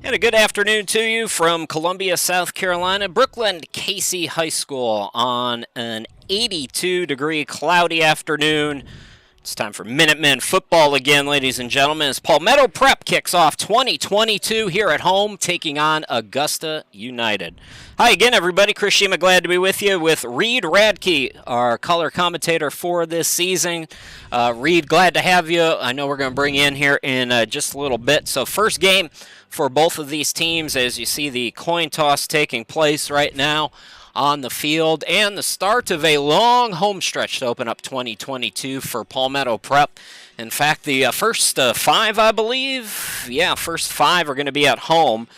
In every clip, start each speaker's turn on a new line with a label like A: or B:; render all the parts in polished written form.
A: And a good afternoon to you from Columbia, South Carolina, Brooklyn Casey High School on an 82-degree cloudy afternoon. It's time for Minutemen football again, ladies and gentlemen, as Palmetto Prep kicks off 2022 here at home, taking on Augusta United. Hi again, everybody. Chris Shima, glad to be with you with Reed Radke, our color commentator for this season. Reed, glad to have you. I know we're going to bring you in here in just a little bit. So first game for both of these teams, as you see the coin toss taking place right now on the field, and the start of a long home stretch to open up 2022 for Palmetto Prep. In fact, the first five, I believe, first five are going to be at home,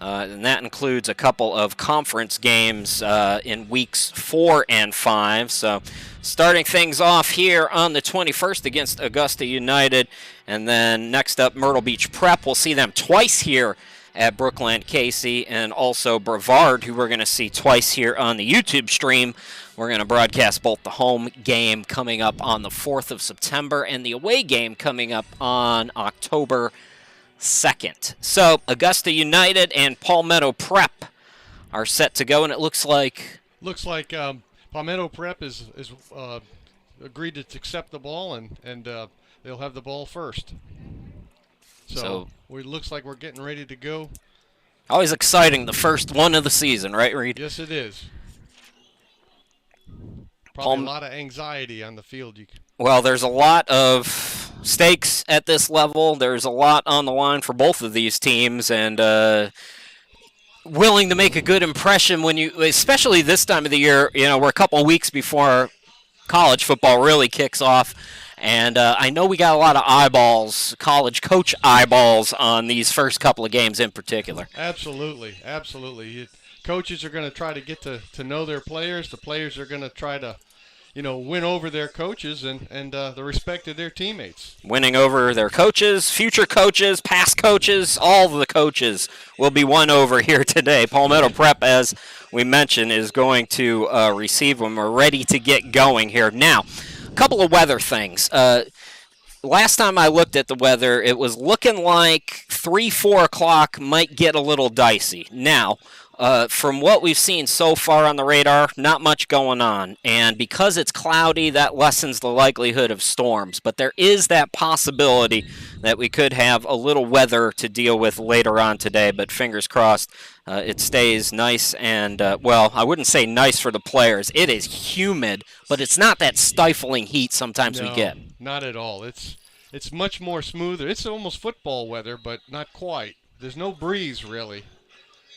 A: and that includes a couple of conference games in weeks 4 and 5. So starting things off here on the 21st against Augusta United, and then next up Myrtle Beach Prep. We'll see them twice here at Brooklyn Casey, and also Brevard, who we're going to see twice here on the YouTube stream. We're going to broadcast both the home game coming up on the 4th of September and the away game coming up on October 2nd. So Augusta United and Palmetto Prep are set to go, and it looks like
B: Palmetto Prep is agreed to accept the ball, and they'll have the ball first. So it looks like we're getting ready to go.
A: Always exciting, the first one of the season, right, Reed?
B: Yes, it is. Probably a lot of anxiety on the field.
A: Well, there's a lot of stakes at this level. There's a lot on the line for both of these teams, and willing to make a good impression when you, especially this time of the year, we're a couple of weeks before college football really kicks off. And I know we got a lot of eyeballs, college coach eyeballs, on these first couple of games in particular.
B: Absolutely. Coaches are going to try to get to know their players. The players are going to try to, win over their coaches and the respect of their teammates.
A: Winning over their coaches, future coaches, past coaches, all of the coaches will be won over here today. Palmetto Prep, as we mentioned, is going to receive them. We're ready to get going here. Now, couple of weather things. Last time I looked at the weather, it was looking like 3-4 o'clock might get a little dicey. Now, from what we've seen so far on the radar, not much going on. And because it's cloudy, that lessens the likelihood of storms. But there is that possibility that we could have a little weather to deal with later on today. But fingers crossed, it stays nice and, I wouldn't say nice for the players. It is humid, but it's not that stifling heat sometimes we get.
B: Not at all. It's much more smoother. It's almost football weather, but not quite. There's no breeze, really.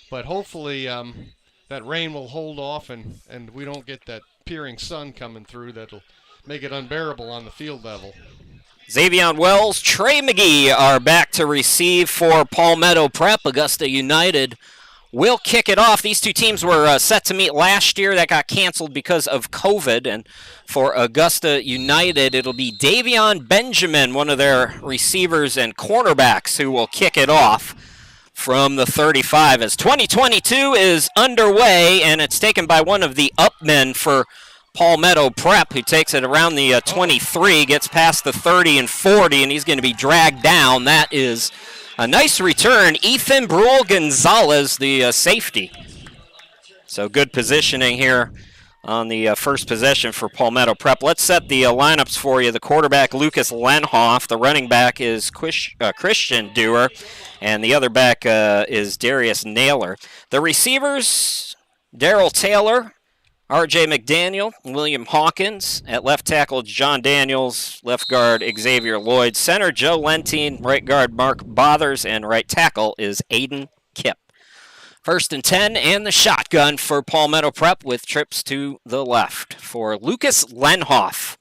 B: But hopefully that rain will hold off and we don't get that peering sun coming through that'll make it unbearable on the field level.
A: Xavier Wells, Trey McGee are back to receive for Palmetto Prep. Augusta United will kick it off. These two teams were set to meet last year. That got canceled because of COVID. And for Augusta United, it'll be Davion Benjamin, one of their receivers and cornerbacks, who will kick it off from the 35 as 2022 is underway, and it's taken by one of the upmen for Palmetto Prep, who takes it around the 23, gets past the 30 and 40, and he's going to be dragged down. That is a nice return. Ethan Brule Gonzalez, the safety. So good positioning here on the first possession for Palmetto Prep. Let's set the lineups for you. The quarterback, Lucas Lenhoff. The running back is Christian Dewar. And the other back is Darius Naylor. The receivers, Darrell Taylor, R.J. McDaniel, William Hawkins. At left tackle, John Daniels. Left guard, Xavier Lloyd. Center, Joe Lentine. Right guard, Mark Bothers. And right tackle is Aiden Kipp. 1st and 10, and the shotgun for Palmetto Prep with trips to the left for Lucas Lenhoff,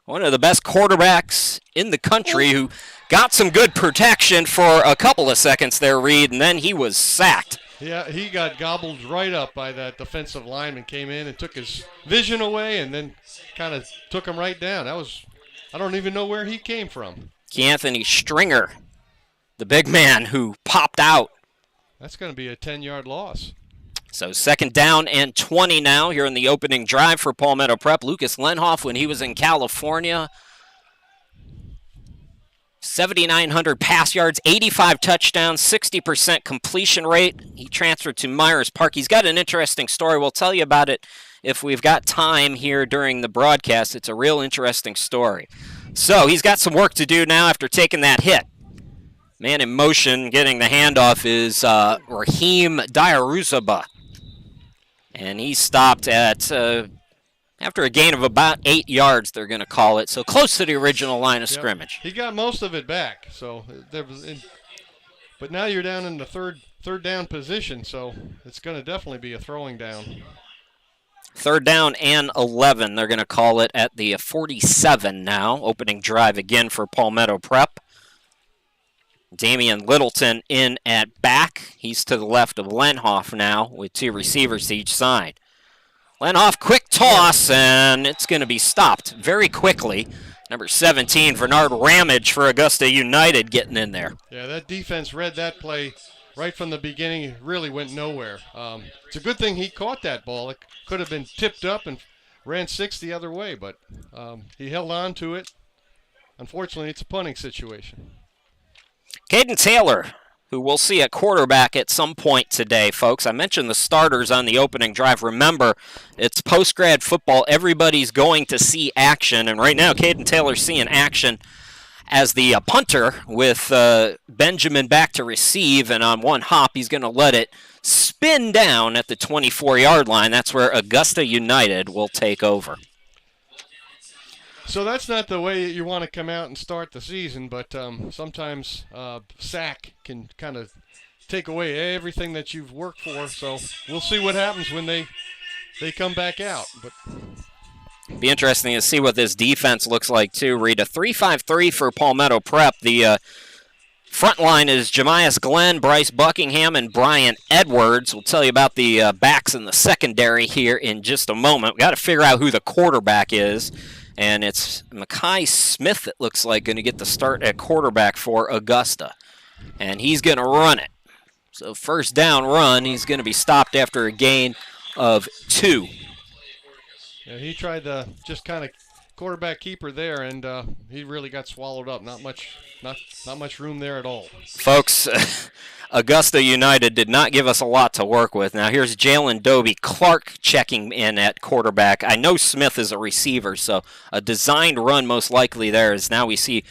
A: one of the best quarterbacks in the country, who got some good protection for a couple of seconds there, Reed, and then he was sacked.
B: Yeah, he got gobbled right up by that defensive lineman, came in and took his vision away and then kind of took him right down. I don't even know where he came from.
A: Anthony Stringer, the big man who popped out.
B: That's going to be a 10-yard loss.
A: So 2nd down and 20 now here in the opening drive for Palmetto Prep. Lucas Lenhoff, when he was in California, 7,900 pass yards, 85 touchdowns, 60% completion rate. He transferred to Myers Park. He's got an interesting story. We'll tell you about it if we've got time here during the broadcast. It's a real interesting story. So he's got some work to do now after taking that hit. Man in motion, getting the handoff is Raheem Diaruzaba. And he stopped at, after a gain of about 8 yards, they're going to call it. So close to the original line of scrimmage.
B: He got most of it back. But now you're down in the third down position, so it's going to definitely be a throwing down.
A: 3rd down and 11. They're going to call it at the 47 now. Opening drive again for Palmetto Prep. Damian Littleton in at back. He's to the left of Lenhoff now with 2 receivers to each side. Lenhoff, quick toss, and it's going to be stopped very quickly. Number 17, Bernard Ramage for Augusta United getting in there.
B: Yeah, that defense read that play right from the beginning. It really went nowhere. It's a good thing he caught that ball. It could have been tipped up and ran 6 the other way, but he held on to it. Unfortunately, it's a punting situation.
A: Caden Taylor, who we'll see at quarterback at some point today, folks. I mentioned the starters on the opening drive. Remember, it's post-grad football. Everybody's going to see action, and right now Caden Taylor's seeing action as the punter with Benjamin back to receive, and on one hop he's going to let it spin down at the 24-yard line. That's where Augusta United will take over.
B: So that's not the way you want to come out and start the season, but sometimes sack can kind of take away everything that you've worked for. So we'll see what happens when they come back out. But
A: be interesting to see what this defense looks like too. Read a 3-5-3 for Palmetto Prep. The front line is Jemias Glenn, Bryce Buckingham, and Brian Edwards. We'll tell you about the backs in the secondary here in just a moment. We've got to figure out who the quarterback is. And it's Makai Smith, it looks like, going to get the start at quarterback for Augusta. And he's going to run it. So 1st down run, he's going to be stopped after a gain of 2.
B: Yeah, he tried to just kind of quarterback keeper there, and he really got swallowed up. Not much room there at all.
A: Folks, Augusta United did not give us a lot to work with. Now here's Jalen Doby Clark checking in at quarterback. I know Smith is a receiver, so a designed run most likely there is now we see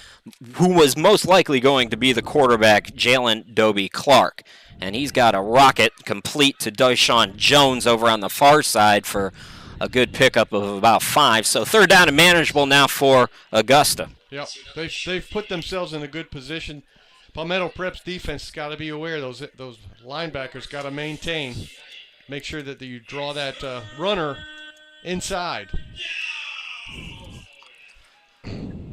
A: who was most likely going to be the quarterback, Jalen Doby Clark. And he's got a rocket complete to Deshaun Jones over on the far side for a good pickup of about 5. So 3rd down and manageable now for Augusta.
B: Yep, they've put themselves in a good position. Palmetto Prep's defense has got to be aware. Those linebackers got to make sure that you draw that runner inside.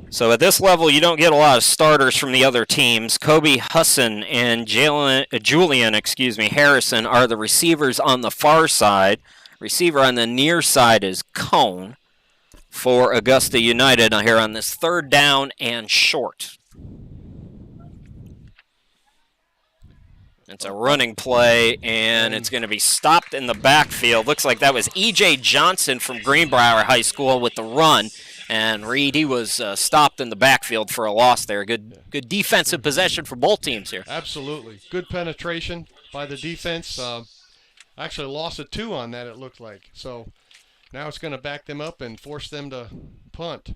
A: So at this level, you don't get a lot of starters from the other teams. Kobe Husson and Julian Harrison are the receivers on the far side. Receiver on the near side is Cone for Augusta United here on this 3rd down and short. It's a running play, and it's going to be stopped in the backfield. Looks like that was E.J. Johnson from Greenbrier High School with the run. And Reed, he was stopped in the backfield for a loss there. Good defensive possession for both teams here.
B: Absolutely. Good penetration by the defense. Actually lost a 2 on that, it looked like. So now it's going to back them up and force them to punt.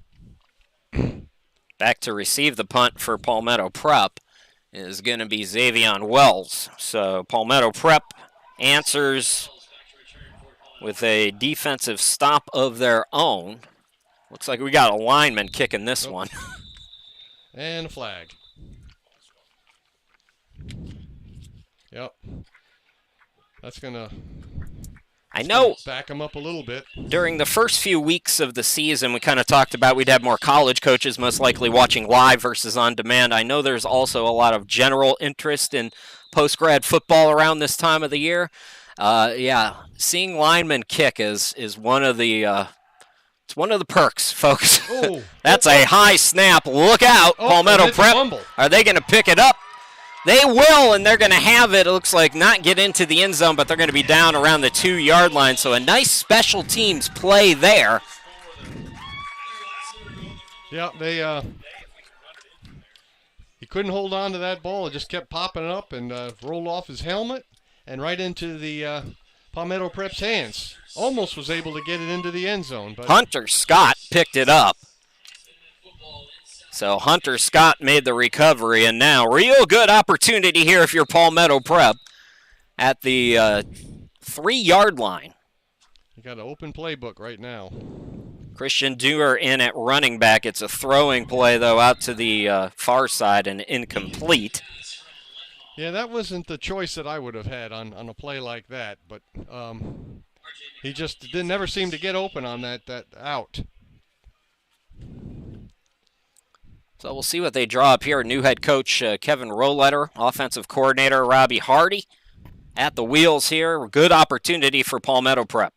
A: Back to receive the punt for Palmetto Prep is going to be Xavion Wells. So Palmetto Prep answers with a defensive stop of their own. Looks like we got a lineman kicking this one.
B: And a flag. Yep. That's going to back them up a little bit.
A: During the first few weeks of the season, we kind of talked about we'd have more college coaches most likely watching live versus on demand. I know there's also a lot of general interest in post-grad football around this time of the year. Seeing linemen kick is one of the it's one of the perks, folks. That's a high snap. Look out, Palmetto Prep. Are they going to pick it up? They will, and they're going to have it. It looks like not get into the end zone, but they're going to be down around the 2-yard line. So a nice special teams play there.
B: Yeah, he couldn't hold on to that ball. It just kept popping up and rolled off his helmet and right into the Palmetto Prep's hands. Almost was able to get it into the end zone. But
A: Hunter Scott picked it up. So Hunter Scott made the recovery, and now real good opportunity here if you're Palmetto Prep at the 3-yard line.
B: You got an open playbook right now.
A: Christian Dewar in at running back. It's a throwing play, though, out to the far side and incomplete.
B: Yeah, that wasn't the choice that I would have had on a play like that, but he just never seemed to get open on that out.
A: So we'll see what they draw up here. New head coach Kevin Roletter, offensive coordinator Robbie Hardy at the wheels here. Good opportunity for Palmetto Prep.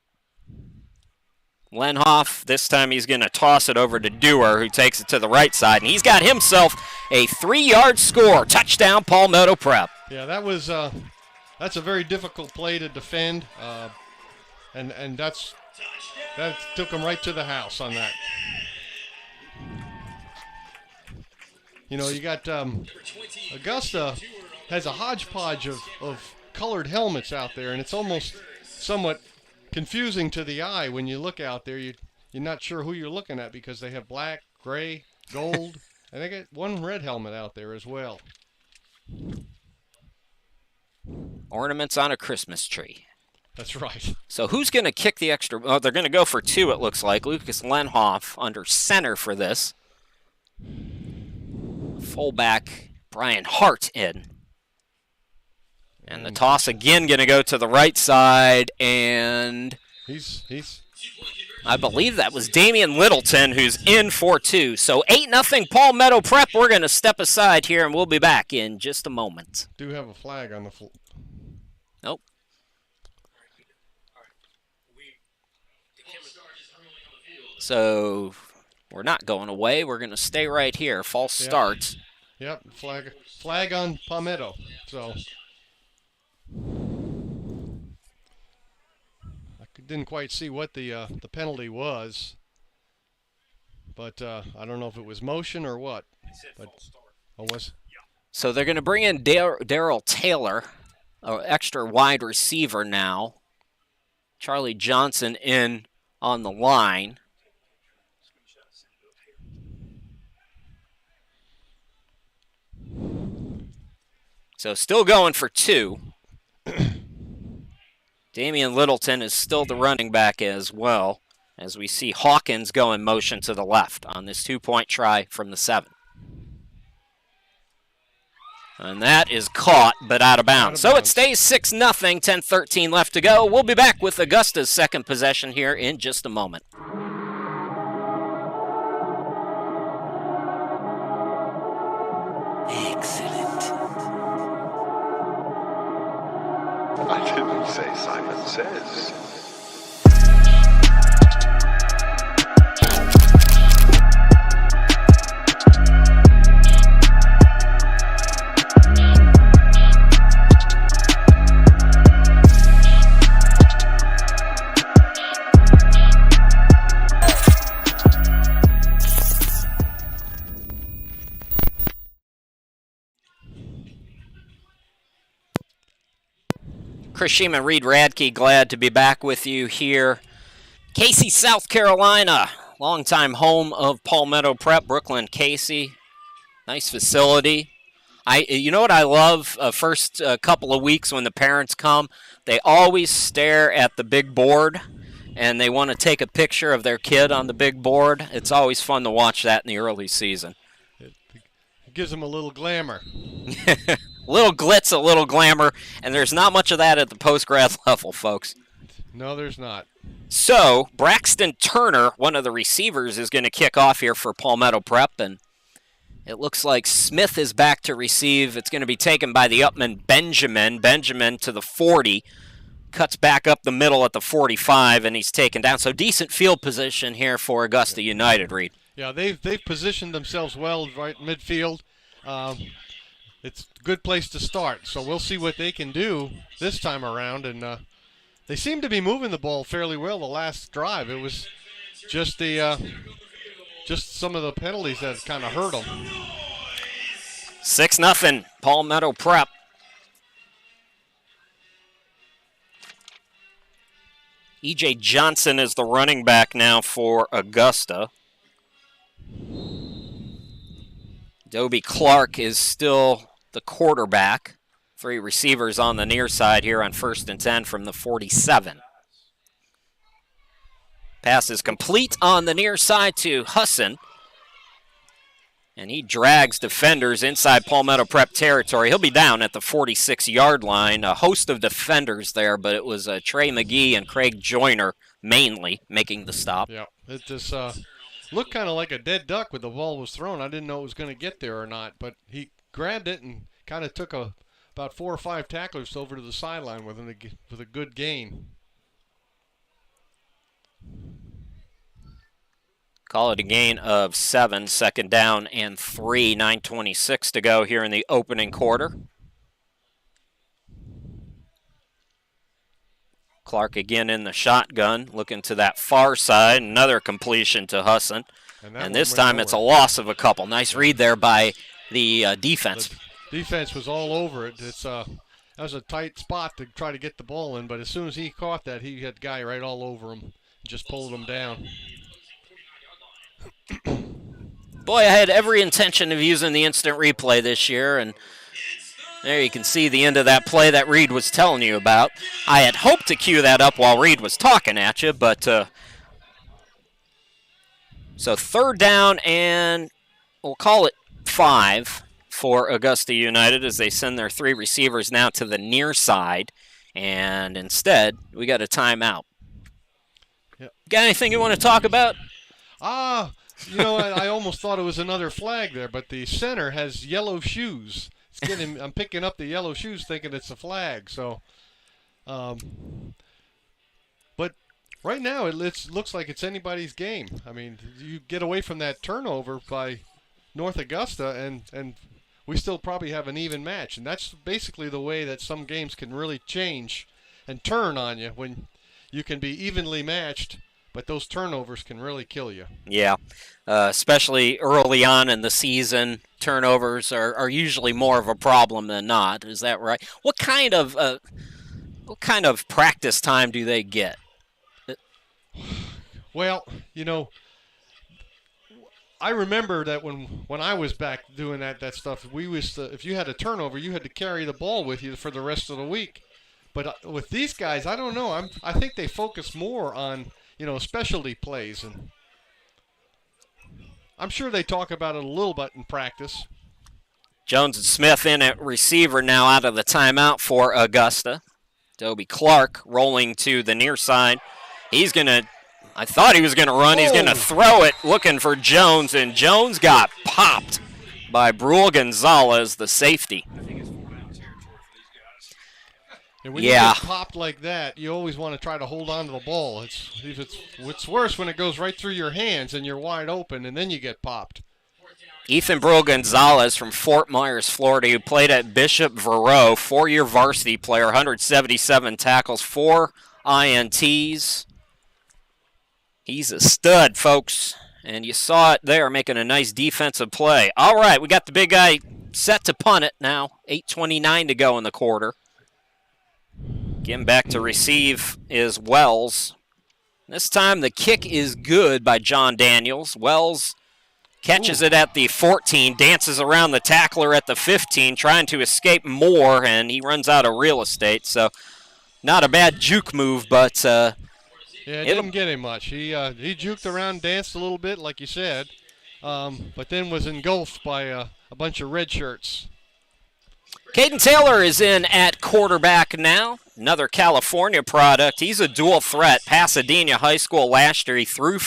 A: Lenhoff, this time he's going to toss it over to Dewar, who takes it to the right side, and he's got himself a 3-yard score. Touchdown, Palmetto Prep.
B: Yeah, that's a very difficult play to defend, and that took him right to the house on that. You know, you got Augusta has a hodgepodge of colored helmets out there, and it's almost somewhat confusing to the eye when you look out there. You're not sure who you're looking at because they have black, gray, gold, and they got one red helmet out there as well.
A: Ornaments on a Christmas tree.
B: That's right.
A: So who's going to kick the extra? Oh, they're going to go for 2, it looks like. Lucas Lenhoff under center for this. Fullback Brian Hart in. And the toss again going to go to the right side, and I believe that was Damian Littleton who's in for 2. So 8-0 Palmetto Prep. We're going to step aside here, and we'll be back in just a moment.
B: Do have a flag on the floor.
A: Nope. So we're not going away. We're going to stay right here. False starts.
B: Yep, flag on Palmetto. So I didn't quite see what the penalty was, but I don't know if it was motion or what. But, was.
A: So they're going to bring in Darrell Taylor, an extra wide receiver now. Charlie Johnson in on the line. So still going for 2. Damian Littleton is still the running back as well, as we see Hawkins go in motion to the left on this 2-point try from the 7. And that is caught, but out of bounds. So it stays 6-0, 10:13 left to go. We'll be back with Augusta's second possession here in just a moment.
C: Excellent. I didn't say Simon Says.
A: Chris Sheeman, Reed Radke, glad to be back with you here. Casey, South Carolina, longtime home of Palmetto Prep, Brooklyn Casey. Nice facility. You know what I love? First couple of weeks when the parents come, they always stare at the big board, and they want to take a picture of their kid on the big board. It's always fun to watch that in the early season.
B: It gives them a little glamour.
A: A little glitz, a little glamour, and there's not much of that at the post-grad level, folks.
B: No, there's not.
A: So, Braxton Turner, one of the receivers, is going to kick off here for Palmetto Prep, and it looks like Smith is back to receive. It's going to be taken by the Upman Benjamin. Benjamin to the 40, cuts back up the middle at the 45, and he's taken down. So, decent field position here for Augusta United, Reed.
B: Yeah, they've positioned themselves well right midfield. It's a good place to start, so we'll see what they can do this time around. And they seem to be moving the ball fairly well the last drive. It was just some of the penalties that kind of hurt them.
A: 6-0, Palmetto Prep. E.J. Johnson is the running back now for Augusta. Dobie Clark is still the quarterback. 3 receivers on the near side here on 1st and 10 from the 47. Pass is complete on the near side to Husson. And he drags defenders inside Palmetto Prep territory. He'll be down at the 46-yard line. A host of defenders there, but it was Trey McGee and Craig Joyner mainly making the stop.
B: Yeah, it just looked kind of like a dead duck when the ball was thrown. I didn't know it was going to get there or not, but he grabbed it and kind of took about 4 or 5 tacklers over to the sideline with a good gain.
A: Call it a gain of 7, 2nd down and 3, 9:26 to go here in the opening quarter. Clark again in the shotgun, looking to that far side. Another completion to Husson. And this time it's a loss of a couple. Nice read there by the defense.
B: The defense was all over it. That was a tight spot to try to get the ball in, but as soon as he caught that, he had a guy right all over him, just pulled him down.
A: Boy, I had every intention of using the instant replay this year, and there you can see the end of that play that Reed was telling you about. I had hoped to cue that up while Reed was talking at you, but so 3rd down and we'll call it 5 for Augusta United as they send their 3 receivers now to the near side, and instead we got a timeout.
B: Yep.
A: Got anything you want to talk about?
B: I almost thought it was another flag there, but the center has yellow shoes. I'm picking up the yellow shoes thinking it's a flag. So, but right now it looks like it's anybody's game. I mean, you get away from that turnover by North Augusta, and we still probably have an even match. And that's basically the way that some games can really change and turn on you, when you can be evenly matched, but those turnovers can really kill you.
A: Yeah, especially early on in the season, turnovers are usually more of a problem than not. Is that right? What kind of practice time do they get?
B: Well, I remember that when I was back doing that stuff, if you had a turnover, you had to carry the ball with you for the rest of the week. But with these guys, I don't know. I think they focus more on specialty plays, and I'm sure they talk about it a little bit in practice.
A: Jones and Smith in at receiver now out of the timeout for Augusta. Dobie Clark rolling to the near side. I thought he was going to run. He's going to throw it, looking for Jones, and Jones got popped by Brule Gonzalez, the safety.
B: And when you get popped like that, you always want to try to hold on to the ball. It's worse when it goes right through your hands and you're wide open, and then you get popped.
A: Ethan Brule Gonzalez from Fort Myers, Florida, who played at Bishop Verot, 4-year varsity player, 177 tackles, 4 INTs. He's a stud, folks, and you saw it there, making a nice defensive play. All right, we got the big guy set to punt it now. 8:29 to go in the quarter. Getting back to receive is Wells. This time the kick is good by John Daniels. Wells catches it at the 14, dances around the tackler at the 15, trying to escape more, and he runs out of real estate. So not a bad juke move, but
B: yeah, it didn't get him much. He juked around, danced a little bit, like you said, but then was engulfed by a bunch of red shirts.
A: Caden Taylor is in at quarterback now. Another California product. He's a dual threat. Pasadena High School last year, he threw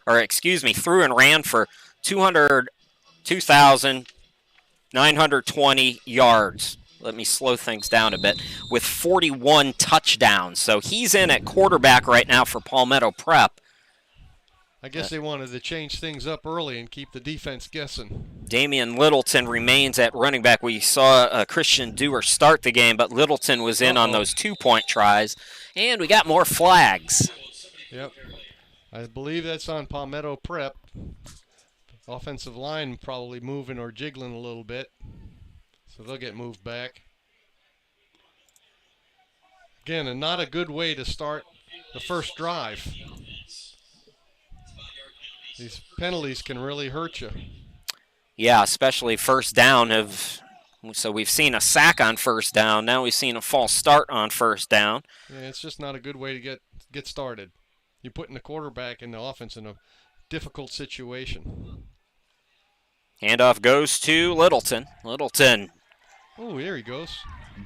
A: and ran for 202,920 yards. Let me slow things down a bit. With 41 touchdowns. So he's in at quarterback right now for Palmetto Prep.
B: I guess they wanted to change things up early and keep the defense guessing.
A: Damian Littleton remains at running back. We saw Christian Dewar start the game, but Littleton was in on those 2-point tries. And we got more flags.
B: Yep. I believe that's on Palmetto Prep. Offensive line probably moving or jiggling a little bit. So they'll get moved back. Again, and not a good way to start the first drive. These penalties can really hurt you.
A: Yeah, especially first down. So we've seen a sack on first down. Now we've seen a false start on first down.
B: Yeah, it's just not a good way to get started. You're putting the quarterback and the offense in a difficult situation.
A: Handoff goes to Littleton. Littleton
B: Oh, there he goes.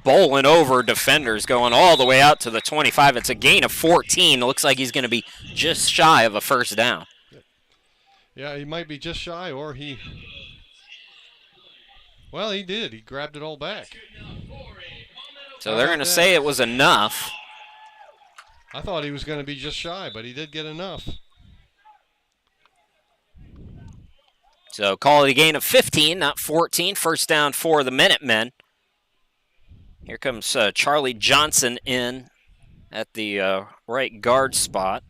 A: bowling over defenders, going all the way out to the 25. It's a gain of 14. It looks like he's going to be just shy of a first down.
B: Yeah, he might be just shy, or he... Well, he did. He grabbed it all back.
A: So they're going to say it was enough.
B: I thought he was going to be just shy, but he did get enough.
A: So call it a gain of 15, not 14. First down for the Minutemen. Here comes Charlie Johnson in at the right guard spot.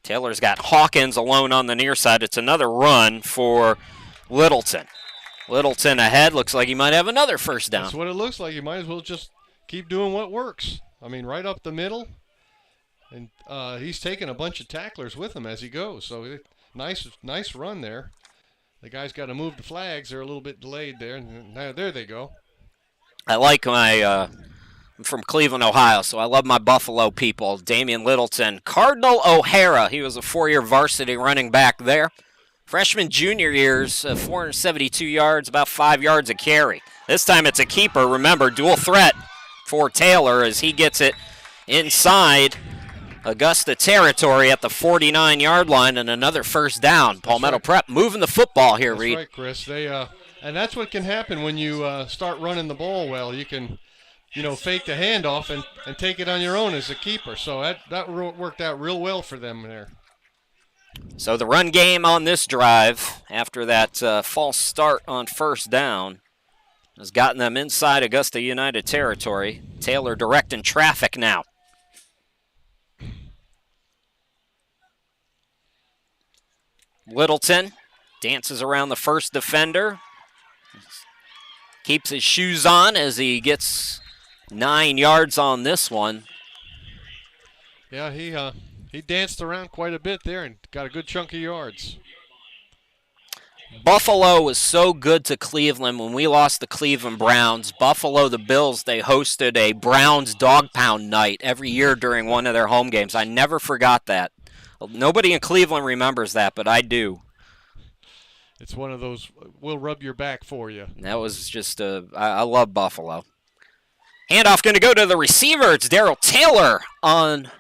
A: Taylor's got Hawkins alone on the near side. It's another run for Littleton. Littleton ahead. Looks like he might have another first down.
B: That's what it looks like. You might as well just keep doing what works. I mean, right up the middle. And he's taking a bunch of tacklers with him as he goes. So nice run there. The guy's got to move the flags. They're a little bit delayed there. And there they go.
A: I like I'm from Cleveland, Ohio, so I love my Buffalo people. Damian Littleton. Cardinal O'Hara. He was a 4-year varsity running back there. Freshman, junior years, 472 yards, about 5 yards a carry. This time it's a keeper. Remember, dual threat for Taylor as he gets it inside Augusta territory at the 49-yard line and another first down. Palmetto Prep moving the football here, Reed.
B: That's right, Chris. And that's what can happen when you start running the ball well. You can, fake the handoff and take it on your own as a keeper. So that worked out real well for them there.
A: So the run game on this drive, after that false start on first down, has gotten them inside Augusta United territory. Taylor directing traffic now. Littleton dances around the first defender. Keeps his shoes on as he gets 9 yards on this one.
B: Yeah, he danced around quite a bit there and got a good chunk of yards.
A: Buffalo was so good to Cleveland when we lost the Cleveland Browns. Buffalo, the Bills, they hosted a Browns dog pound night every year during one of their home games. I never forgot that. Nobody in Cleveland remembers that, but I do.
B: It's one of those, we'll rub your back for you.
A: That was just, I love Buffalo. Handoff going to go to the receiver. It's Darrell Taylor on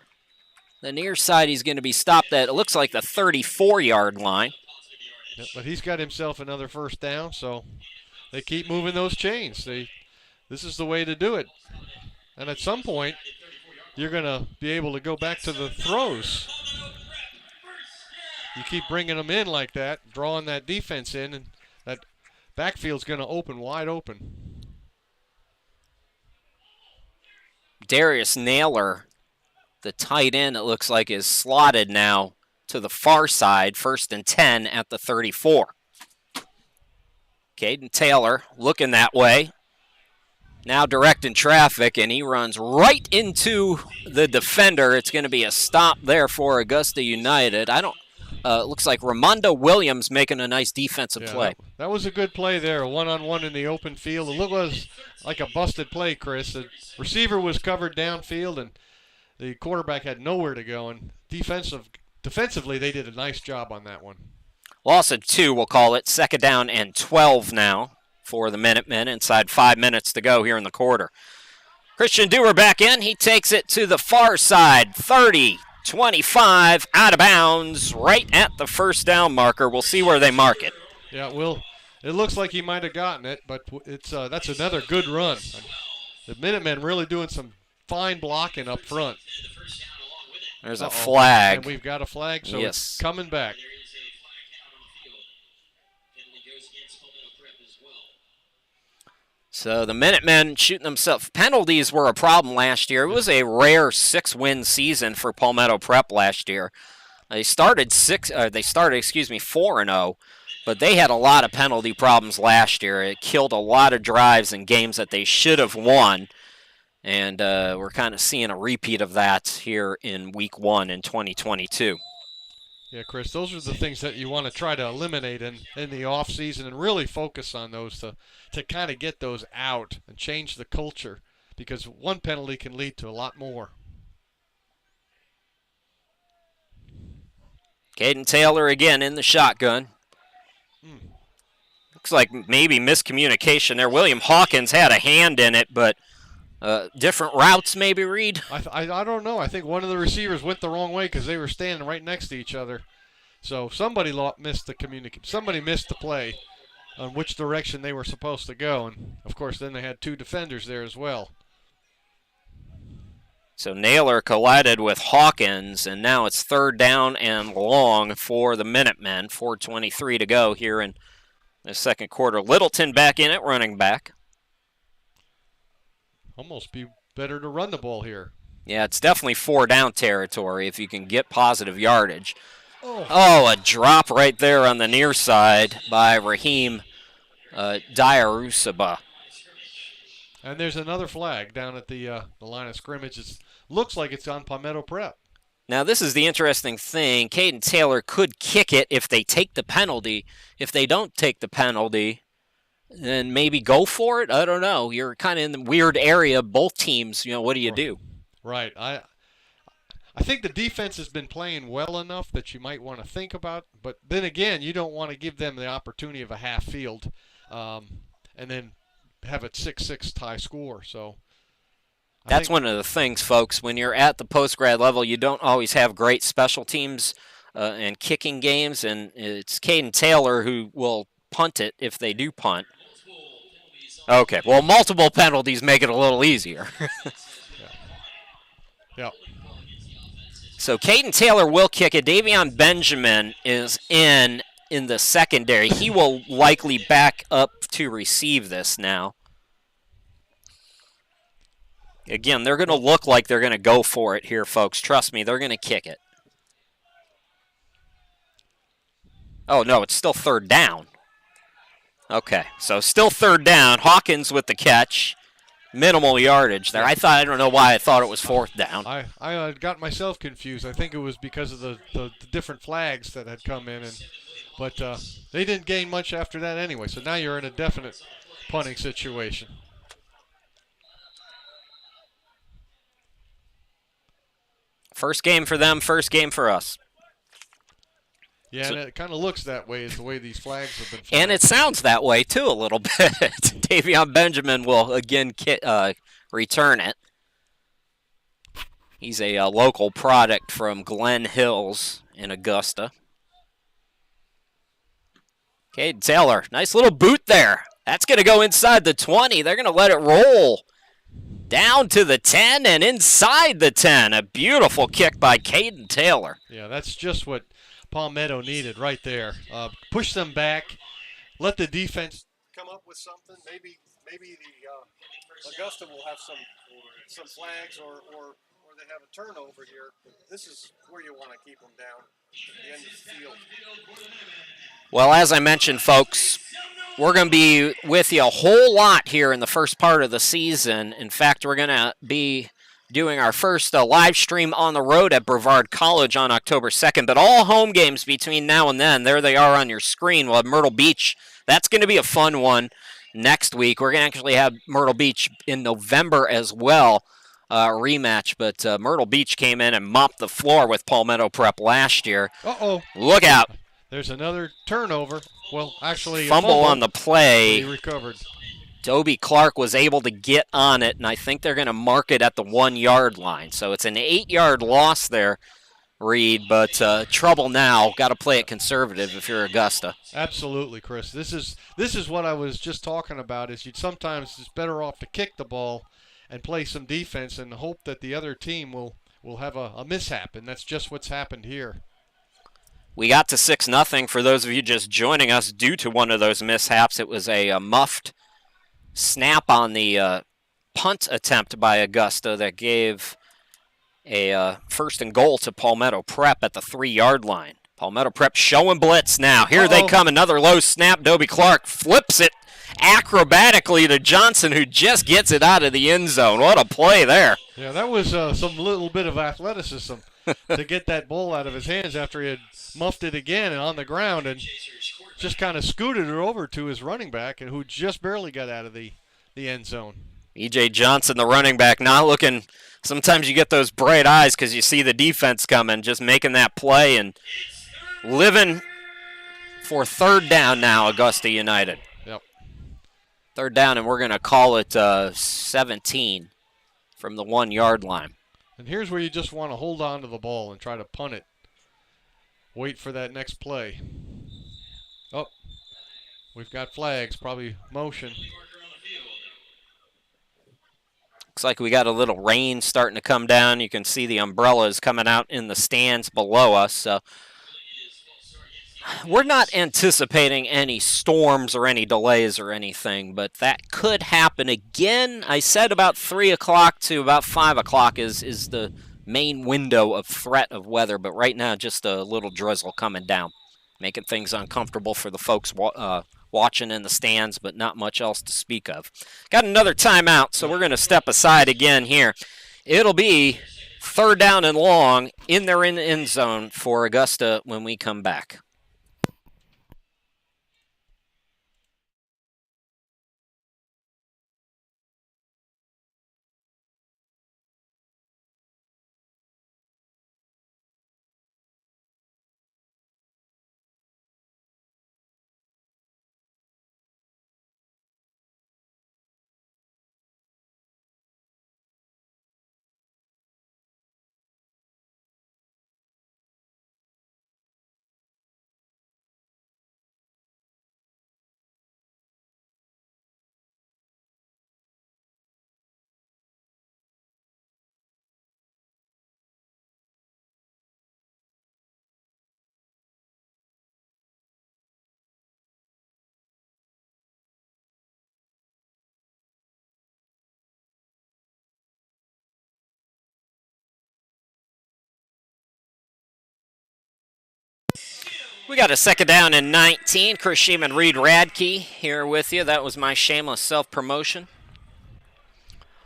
A: the near side. He's going to be stopped at, it looks like, the 34-yard line.
B: Yeah, but he's got himself another first down, so they keep moving those chains. This is the way to do it. And at some point, you're going to be able to go back to the throws. You keep bringing them in like that, drawing that defense in, and that backfield's going to open wide open.
A: Darius Naylor, the tight end, it looks like, is slotted now to the far side, 1st and 10 at the 34. Caden Taylor looking that way. Now directing traffic, and he runs right into the defender. It's going to be a stop there for Augusta United. Looks like Ramondo Williams making a nice defensive play.
B: That was a good play there, a one-on-one in the open field. It was like a busted play, Chris. The receiver was covered downfield, and the quarterback had nowhere to go. And defensively, they did a nice job on that one.
A: Loss of 2, we'll call it. 2nd down and 12 now for the Minutemen. Inside 5 minutes to go here in the quarter. Christian Dewar back in. He takes it to the far side, 30. 25 out of bounds right at the first down marker. We'll see where they mark it.
B: Yeah, it looks like he might have gotten it, but that's another good run. The Minutemen really doing some fine blocking up front.
A: There's a flag.
B: And we've got a flag, so
A: yes.
B: It's coming back.
A: So the Minutemen shooting themselves. Penalties were a problem last year. It was a rare 6-win season for Palmetto Prep last year. They started 4-0, but they had a lot of penalty problems last year. It killed a lot of drives in games that they should have won, and we're kind of seeing a repeat of that here in Week 1 in 2022.
B: Yeah, Chris, those are the things that you want to try to eliminate in the off season and really focus on those to kind of get those out and change the culture, because one penalty can lead to a lot more.
A: Caden Taylor again in the shotgun. Looks like maybe miscommunication there. William Hawkins had a hand in it, but different routes maybe, Reed?
B: I don't know. I think one of the receivers went the wrong way because they were standing right next to each other. So somebody missed the Somebody missed the play on which direction they were supposed to go. And, of course, then they had two defenders there as well.
A: So Naylor collided with Hawkins, and now it's 3rd down and long for the Minutemen. 4:23 to go here in the second quarter. Littleton back in at running back.
B: Almost be better to run the ball here.
A: Yeah, it's definitely 4-down territory if you can get positive yardage. Oh, a drop right there on the near side by Raheem Diarusaba.
B: And there's another flag down at the line of scrimmage. It looks like it's on Palmetto Prep.
A: Now, this is the interesting thing. Caden Taylor could kick it if they take the penalty. If they don't take the penalty, then maybe go for it. I don't know. You're kind of in the weird area. Both teams, what do you do?
B: Right. I think the defense has been playing well enough that you might want to think about. But then again, you don't want to give them the opportunity of a half field and then have a 6-6 tie score. So
A: that's one of the things, folks. When you're at the post-grad level, you don't always have great special teams and kicking games, and it's Caden Taylor who will punt it if they do punt. Okay, well, multiple penalties make it a little easier.
B: Yeah.
A: So Caden Taylor will kick it. Davion Benjamin is in the secondary. He will likely back up to receive this now. Again, they're going to look like they're going to go for it here, folks. Trust me, they're going to kick it. Oh, no, it's still 3rd down. Okay, so still 3rd down. Hawkins with the catch. Minimal yardage there. I don't know why I thought it was 4th down.
B: I got myself confused. I think it was because of the different flags that had come in, but they didn't gain much after that anyway. So now you're in a definite punting situation.
A: First game for them, first game for us.
B: Yeah, and it kind of looks that way is the way these flags have been flying.
A: And it sounds that way, too, a little bit. Davion Benjamin will, again, return it. He's a local product from Glen Hills in Augusta. Caden Taylor, nice little boot there. That's going to go inside the 20. They're going to let it roll down to the 10 and inside the 10. A beautiful kick by Caden Taylor.
B: Yeah, that's just what Palmetto needed right there. Push them back, let the defense come up with something. Maybe the Augusta will have some flags or they have a turnover here. This is where you want to keep them down at the end of the field.
A: Well, as I mentioned, folks, we're going to be with you a whole lot here in the first part of the season. In fact, we're going to be doing our first live stream on the road at Brevard College on October 2nd. But all home games between now and then, there they are on your screen. We'll have Myrtle Beach. That's going to be a fun one next week. We're going to actually have Myrtle Beach in November as well, rematch. But Myrtle Beach came in and mopped the floor with Palmetto Prep last year.
B: Uh-oh.
A: Look out.
B: There's another turnover. Well, actually,
A: fumble on the play.
B: He recovered.
A: Dobie Clark was able to get on it, and I think they're going to mark it at the 1-yard line. So it's an 8-yard loss there, Reed, but trouble now. Got to play it conservative if you're Augusta.
B: Absolutely, Chris. This is what I was just talking about, is you'd sometimes it's better off to kick the ball and play some defense and hope that the other team will have a mishap, and that's just what's happened here.
A: We got to 6-0 for those of you just joining us due to one of those mishaps. It was a muffed snap on the punt attempt by Augusta that gave a first and goal to Palmetto Prep at the 3-yard line. Palmetto Prep showing blitz now. Here they come. Another low snap. Dobie Clark flips it acrobatically to Johnson, who just gets it out of the end zone. What a play there.
B: Yeah, that was some little bit of athleticism to get that ball out of his hands after he had muffed it again and on the ground and just kind of scooted it over to his running back, and who just barely got out of the end zone.
A: E.J. Johnson, the running back, not looking. Sometimes you get those bright eyes because you see the defense coming, just making that play and living for third down now, Augusta United.
B: Yep.
A: Third down, and we're going to call it 17 from the 1-yard line.
B: And here's where you just want to hold on to the ball and try to punt it. Wait for that next play. Oh, we've got flags, probably motion.
A: Looks like we got a little rain starting to come down. You can see the umbrellas coming out in the stands below us. So we're not anticipating any storms or any delays or anything, but that could happen again. I said about 3 o'clock to about 5 o'clock is the main window of threat of weather, but right now just a little drizzle coming down, making things uncomfortable for the folks watching in the stands, but not much else to speak of. Got another timeout, so we're going to step aside again here. It'll be third down and long in their end zone for Augusta when we come back. We got a second down and 19. Chris Sheeman, Reed Radke here with you. That was my shameless self-promotion.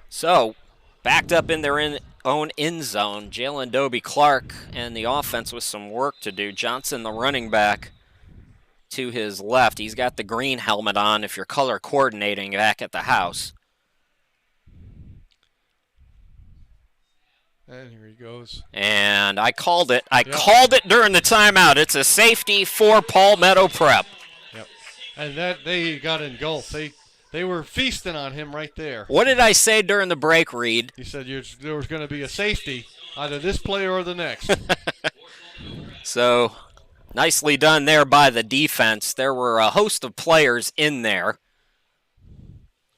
A: So, backed up in their own end zone, Jalen Dobie Clark and the offense with some work to do. Johnson, the running back, to his left. He's got the green helmet on if you're color coordinating back at the house.
B: And here he goes.
A: And I called it. I called it during the timeout. It's a safety for Palmetto Prep.
B: Yep. And that they got engulfed. They were feasting on him right there.
A: What did I say during the break, Reed?
B: He said there was going to be a safety, either this play or the next.
A: So, nicely done there by the defense. There were a host of players in there.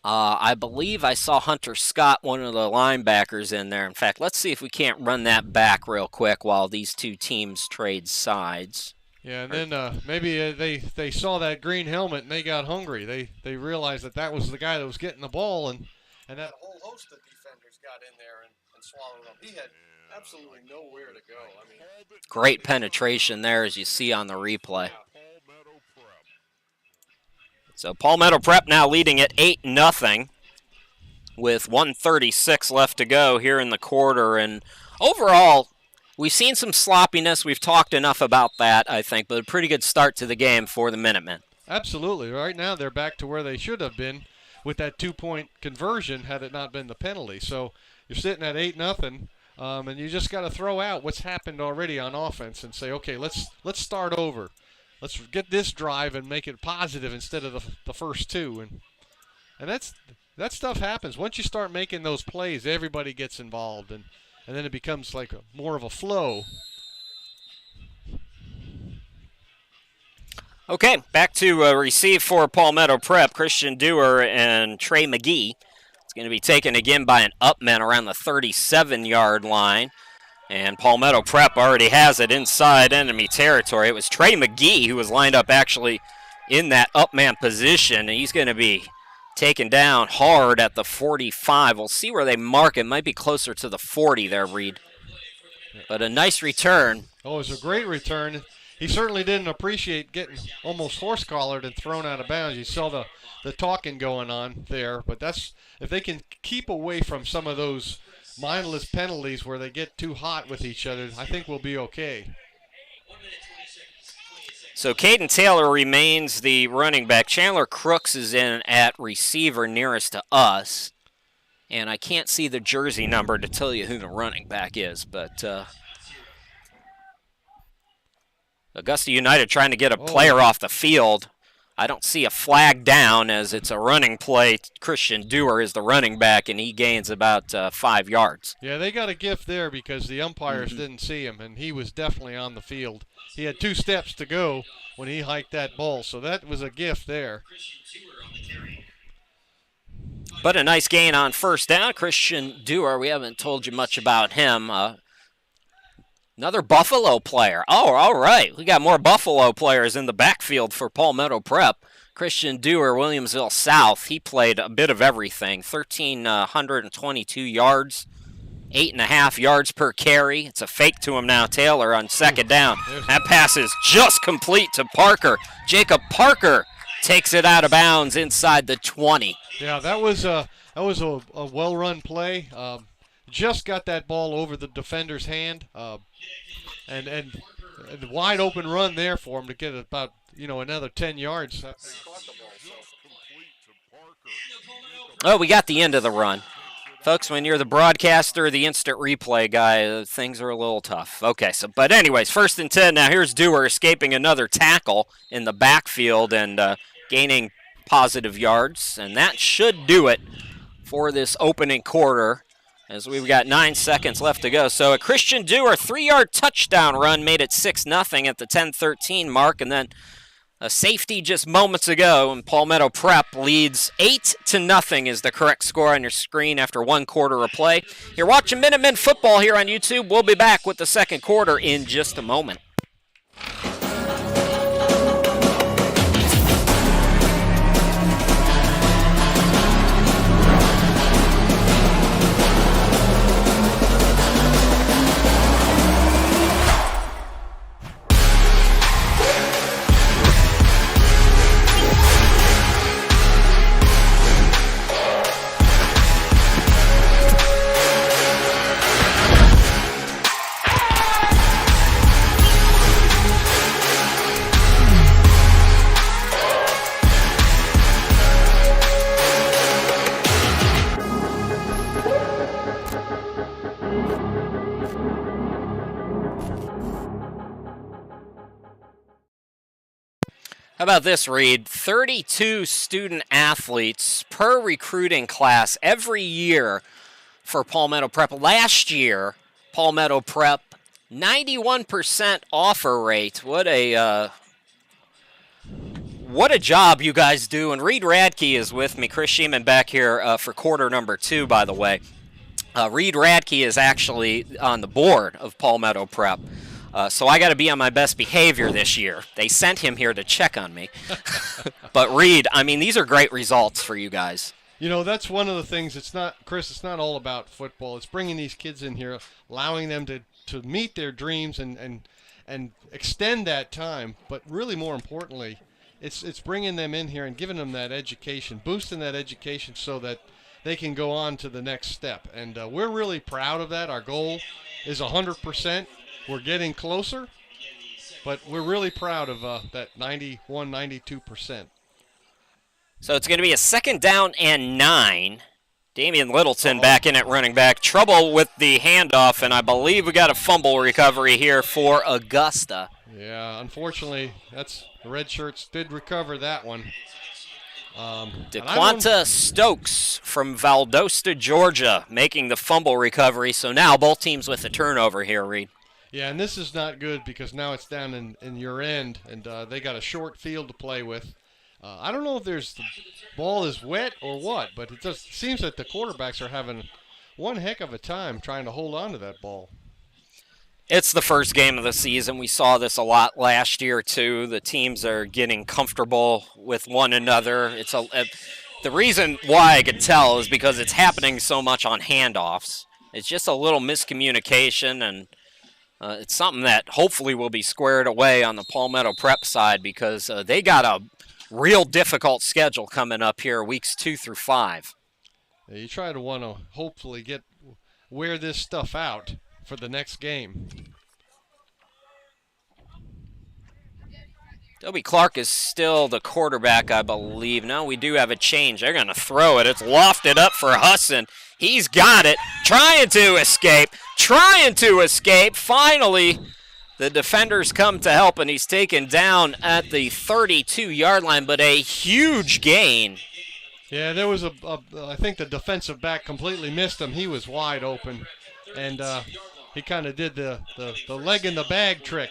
A: I believe I saw Hunter Scott, one of the linebackers, in there. In fact, let's see if we can't run that back real quick while these two teams trade sides.
B: Yeah, and then maybe they saw that green helmet and they got hungry. They realized that was the guy that was getting the ball, and that whole host of defenders got in there and swallowed him. He had absolutely nowhere to go. I mean,
A: great penetration there, as you see on the replay. So Palmetto Prep now leading at 8-0 with 1:36 left to go here in the quarter. And overall, we've seen some sloppiness. We've talked enough about that, I think, but a pretty good start to the game for the Minutemen.
B: Absolutely. Right now they're back to where they should have been with that 2-point conversion had it not been the penalty. So you're sitting at 8-0, and you just got to throw out what's happened already on offense and say, okay, let's start over. Let's get this drive and make it positive instead of the first two. And that stuff happens. Once you start making those plays, everybody gets involved, and then it becomes like more of a flow.
A: Okay, back to receive for Palmetto Prep. Christian Dewar and Trey McGee. It's going to be taken again by an upman around the 37-yard line. And Palmetto Prep already has it inside enemy territory. It was Trey McGee who was lined up actually in that upman position. And he's going to be taken down hard at the 45. We'll see where they mark it. Might be closer to the 40 there, Reed. But a nice return.
B: Oh, it was a great return. He certainly didn't appreciate getting almost horse-collared and thrown out of bounds. You saw the talking going on there. But that's if they can keep away from some of those mindless penalties where they get too hot with each other, I think we'll be okay.
A: So Caden Taylor remains the running back. Chandler Crooks is in at receiver nearest to us. And I can't see the jersey number to tell you who the running back is, but Augusta United trying to get a player off the field. I don't see a flag down as it's a running play. Christian Dewar is the running back, and he gains about 5 yards.
B: Yeah, they got a gift there because the umpires didn't see him, and he was definitely on the field. He had 2 steps to go when he hiked that ball, so that was a gift there.
A: But a nice gain on first down. Christian Dewar, we haven't told you much about him. Another Buffalo player. Oh, all right. We got more Buffalo players in the backfield for Palmetto Prep. Christian Dewar, Williamsville South. He played a bit of everything. 1,322 yards, 8.5 yards per carry. It's a fake to him now, Taylor, on second down. That pass is just complete to Parker. Jacob Parker takes it out of bounds inside the 20.
B: Yeah, that was a well-run play. Just got that ball over the defender's hand, and a wide open run there for him to get about another 10 yards.
A: Oh, we got the end of the run. Folks, when you're the broadcaster or the instant replay guy, things are a little tough. Okay, but anyways, 1st and 10. Now here's Dewar escaping another tackle in the backfield and gaining positive yards, and that should do it for this opening quarter as we've got 9 seconds left to go. So a Christian Dewar 3-yard touchdown run made it 6-0 at the 10:13 mark, and then a safety just moments ago, and Palmetto Prep leads 8-0 is the correct score on your screen after 1 quarter of play. You're watching Minutemen football here on YouTube. We'll be back with the second quarter in just a moment. How about this, Reed? 32 student athletes per recruiting class every year for Palmetto Prep. Last year, Palmetto Prep, 91% offer rate. What a job you guys do. And Reed Radke is with me. Chris Sheeman back here for quarter number 2, by the way. Reed Radke is actually on the board of Palmetto Prep. So I got to be on my best behavior this year. They sent him here to check on me. But Reed, I mean, these are great results for you guys.
B: That's one of the things. It's not all about football. It's bringing these kids in here, allowing them to meet their dreams and extend that time. But really more importantly, it's bringing them in here and giving them that education, boosting that education so that they can go on to the next step. And we're really proud of that. Our goal is 100%. We're getting closer, but we're really proud of that 91, 92%.
A: So it's going to be a 2nd down and 9. Damian Littleton back in at running back. Trouble with the handoff, and I believe we got a fumble recovery here for Augusta.
B: Yeah, unfortunately, the red shirts did recover that one.
A: DeQuanta Stokes from Valdosta, Georgia, making the fumble recovery. So now both teams with a turnover here, Reed.
B: Yeah, and this is not good because now it's down in your end, and they got a short field to play with. I don't know if the ball is wet or what, but it just seems that the quarterbacks are having one heck of a time trying to hold on to that ball.
A: It's the first game of the season. We saw this a lot last year, too. The teams are getting comfortable with one another. The reason why I could tell is because it's happening so much on handoffs. It's just a little miscommunication, and it's something that hopefully will be squared away on the Palmetto Prep side because they got a real difficult schedule coming up here, weeks 2 through 5.
B: Yeah, you try to want to hopefully wear this stuff out for the next game.
A: Toby Clark is still the quarterback, I believe. No, we do have a change. They're going to throw it. It's lofted up for Husson. He's got it. Trying to escape. Finally, the defenders come to help, and he's taken down at the 32-yard line, but a huge gain.
B: Yeah, there was I think the defensive back completely missed him. He was wide open, and he kind of did the leg in the bag trick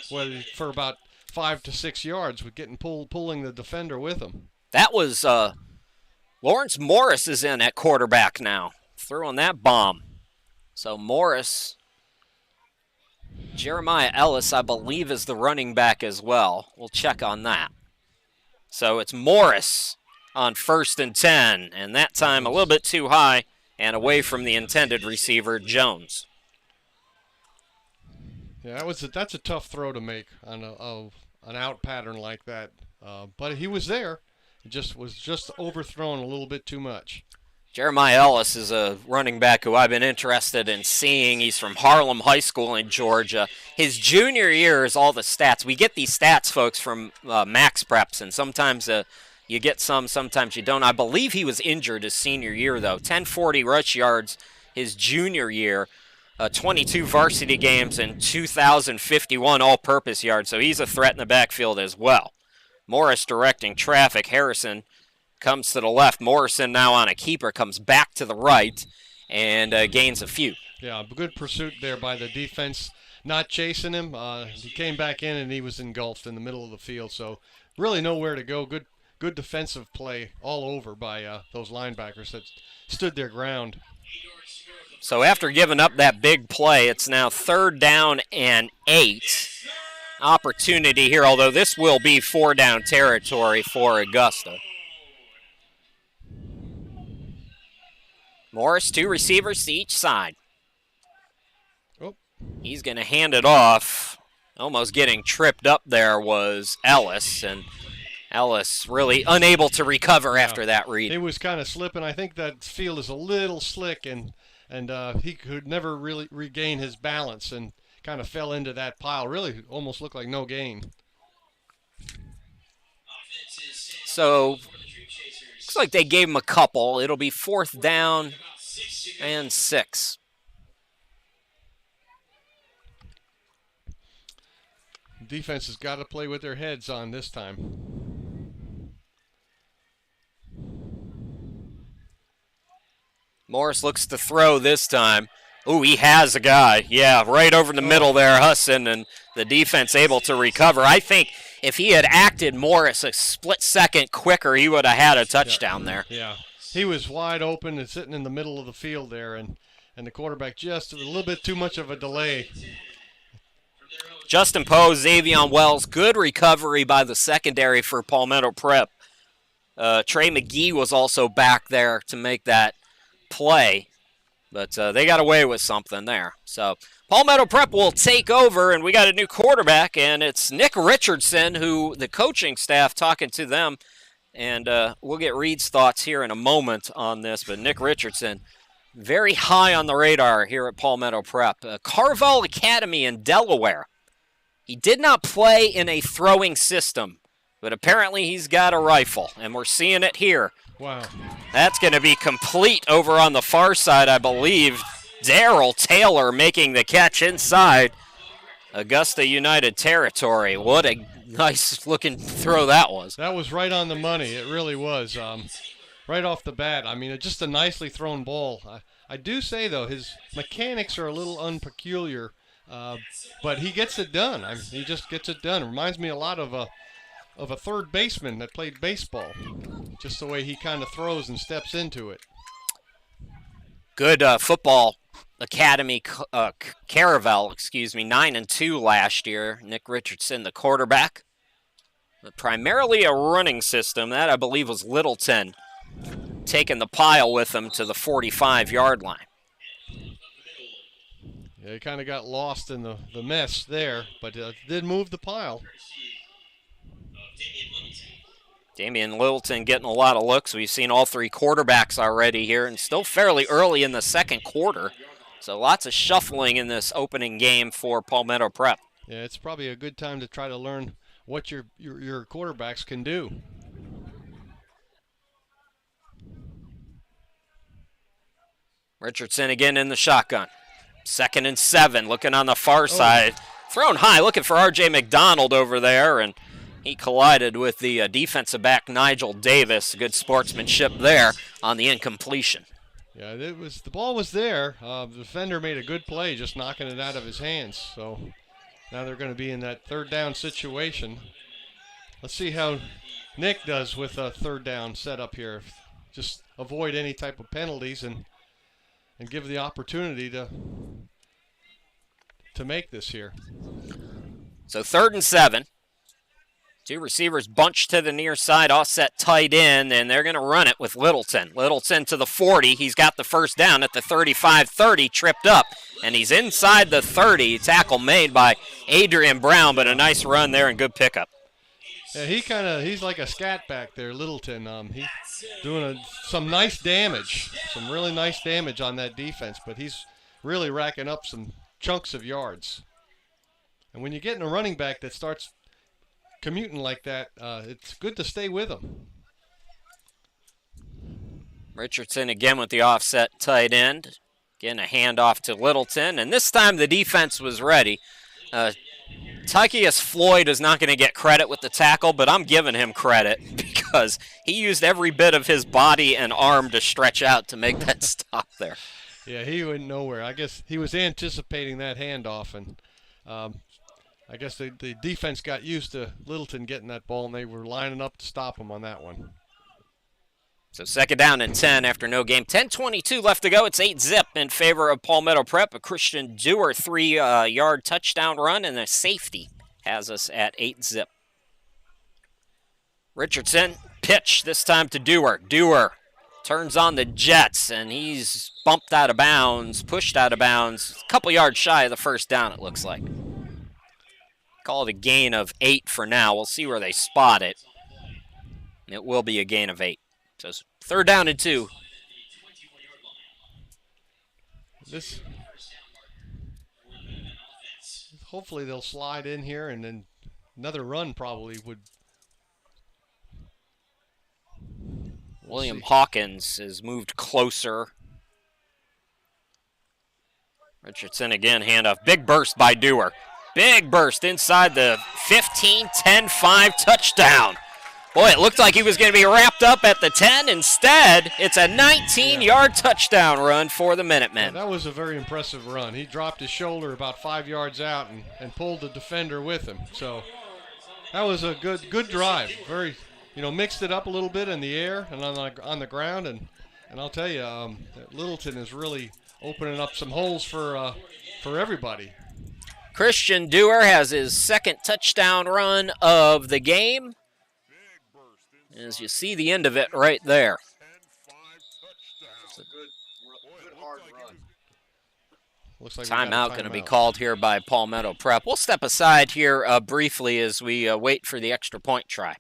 B: for about 5 to 6 yards with pulling the defender with him.
A: That was Lawrence Morris is in at quarterback now, throwing that bomb. So Morris, Jeremiah Ellis, I believe, is the running back as well. We'll check on that. So it's Morris on 1st and 10, and that time a little bit too high and away from the intended receiver, Jones.
B: Yeah, that's a tough throw to make on an out pattern like that. But he was there. He was just overthrown a little bit too much.
A: Jeremiah Ellis is a running back who I've been interested in seeing. He's from Harlem High School in Georgia. His junior year is all the stats. We get these stats, folks, from Max Preps, and sometimes you get some, sometimes you don't. I believe he was injured his senior year, though. 1040 rush yards his junior year. 22 varsity games and 2,051 all-purpose yards, so he's a threat in the backfield as well. Morris directing traffic. Harrison comes to the left. Morrison now on a keeper, comes back to the right, and gains a few.
B: Yeah, good pursuit there by the defense, not chasing him. He came back in, and he was engulfed in the middle of the field, so really nowhere to go. Good defensive play all over by those linebackers that stood their ground.
A: So after giving up that big play, it's now 3rd down and 8. Opportunity here, although this will be 4-down territory for Augusta. Morris, 2 receivers to each side.
B: Oh.
A: He's going to hand it off. Almost getting tripped up there was Ellis, and Ellis really unable to recover after that read.
B: He was kind of slipping. I think that field is a little slick, and he could never really regain his balance and kind of fell into that pile. Really almost looked like no gain.
A: So, looks like they gave him a couple. It'll be 4th down and 6.
B: Defense has got to play with their heads on this time.
A: Morris looks to throw this time. Ooh, he has a guy. Yeah, right over the middle there, Husson, and the defense able to recover. I think if he had acted Morris a split second quicker, he would have had a touchdown there.
B: Yeah, he was wide open and sitting in the middle of the field there, and the quarterback just a little bit too much of a delay.
A: Justin Poe, Xavion Wells, good recovery by the secondary for Palmetto Prep. Trey McGee was also back there to make that play, but they got away with something there. So Palmetto Prep will take over, and we got a new quarterback, and it's Nick Richardson, who the coaching staff talking to them, and we'll get Reed's thoughts here in a moment on this, but Nick Richardson, very high on the radar here at Palmetto Prep. Carvel Academy in Delaware. He did not play in a throwing system, but apparently he's got a rifle, and we're seeing it here.
B: Wow.
A: That's going to be complete over on the far side, I believe. Darrell Taylor making the catch inside Augusta United territory. What a nice-looking throw that was.
B: That was right on the money. It really was. Right off the bat. I mean, just a nicely thrown ball. I do say, though, his mechanics are a little unpeculiar, but he gets it done. I mean, he just gets it done. It reminds me a lot of a third baseman that played baseball. Just the way he kind of throws and steps into it.
A: Good football academy, Caravel, 9-2 last year. Nick Richardson, the quarterback. But primarily a running system. That, I believe, was Littleton taking the pile with him to the 45-yard line.
B: Yeah, he kind of got lost in the mess there, but did move the pile.
A: Damian Littleton getting a lot of looks. We've seen all three quarterbacks already here, and still fairly early in the second quarter. So lots of shuffling in this opening game for Palmetto Prep.
B: Yeah, it's probably a good time to try to learn what your quarterbacks can do.
A: Richardson again in the shotgun. 2nd and 7, looking on the far side. Thrown high, looking for R.J. McDonald over there, and he collided with the defensive back Nigel Davis. Good sportsmanship there on the incompletion.
B: Yeah, the ball was there. The defender made a good play, just knocking it out of his hands. So now they're going to be in that third down situation. Let's see how Nick does with a third down setup here. Just avoid any type of penalties and give the opportunity to make this here.
A: So 3rd and 7. Two receivers bunched to the near side, offset tight end, and they're going to run it with Littleton. Littleton to the 40. He's got the first down at the 35-30, tripped up, and he's inside the 30. Tackle made by Adrian Brown, but a nice run there and good pickup.
B: Yeah, he's like a scat back there, Littleton. He's doing some nice damage, some really nice damage on that defense, but he's really racking up some chunks of yards. And when you're getting a running back that starts commuting like that, it's good to stay with him.
A: Richardson again with the offset tight end. Again, a handoff to Littleton, and this time the defense was ready. Tychius Floyd is not going to get credit with the tackle, but I'm giving him credit because he used every bit of his body and arm to stretch out to make that stop there.
B: Yeah, he went nowhere. I guess he was anticipating that handoff, and I guess the defense got used to Littleton getting that ball, and they were lining up to stop him on that one.
A: So 2nd down and 10 after no game. 10:22 left to go. It's 8-zip in favor of Palmetto Prep. A Christian Dewar 3-yard touchdown run, and a safety has us at 8-zip. Richardson, pitch this time to Dewar. Dewar turns on the Jets, and he's bumped out of bounds, pushed out of bounds. A couple yards shy of the first down, it looks like. Call it a gain of 8 for now. We'll see where they spot it. It will be a gain of 8. So 3rd down and 2.
B: Hopefully they'll slide in here, and then another run probably would.
A: William Hawkins has moved closer. Richardson again, handoff. Big burst by Dewar. Big burst inside the 15, 10-5 touchdown. Boy, it looked like he was going to be wrapped up at the 10. Instead, it's a 19-yard touchdown run for the Minutemen.
B: Yeah, that was a very impressive run. He dropped his shoulder about 5 yards out and pulled the defender with him. So that was a good drive. Very, mixed it up a little bit in the air and on the ground. And I'll tell you, Littleton is really opening up some holes for everybody.
A: Christian Dewar has his 2nd touchdown run of the game. As you see the end of it right there.
B: Looks like
A: timeout going to be called here by Palmetto Prep. We'll step aside here briefly as we wait for the extra point try.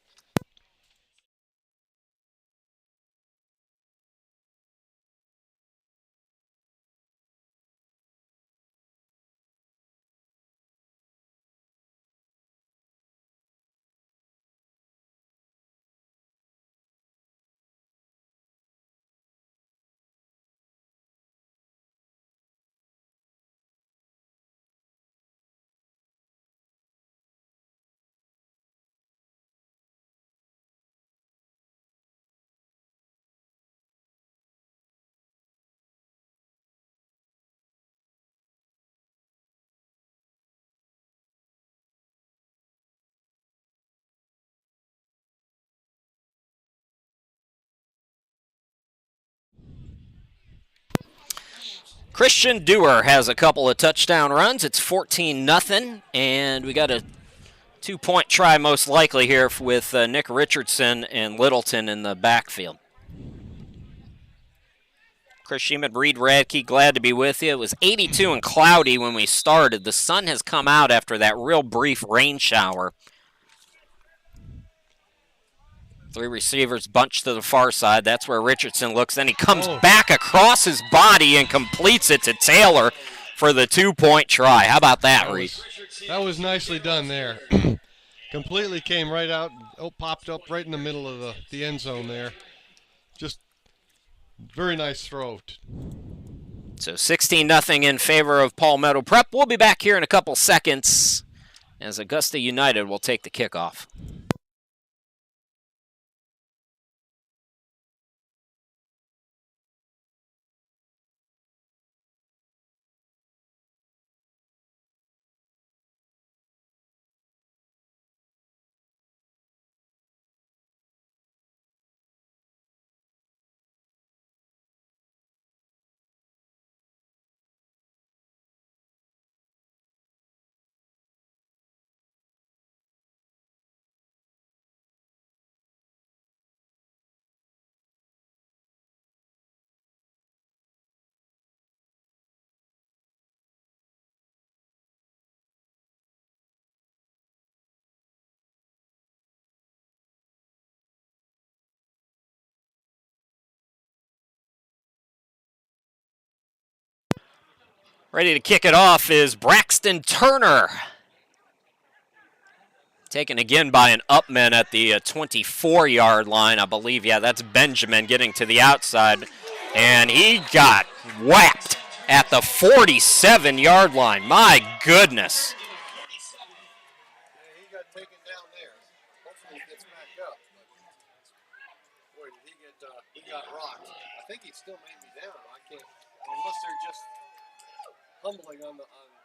A: Christian Dewar has a couple of touchdown runs. It's 14-0, and we got a 2-point try most likely here with Nick Richardson and Littleton in the backfield. Chris Sheeman, Reed Radke, glad to be with you. It was 82 and cloudy when we started. The sun has come out after that real brief rain shower. 3 receivers bunched to the far side. That's where Richardson looks. Then he comes back across his body and completes it to Taylor for the 2-point try. How about that, Reed?
B: That was nicely done there. Completely came right out. Popped up right in the middle of the end zone there. Just very nice throw.
A: So 16-0 in favor of Palmetto Prep. We'll be back here in a couple seconds as Augusta United will take the kickoff. Ready to kick it off is Braxton Turner. Taken again by an Upman at the 24-yard line, I believe. Yeah, that's Benjamin getting to the outside. And he got whacked at the 47-yard line. My goodness.
D: He got taken down there. Hopefully he gets back up. Boy, did he got rocked. I think he still may be down. I can't, unless they're just humbling on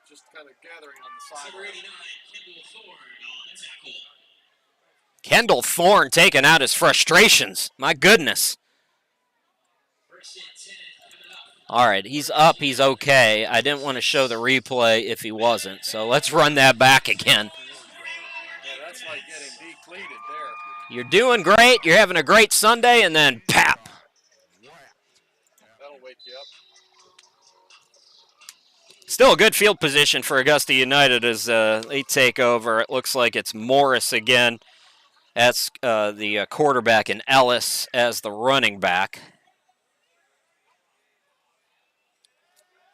D: just kind of gathering on the sideline.
A: Kendall Thorne taking out his frustrations. My goodness. All right, he's up. He's okay. I didn't want to show the replay if he wasn't, so let's run that back again.
D: Yeah, that's like getting decleated there.
A: You're doing great. You're having a great Sunday, and then pap.
D: That'll wake you up.
A: Still a good field position for Augusta United as they take over. It looks like it's Morris again. That's the quarterback, and Ellis as the running back.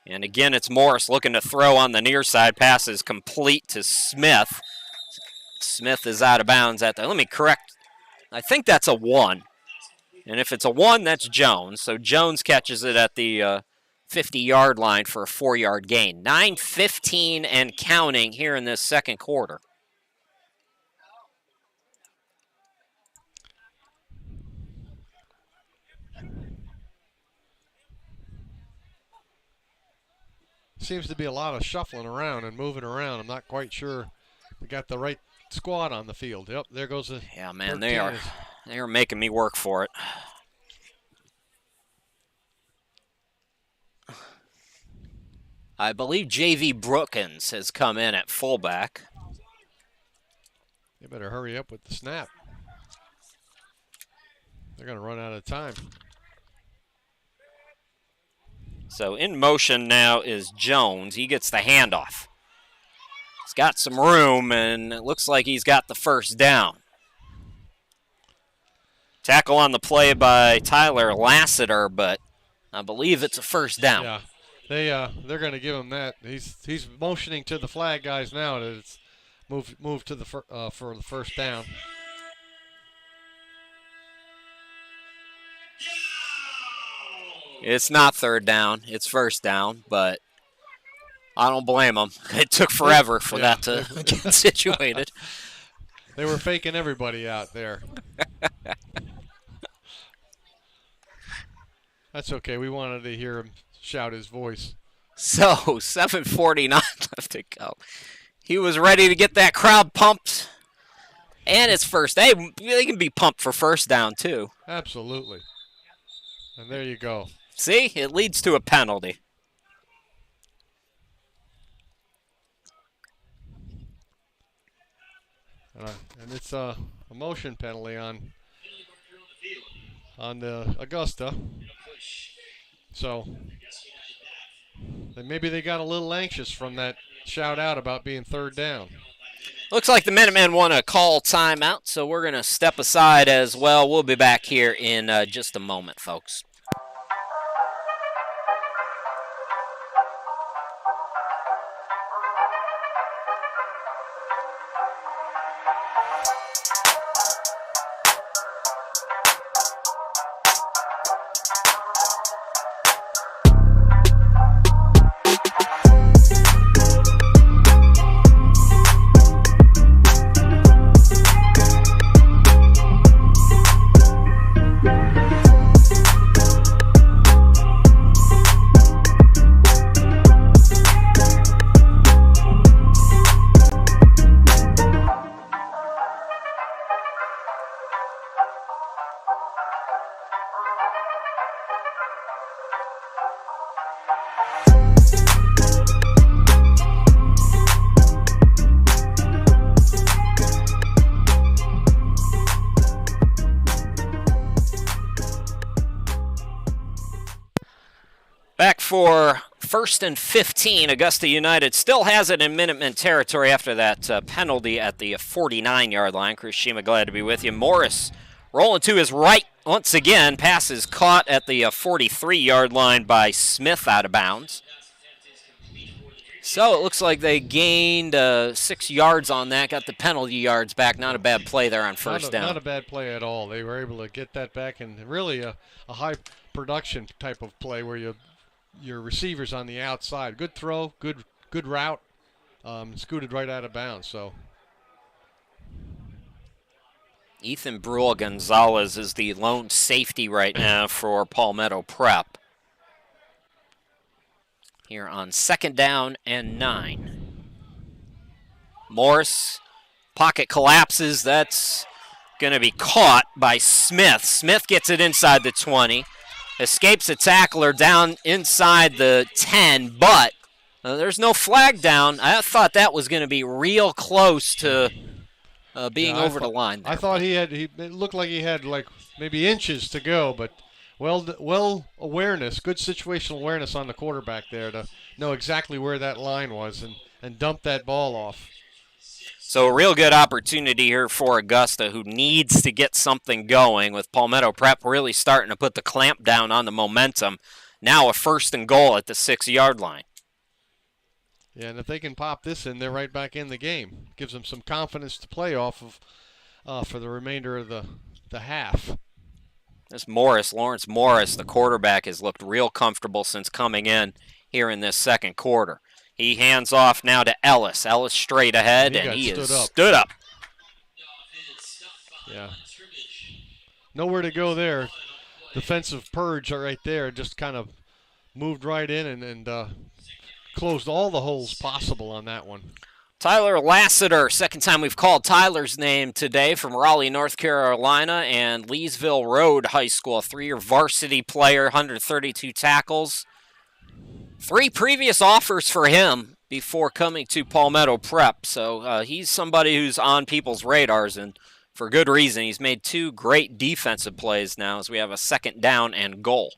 A: And again, it's Morris looking to throw on the near side. Pass is complete to Smith. Smith is out of bounds at the, let me correct. I think that's a 1. And if it's a 1, that's Jones. So Jones catches it at the 50-yard line for a 4-yard gain. 9:15 and counting here in this second quarter.
B: Seems to be a lot of shuffling around and moving around. I'm not quite sure we got the right squad on the field. Yep, there goes the.
A: Yeah, man, they are making me work for it. I believe J.V. Brookins has come in at fullback.
B: They better hurry up with the snap. They're going to run out of time.
A: So in motion now is Jones. He gets the handoff. He's got some room, and it looks like he's got the first down. Tackle on the play by Tyler Lassiter, but I believe it's a first down.
B: Yeah, they're going to give him that. He's motioning to the flag guys now that it's move to the for the first down.
A: It's not third down. It's first down, but I don't blame them. It took forever for that to get situated.
B: They were faking everybody out there. That's okay. We wanted to hear him shout his voice.
A: So, 7:49 left to go. He was ready to get that crowd pumped. And it's first. They can be pumped for first down, too.
B: Absolutely. And there you go.
A: See, it leads to a penalty.
B: And it's a motion penalty on the Augusta. So maybe they got a little anxious from that shout out about being third down.
A: Looks like the Minutemen want to call timeout, so we're going to step aside as well. We'll be back here in just a moment, folks. Back for 1st and 15. Augusta United still has it in Minutemen territory after that penalty at the 49-yard line. Chris Shima, glad to be with you. Morris rolling to his right once again. Pass is caught at the 43-yard line by Smith out of bounds. So it looks like they gained 6 yards on that, got the penalty yards back. Not a bad play there on first down.
B: Not a bad play at all. They were able to get that back, and really a high production type of play where your receivers on the outside. Good throw, good route, scooted right out of bounds. So
A: Ethan Brule Gonzalez is the lone safety right now for Palmetto Prep. Here on 2nd down and 9. Morris, pocket collapses. That's going to be caught by Smith. Smith gets it inside the 20. Escapes a tackler down inside the 10, but there's no flag down. I thought that was going to be real close to being over the line there.
B: I thought it looked like he had like maybe inches to go, but well awareness, good situational awareness on the quarterback there to know exactly where that line was and dump that ball off.
A: So a real good opportunity here for Augusta, who needs to get something going, with Palmetto Prep really starting to put the clamp down on the momentum. Now a 1st and goal at the 6-yard line.
B: Yeah, and if they can pop this in, they're right back in the game. Gives them some confidence to play off of for the remainder of the half.
A: This Lawrence Morris, the quarterback, has looked real comfortable since coming in here in this 2nd quarter. He hands off now to Ellis. Ellis straight ahead, and he is stood up.
B: Yeah. Nowhere to go there. Defensive purge right there. Just kind of moved right in and closed all the holes possible on that one.
A: Tyler Lassiter, 2nd time we've called Tyler's name today, from Raleigh, North Carolina, and Leesville Road High School, a 3-year varsity player, 132 tackles. 3 previous offers for him before coming to Palmetto Prep, so he's somebody who's on people's radars, and for good reason. He's made 2 great defensive plays now as we have a 2nd down and goal.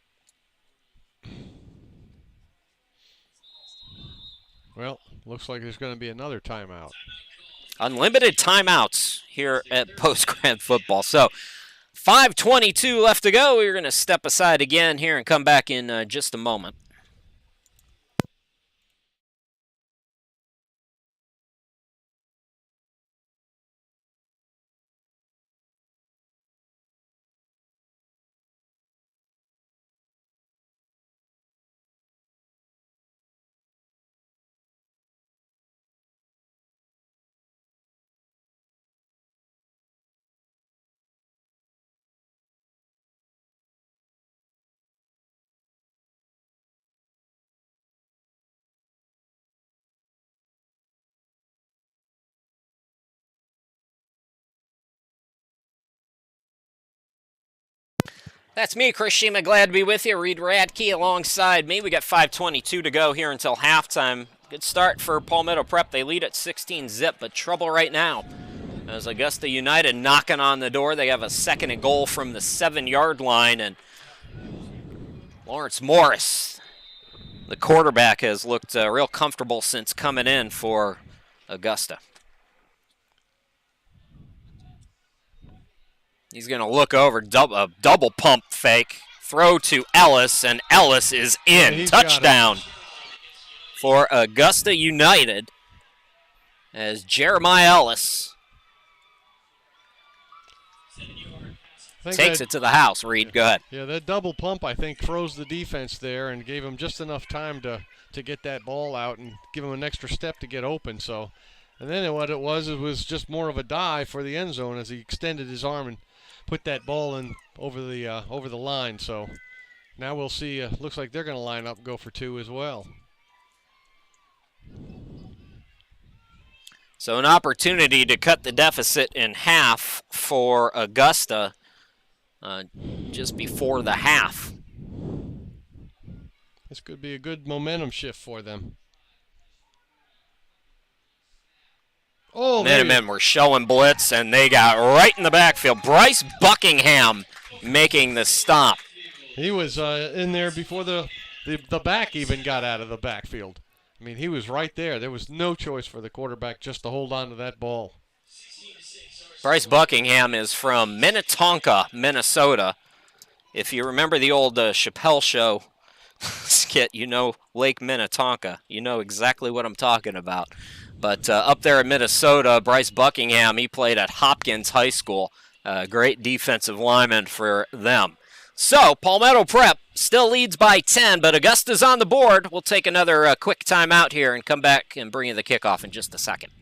B: Well, looks like there's going to be another timeout.
A: Unlimited timeouts here at Post-Grad Football. So 5:22 left to go. We're going to step aside again here and come back in just a moment. That's me, Chris Shima. Glad to be with you. Reed Radke alongside me. We got 5:22 to go here until halftime. Good start for Palmetto Prep. They lead at 16-zip, but trouble right now as Augusta United knocking on the door. They have a 2nd and goal from the 7-yard line, and Lawrence Morris, the quarterback, has looked real comfortable since coming in for Augusta. He's going to look over, double pump fake, throw to Ellis, and Ellis is in.
B: Yeah,
A: touchdown for Augusta United as Jeremiah Ellis takes it to the house. Reed, go ahead.
B: Yeah, that double pump, I think, froze the defense there and gave him just enough time to get that ball out and give him an extra step to get open. So, and then what it was just more of a dive for the end zone as he extended his arm and put that ball in over the line. So now we'll see. Looks like they're going to line up and go for two as well.
A: So an opportunity to cut the deficit in half for Augusta just before the half.
B: This could be a good momentum shift for them. Oh,
A: Minutemen were showing blitz, and they got right in the backfield. Bryce Buckingham making the stop.
B: He was in there before the back even got out of the backfield. I mean, he was right there. There was no choice for the quarterback just to hold on to that ball.
A: Bryce Buckingham is from Minnetonka, Minnesota. If you remember the old Chappelle Show skit, you know Lake Minnetonka. You know exactly what I'm talking about. But up there in Minnesota, Bryce Buckingham, he played at Hopkins High School. Great defensive lineman for them. So, Palmetto Prep still leads by 10, but Augusta's on the board. We'll take another quick timeout here and come back and bring you the kickoff in just a second.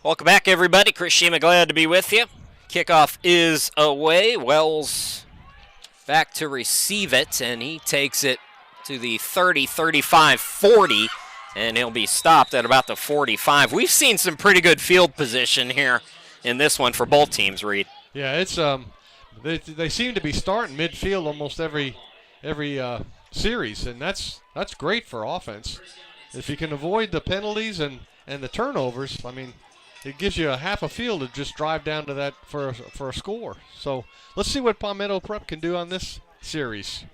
A: Welcome back, everybody. Chris Shima, glad to be with you. Kickoff is away. Wells back to receive it, and he takes it to the 30, 35, 40, and he'll be stopped at about the 45. We've seen some pretty good field position here in this one for both teams, Reed.
B: Yeah, it's they seem to be starting midfield almost every series, and that's great for offense. If you can avoid the penalties and the turnovers, I mean, it gives you a half a field to just drive down to that for a score. So let's see what Palmetto Prep can do on this series.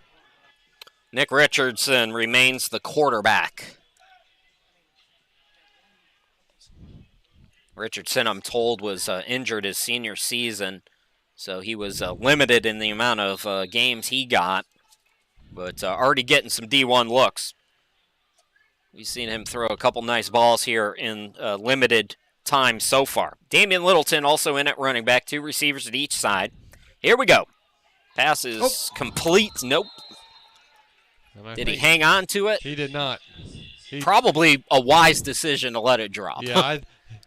A: Nick Richardson remains the quarterback. Richardson, I'm told, was injured his senior season, so he was limited in the amount of games he got, but already getting some D1 looks. We've seen him throw a couple nice balls here in limited time so far. Damian Littleton also in at running back, two receivers at each side. Here we go. Pass is complete. Nope. Did he hang on to it?
B: He did not.
A: Probably a wise decision to let it drop.
B: Yeah,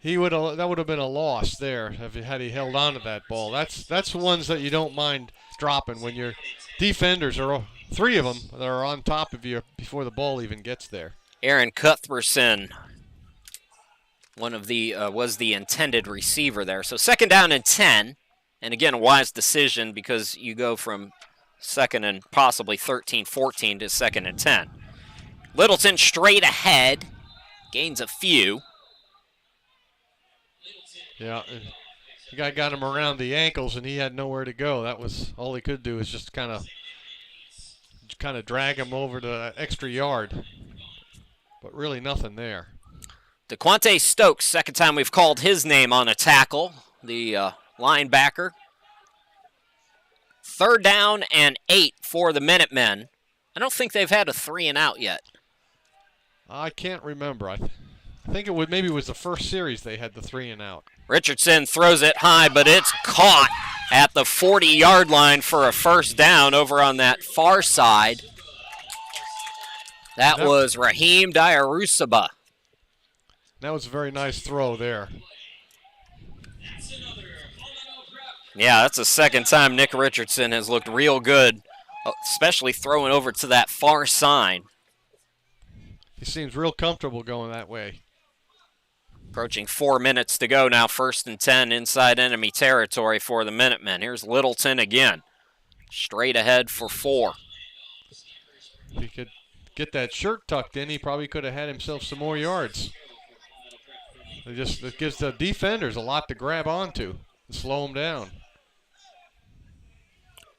B: that would have been a loss there had he held on to that ball. That's ones that you don't mind dropping when your defenders are three of them that are on top of you before the ball even gets there.
A: Aaron Cuthbertson, was the intended receiver there. So second down and 10, and again a wise decision because you go from second and possibly 13, 14 to second and 10. Littleton straight ahead, gains a few.
B: Yeah, the guy got him around the ankles and he had nowhere to go. That was all he could do is just kind of drag him over to that extra yard. But really nothing there.
A: DeQuante Stokes, second time we've called his name on a tackle, the linebacker. Third down and 8 for the Minutemen. I don't think they've had a 3 and out yet.
B: I can't remember. I think maybe it was the first series they had the 3 and out.
A: Richardson throws it high, but it's caught at the 40-yard line for a first down over on that far side. That was Raheem Diarusaba.
B: That was a very nice throw there.
A: Yeah, that's the second time Nick Richardson has looked real good, especially throwing over to that far side.
B: He seems real comfortable going that way.
A: Approaching 4 minutes to go now, 1st and 10 inside enemy territory for the Minutemen. Here's Littleton again, straight ahead for 4.
B: If he could get that shirt tucked in, he probably could have had himself some more yards. It gives the defenders a lot to grab onto and slow them down.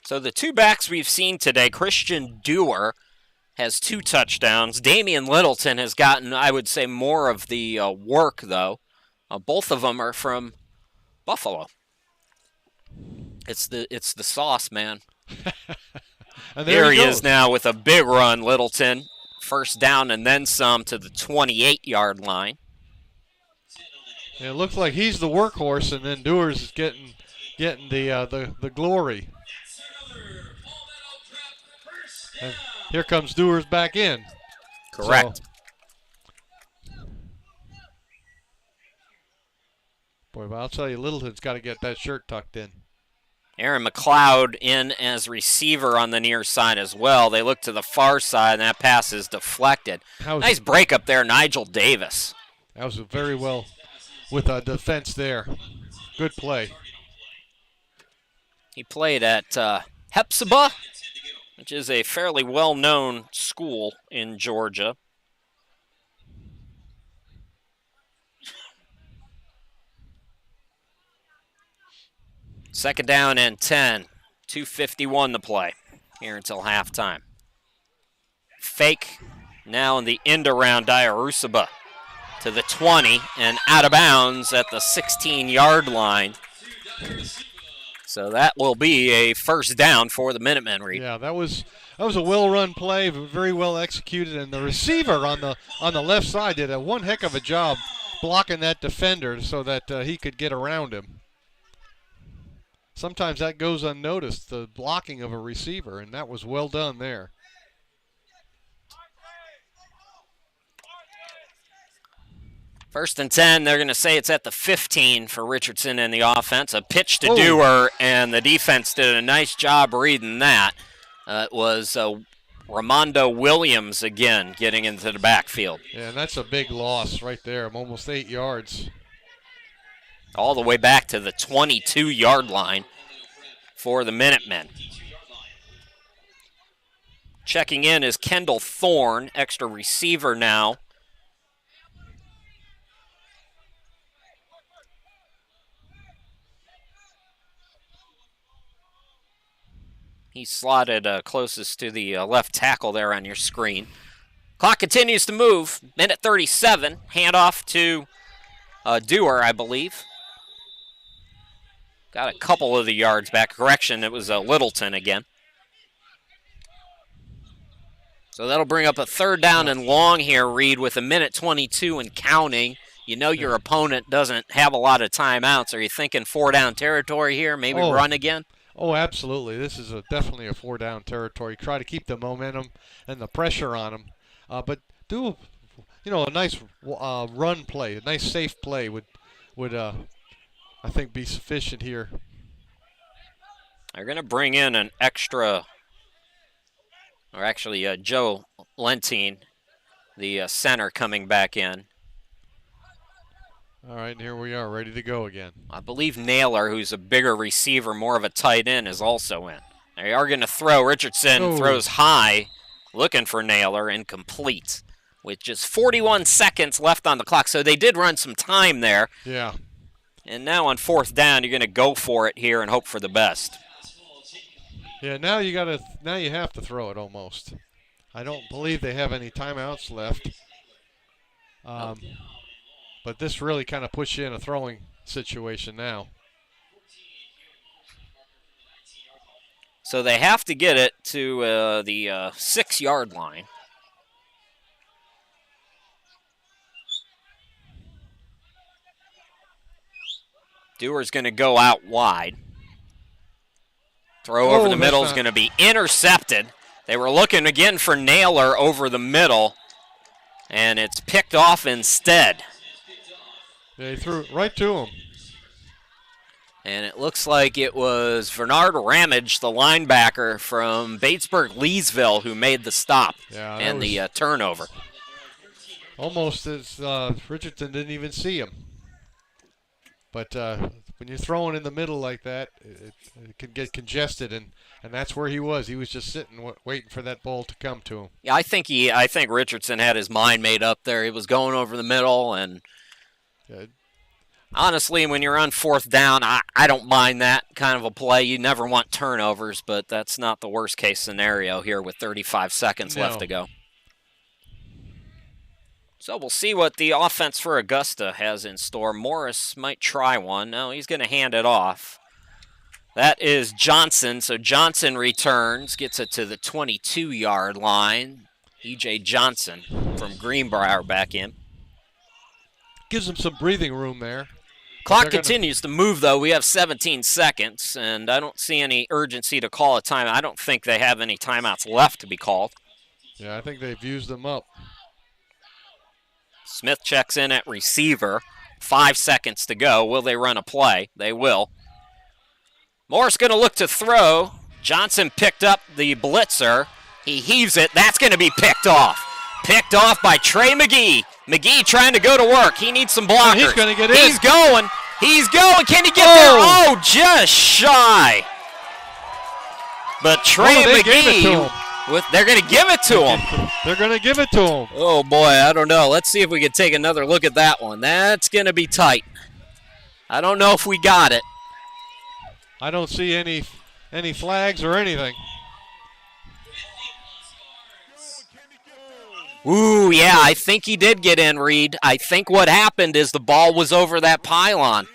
A: So the two backs we've seen today, Christian Dewar has 2 touchdowns. Damian Littleton has gotten, I would say, more of the work, though. Both of them are from Buffalo. It's the sauce, man.
B: And
A: Here he
B: goes.
A: is now with a big run, Littleton. First down and then some to the 28-yard line.
B: And it looks like he's the workhorse, and then Dewar's is getting the glory. And here comes Dewar's back in.
A: Correct.
B: So, boy, but I'll tell you, Littleton's got to get that shirt tucked in.
A: Aaron McLeod in as receiver on the near side as well. They look to the far side, and that pass is deflected. Nice break up there, Nigel Davis.
B: That was very well with a defense there. Good play.
A: He played at Hepzibah, which is a fairly well-known school in Georgia. Second down and 10. 2:51 to play here until halftime. Fake now in the end around Diarusaba to the 20 and out of bounds at the 16-yard line. So that will be a first down for the Minutemen, Reed.
B: Yeah, that was a well-run play, very well executed, and the receiver on the left side did one heck of a job blocking that defender so that he could get around him. Sometimes that goes unnoticed, the blocking of a receiver, and that was well done there.
A: First and 10, they're going to say it's at the 15 for Richardson and the offense. A pitch to Dewar, and the defense did a nice job reading that. It was Ramondo Williams again getting into the backfield.
B: Yeah, and that's a big loss right there, almost 8 yards.
A: All the way back to the 22-yard line for the Minutemen. Checking in is Kendall Thorne, extra receiver now. He's slotted closest to the left tackle there on your screen. Clock continues to move. Minute 37. Handoff to Dewar, I believe. Got a couple of the yards back. Correction, it was Littleton again. So that'll bring up a third down and long here, Reed, with a minute 22 and counting. You know your opponent doesn't have a lot of timeouts. Are you thinking 4-down territory here, maybe run again?
B: Oh, absolutely. This is definitely a 4-down territory. Try to keep the momentum and the pressure on them. But do, a nice run play, a nice safe play would I think, be sufficient here.
A: They're going to bring in an extra, or actually Joe Lentine, the center, coming back in.
B: All right, and here we are, ready to go again.
A: I believe Naylor, who's a bigger receiver, more of a tight end, is also in. They are going to throw. Richardson throws high, looking for Naylor, incomplete, with just 41 seconds left on the clock. So they did run some time there.
B: Yeah.
A: And now on fourth down, you're going to go for it here and hope for the best.
B: Yeah, now you have to throw it almost. I don't believe they have any timeouts left. But this really kind of puts you in a throwing situation now.
A: So they have to get it to the 6-yard line. Dewar's going to go out wide. Throw over the
B: that's
A: middle is
B: not-
A: going to be intercepted. They were looking again for Naylor over the middle, and it's picked off instead.
B: They threw it right to him.
A: And it looks like it was Bernard Ramage, the linebacker from Batesburg-Leesville, who made the stop
B: Yeah,
A: and
B: that
A: the
B: was
A: turnover.
B: almost as Richardson didn't even see him. But when you're throwing in the middle like that, it can get congested, and that's where he was. He was just sitting, waiting for that ball to come to him.
A: Yeah, I think Richardson had his mind made up there. He was going over the middle, and honestly, when you're on fourth down, I don't mind that kind of a play. You never want turnovers, but that's not the worst case scenario here with 35 seconds left to go. So we'll see what the offense for Augusta has in store. Morris might try one. No, he's going to hand it off. That is Johnson. So Johnson returns, gets it to the 22-yard line. E.J. Johnson from Greenbrier back in.
B: Gives him some breathing room there.
A: Clock continues to move, though. We have 17 seconds, and I don't see any urgency to call a timeout. I don't think they have any timeouts left to be called.
B: Yeah, I think they've used them up.
A: Smith checks in at receiver. 5 seconds to go. Will they run a play? They will. Morris going to look to throw. Johnson picked up the blitzer. He heaves it. That's going to be picked off. Picked off by Trey McGee. McGee trying to go to work. He needs some blockers.
B: And he's going to get in.
A: He's going. He's going. Can he get there? Oh, just shy. But Trey McGee, they're going to give it to him.
B: They're going to give it to him.
A: Oh, boy, I don't know. Let's see if we can take another look at that one. That's going to be tight. I don't know if we got it.
B: I don't see any flags or anything.
A: Ooh, yeah, I think he did get in, Reed. I think what happened is the ball was over that pylon.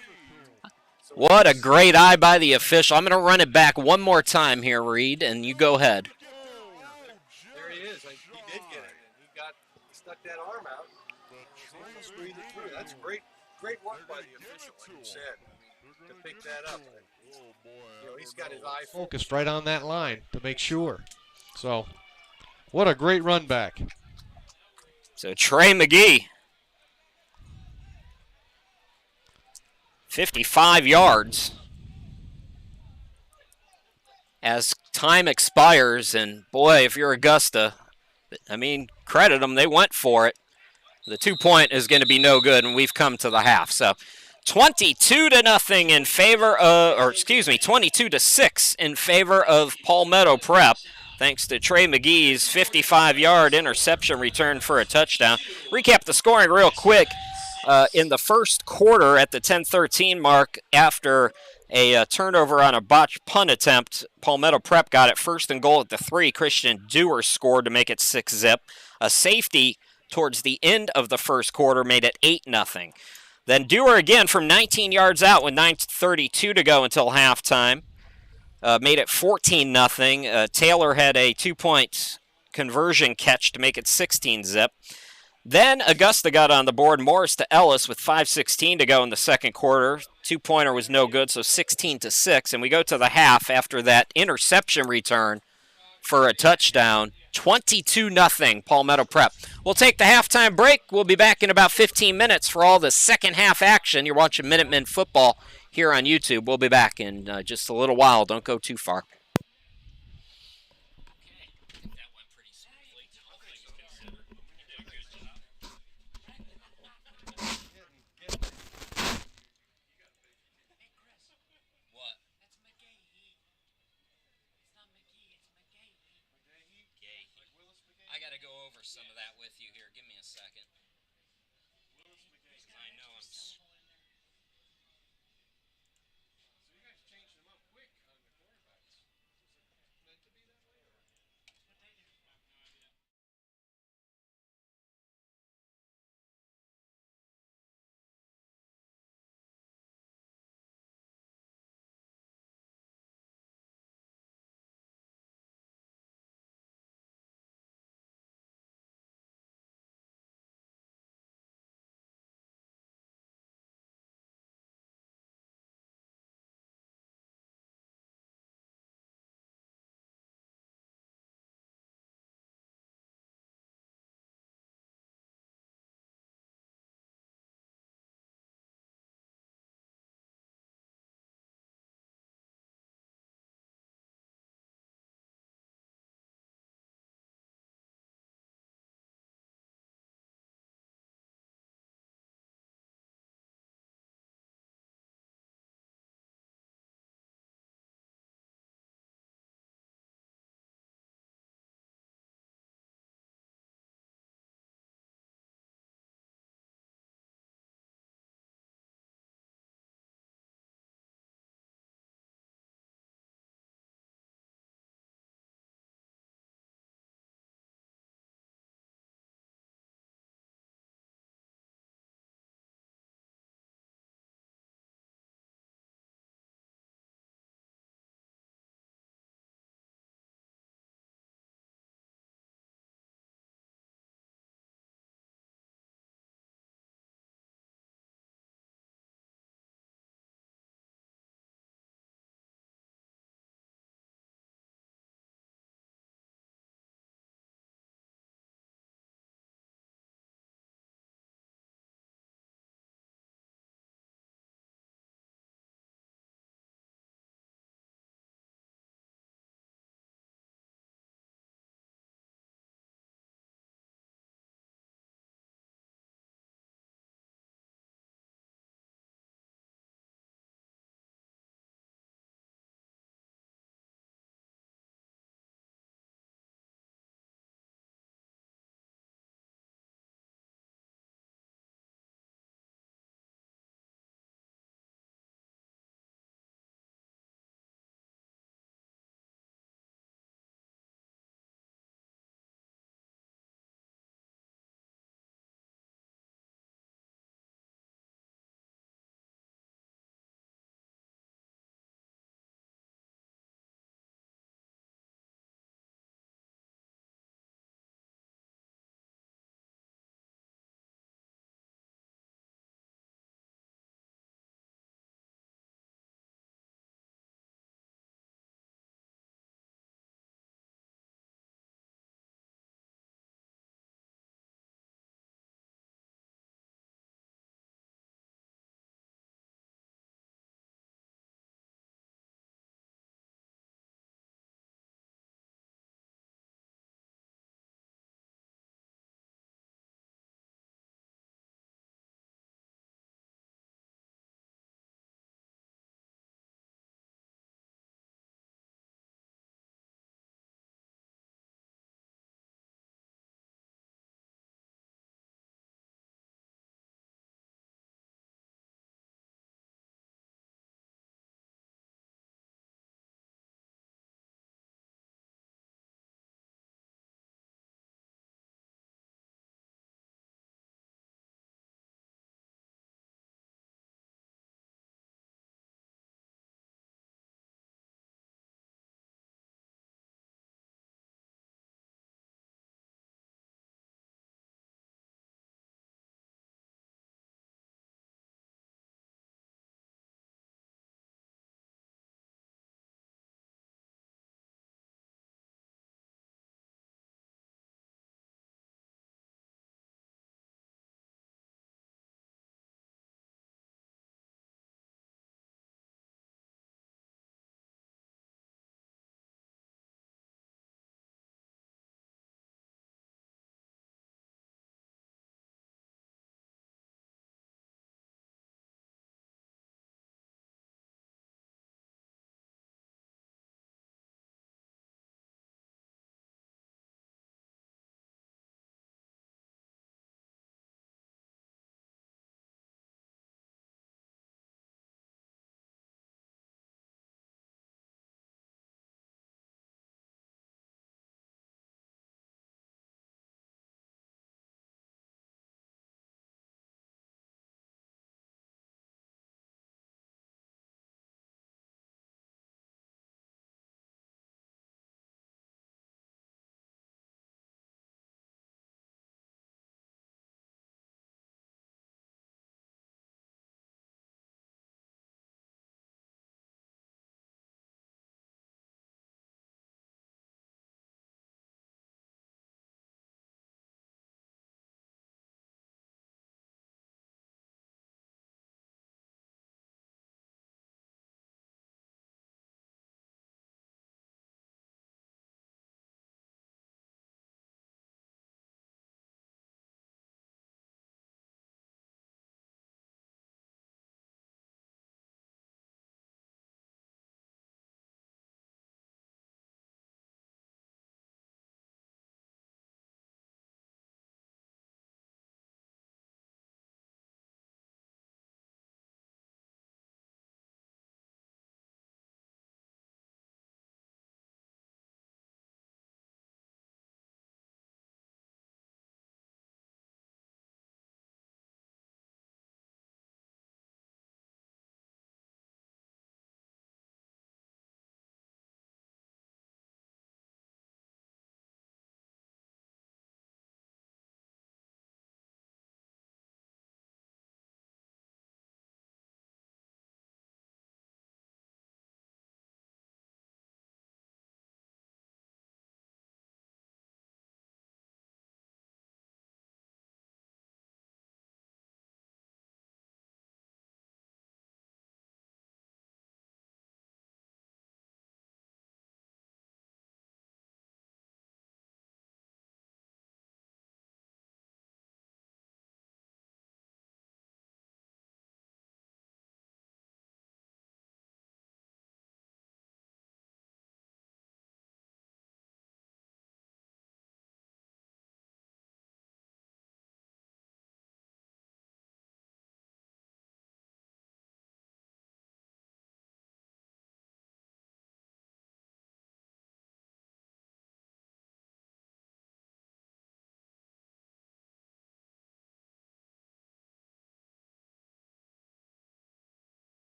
A: What a great eye by the official. I'm going to run it back one more time here, Reed, and you go ahead.
D: There he is. He did get it. He stuck that arm out. Almost breathed it through. That's great work by the official, like you said. I mean, to pick that up. You know, he's got his eye
B: focused right on that line to make sure. So, what a great run back.
A: So Trey McGee, 55 yards. As time expires, and boy, if you're Augusta, I mean, credit them, they went for it. The 2-point is going to be no good, and we've come to the half. So 22-0 in favor of, 22-6 in favor of Palmetto Prep, thanks to Trey McGee's 55-yard interception return for a touchdown. Recap the scoring real quick. In the first quarter at the 10:13 mark, after a turnover on a botched punt attempt, Palmetto Prep got it 1st and goal at the 3. Christian Dewar scored to make it 6-0. A safety towards the end of the first quarter made it 8-0. Then Dewar again from 19 yards out with 9:32 to go until halftime. Made it 14-0. Taylor had a 2-point conversion catch to make it 16-0. Then Augusta got on the board. Morris to Ellis with 5:16 to go in the second quarter. 2-pointer was no good, so 16-6. And we go to the half after that interception return for a touchdown. 22-0 Palmetto Prep. We'll take the halftime break. We'll be back in about 15 minutes for all the second half action. You're watching Minutemen football here on YouTube. We'll be back in just a little while. Don't go too far. I got to go over some of that with you here. Give me a second. I know I'm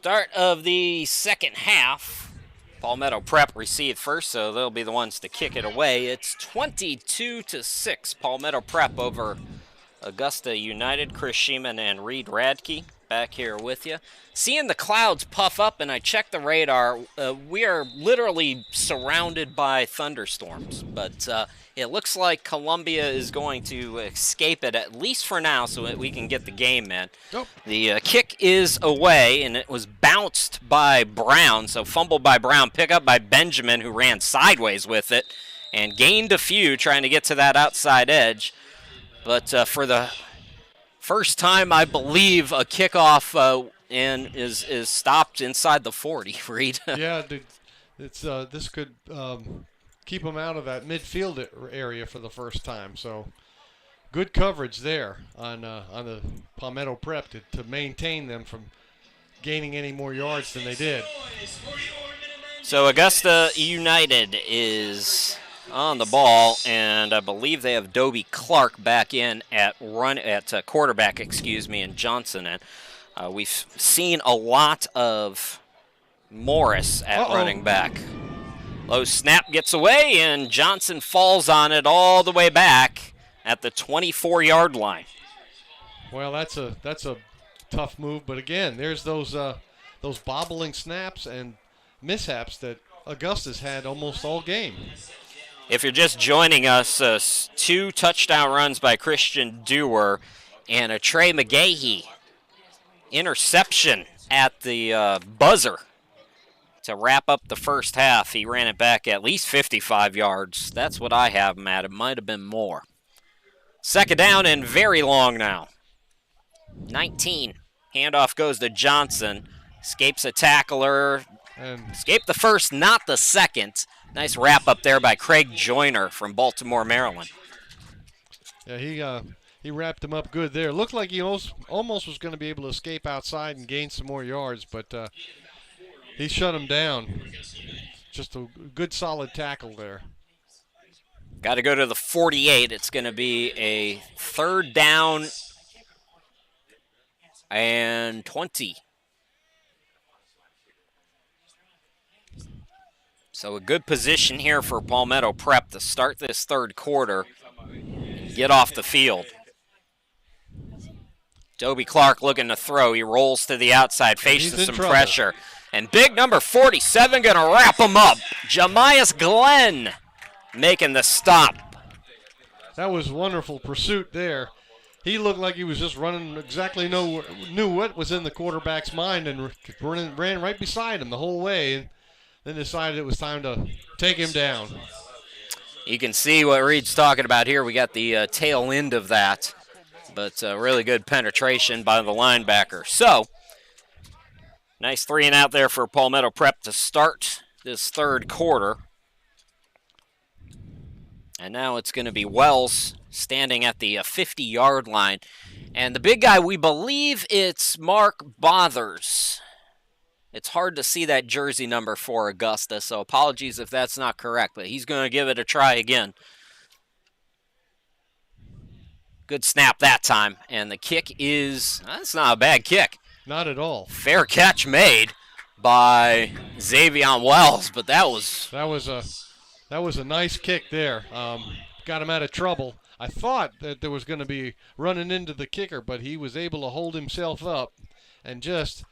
A: Start of the second half. Palmetto Prep received first, so they'll be the ones to kick it away. It's 22-6. Palmetto Prep over Augusta United. Chris Sheeman and Reed Radke back here with you. Seeing the clouds puff up, and I checked the radar, we are literally surrounded by thunderstorms. But it looks like Columbia is going to escape it, at least for now, so that we can get the game in.
B: Nope.
A: The kick is away, and it was bounced by Brown, so fumbled by Brown, pick up by Benjamin, who ran sideways with it, and gained a few trying to get to that outside edge. But for the first time, I believe, a kickoff is stopped inside the 40, Reed.
B: Yeah, this could keep them out of that midfield area for the first time. So good coverage there on the Palmetto Prep to maintain them from gaining any more yards than they did.
A: So Augusta United is on the ball, and I believe they have Dobie Clark back in at quarterback, and Johnson in. We've seen a lot of Morris at running back. Low snap gets away, and Johnson falls on it all the way back at the 24-yard line.
B: Well, that's a tough move, but again, there's those bobbling snaps and mishaps that Augusta's had almost all game.
A: If you're just joining us, 2 touchdown runs by Christian Dewar and a Trey McGahee interception at the buzzer to wrap up the first half. He ran it back at least 55 yards. That's what I have him at. It might have been more. Second down and very long now. 19. Handoff goes to Johnson. Escapes a tackler. Escaped the first, not the second. Nice wrap up there by Craig Joyner from Baltimore, Maryland.
B: Yeah, he wrapped him up good there. Looked like he almost was going to be able to escape outside and gain some more yards, but he shut him down. Just a good, solid tackle there.
A: Got to go to the 48. It's going to be a third down and 20. So a good position here for Palmetto Prep to start this third quarter and get off the field. Dobie Clark looking to throw. He rolls to the outside, facing some pressure. And big number 47 going to wrap him up. Jamias Glenn making the stop.
B: That was wonderful pursuit there. He looked like he was just running exactly knew what was in the quarterback's mind and ran right beside him the whole way. And then decided it was time to take him down.
A: You can see what Reed's talking about here. We got the tail end of that, but really good penetration by the linebacker. So, nice 3 and out there for Palmetto Prep to start this third quarter. And now it's going to be Wells standing at the 50-yard line. And the big guy, we believe it's Mark Bothers. It's hard to see that jersey number for Augusta, so apologies if that's not correct, but he's going to give it a try again. Good snap that time, and the kick is, that's not a bad kick.
B: Not at all.
A: Fair catch made by Xavier Wells, but that was
B: a nice kick there. Got him out of trouble. I thought that there was going to be running into the kicker, but he was able to hold himself up and just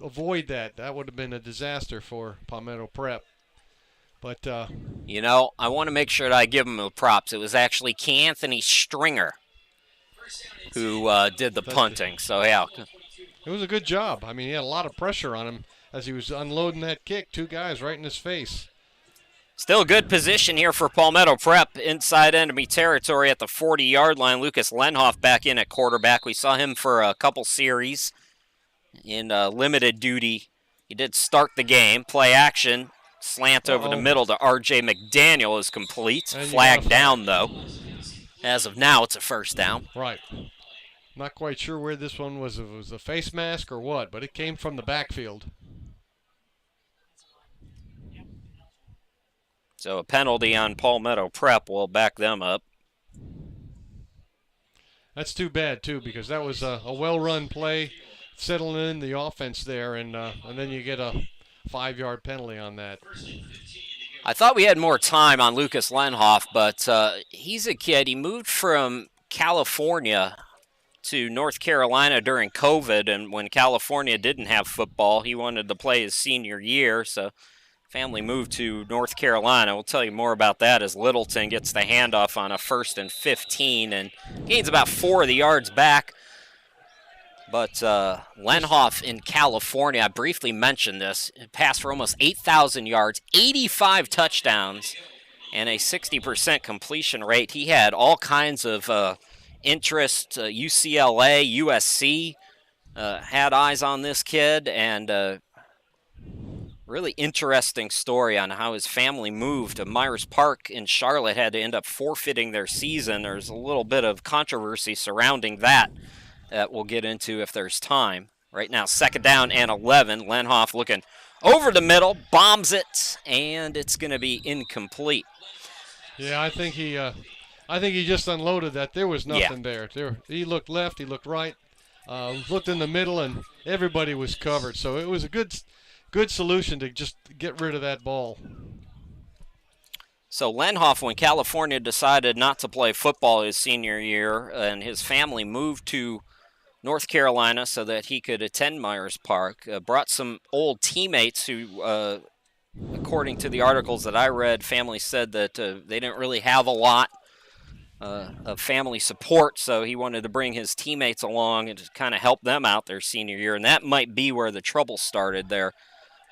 B: avoid that. That would have been a disaster for Palmetto Prep. But
A: I want to make sure that I give him the props. It was actually Anthony Stringer who did the punting. So yeah,
B: it was a good job. I mean, he had a lot of pressure on him as he was unloading that kick. 2 guys right in his face.
A: Still good position here for Palmetto Prep inside enemy territory at the 40-yard line. Lucas Lenhoff back in at quarterback. We saw him for a couple series in limited duty. He did start the game. Play action. Slant over the middle to R.J. McDaniel is complete. Flag down, though. As of now, it's a first down.
B: Right. Not quite sure where this one was. If it was a face mask or what, but it came from the backfield.
A: So a penalty on Palmetto Prep will back them up.
B: That's too bad, too, because that was a well-run play. settling in the offense there, and then you get a 5-yard penalty on that.
A: I thought we had more time on Lucas Lenhoff, but he's a kid. He moved from California to North Carolina during COVID, and when California didn't have football, he wanted to play his senior year, so family moved to North Carolina. We'll tell you more about that as Littleton gets the handoff on a 1st and 15 and gains about 4 of the yards back. But Lenhoff in California, I briefly mentioned this, passed for almost 8,000 yards, 85 touchdowns, and a 60% completion rate. He had all kinds of interest, UCLA, USC, had eyes on this kid, and really interesting story on how his family moved to Myers Park in Charlotte, had to end up forfeiting their season. There's a little bit of controversy surrounding that we'll get into if there's time. Right now, 2nd down and 11. Lenhoff looking over the middle, bombs it, and it's going to be incomplete.
B: Yeah, I think he just unloaded that. There was nothing there. He looked left, he looked right, looked in the middle, and everybody was covered. So it was a good solution to just get rid of that ball.
A: So Lenhoff, when California decided not to play football his senior year, and his family moved to North Carolina so that he could attend Myers Park, brought some old teammates who, according to the articles that I read, family said that they didn't really have a lot of family support, so he wanted to bring his teammates along and to kind of help them out their senior year, and that might be where the trouble started there.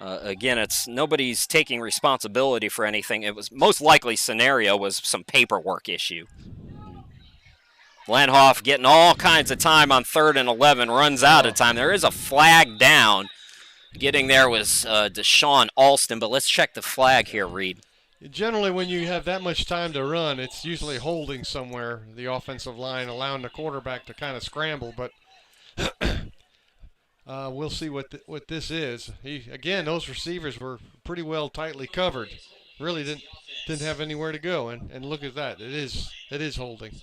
A: Again, it's nobody's taking responsibility for anything. It was most likely scenario was some paperwork issue. Lenhoff getting all kinds of time on 3rd and 11, runs out of time. There is a flag down. Getting there was Deshaun Alston, but let's check the flag here, Reed.
B: Generally, when you have that much time to run, it's usually holding somewhere, the offensive line, allowing the quarterback to kind of scramble, but we'll see what this is. Again, those receivers were pretty well tightly covered. Really didn't have anywhere to go, and look at that. It is holding.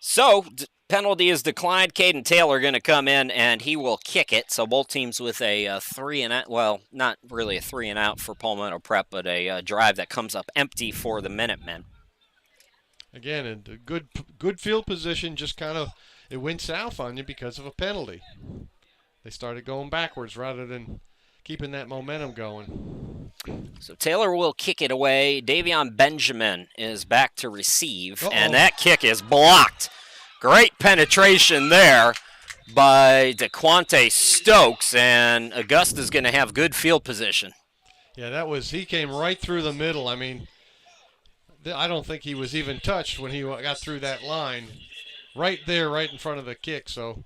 A: So, penalty is declined. Caden Taylor going to come in, and he will kick it. So both teams with a 3 and out. Well, not really a 3 and out for Palmetto Prep, but a drive that comes up empty for the Minutemen.
B: Again, in a good field position, just kind of it went south on you because of a penalty. They started going backwards rather than keeping that momentum going.
A: So Taylor will kick it away. Davion Benjamin is back to receive, and that kick is blocked. Great penetration there by DeQuante Stokes, and Augusta's going to have good field position.
B: Yeah, he came right through the middle. I mean, I don't think he was even touched when he got through that line. Right there, right in front of the kick. So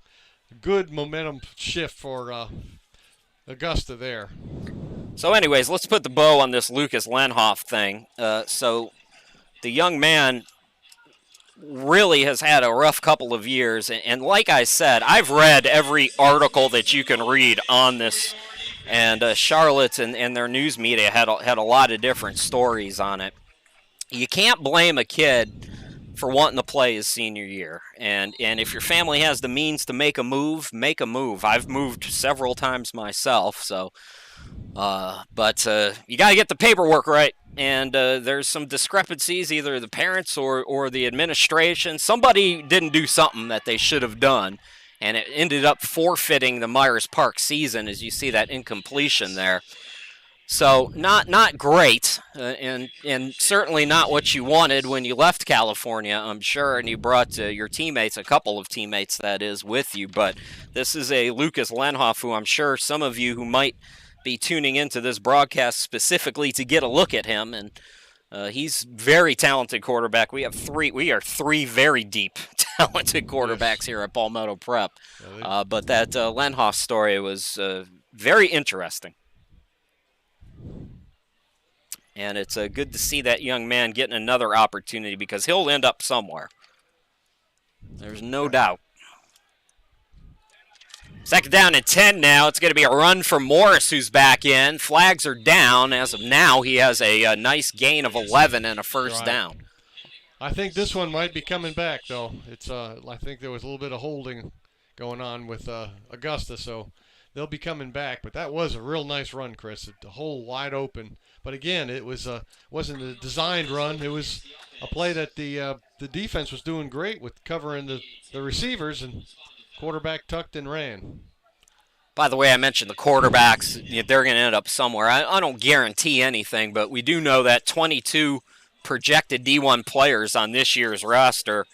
B: good momentum shift for Augusta there.
A: So anyways, let's put the bow on this Lucas Lenhoff thing. So the young man really has had a rough couple of years. And like I said, I've read every article that you can read on this. And Charlotte and their news media had a lot of different stories on it. You can't blame a kid for wanting to play his senior year. And if your family has the means to make a move, make a move. I've moved several times myself, so but you got to get the paperwork right. And there's some discrepancies, either the parents or the administration. Somebody didn't do something that they should have done, and it ended up forfeiting the Myers Park season, as you see that incompletion there. So not great, and certainly not what you wanted when you left California, I'm sure, and you brought your teammates, a couple of teammates, that is, with you. But this is a Lucas Lenhoff who I'm sure some of you who might be tuning into this broadcast specifically to get a look at him, and he's very talented quarterback. We are three very deep talented quarterbacks here at Palmetto Prep. But that Lenhoff story was very interesting. And it's good to see that young man getting another opportunity, because he'll end up somewhere. There's no doubt. 2nd down and 10 now. It's going to be a run for Morris, who's back in. Flags are down. As of now, he has a nice gain of 11 and a first down.
B: I think this one might be coming back, though. I think there was a little bit of holding going on with Augusta, so they'll be coming back. But that was a real nice run, Chris. The hole wide open. But again, it wasn't a designed run. It was a play that the defense was doing great with covering the receivers, and quarterback tucked and ran.
A: By the way, I mentioned the quarterbacks. They're going to end up somewhere. I don't guarantee anything, but we do know that 22 projected D1 players on this year's roster,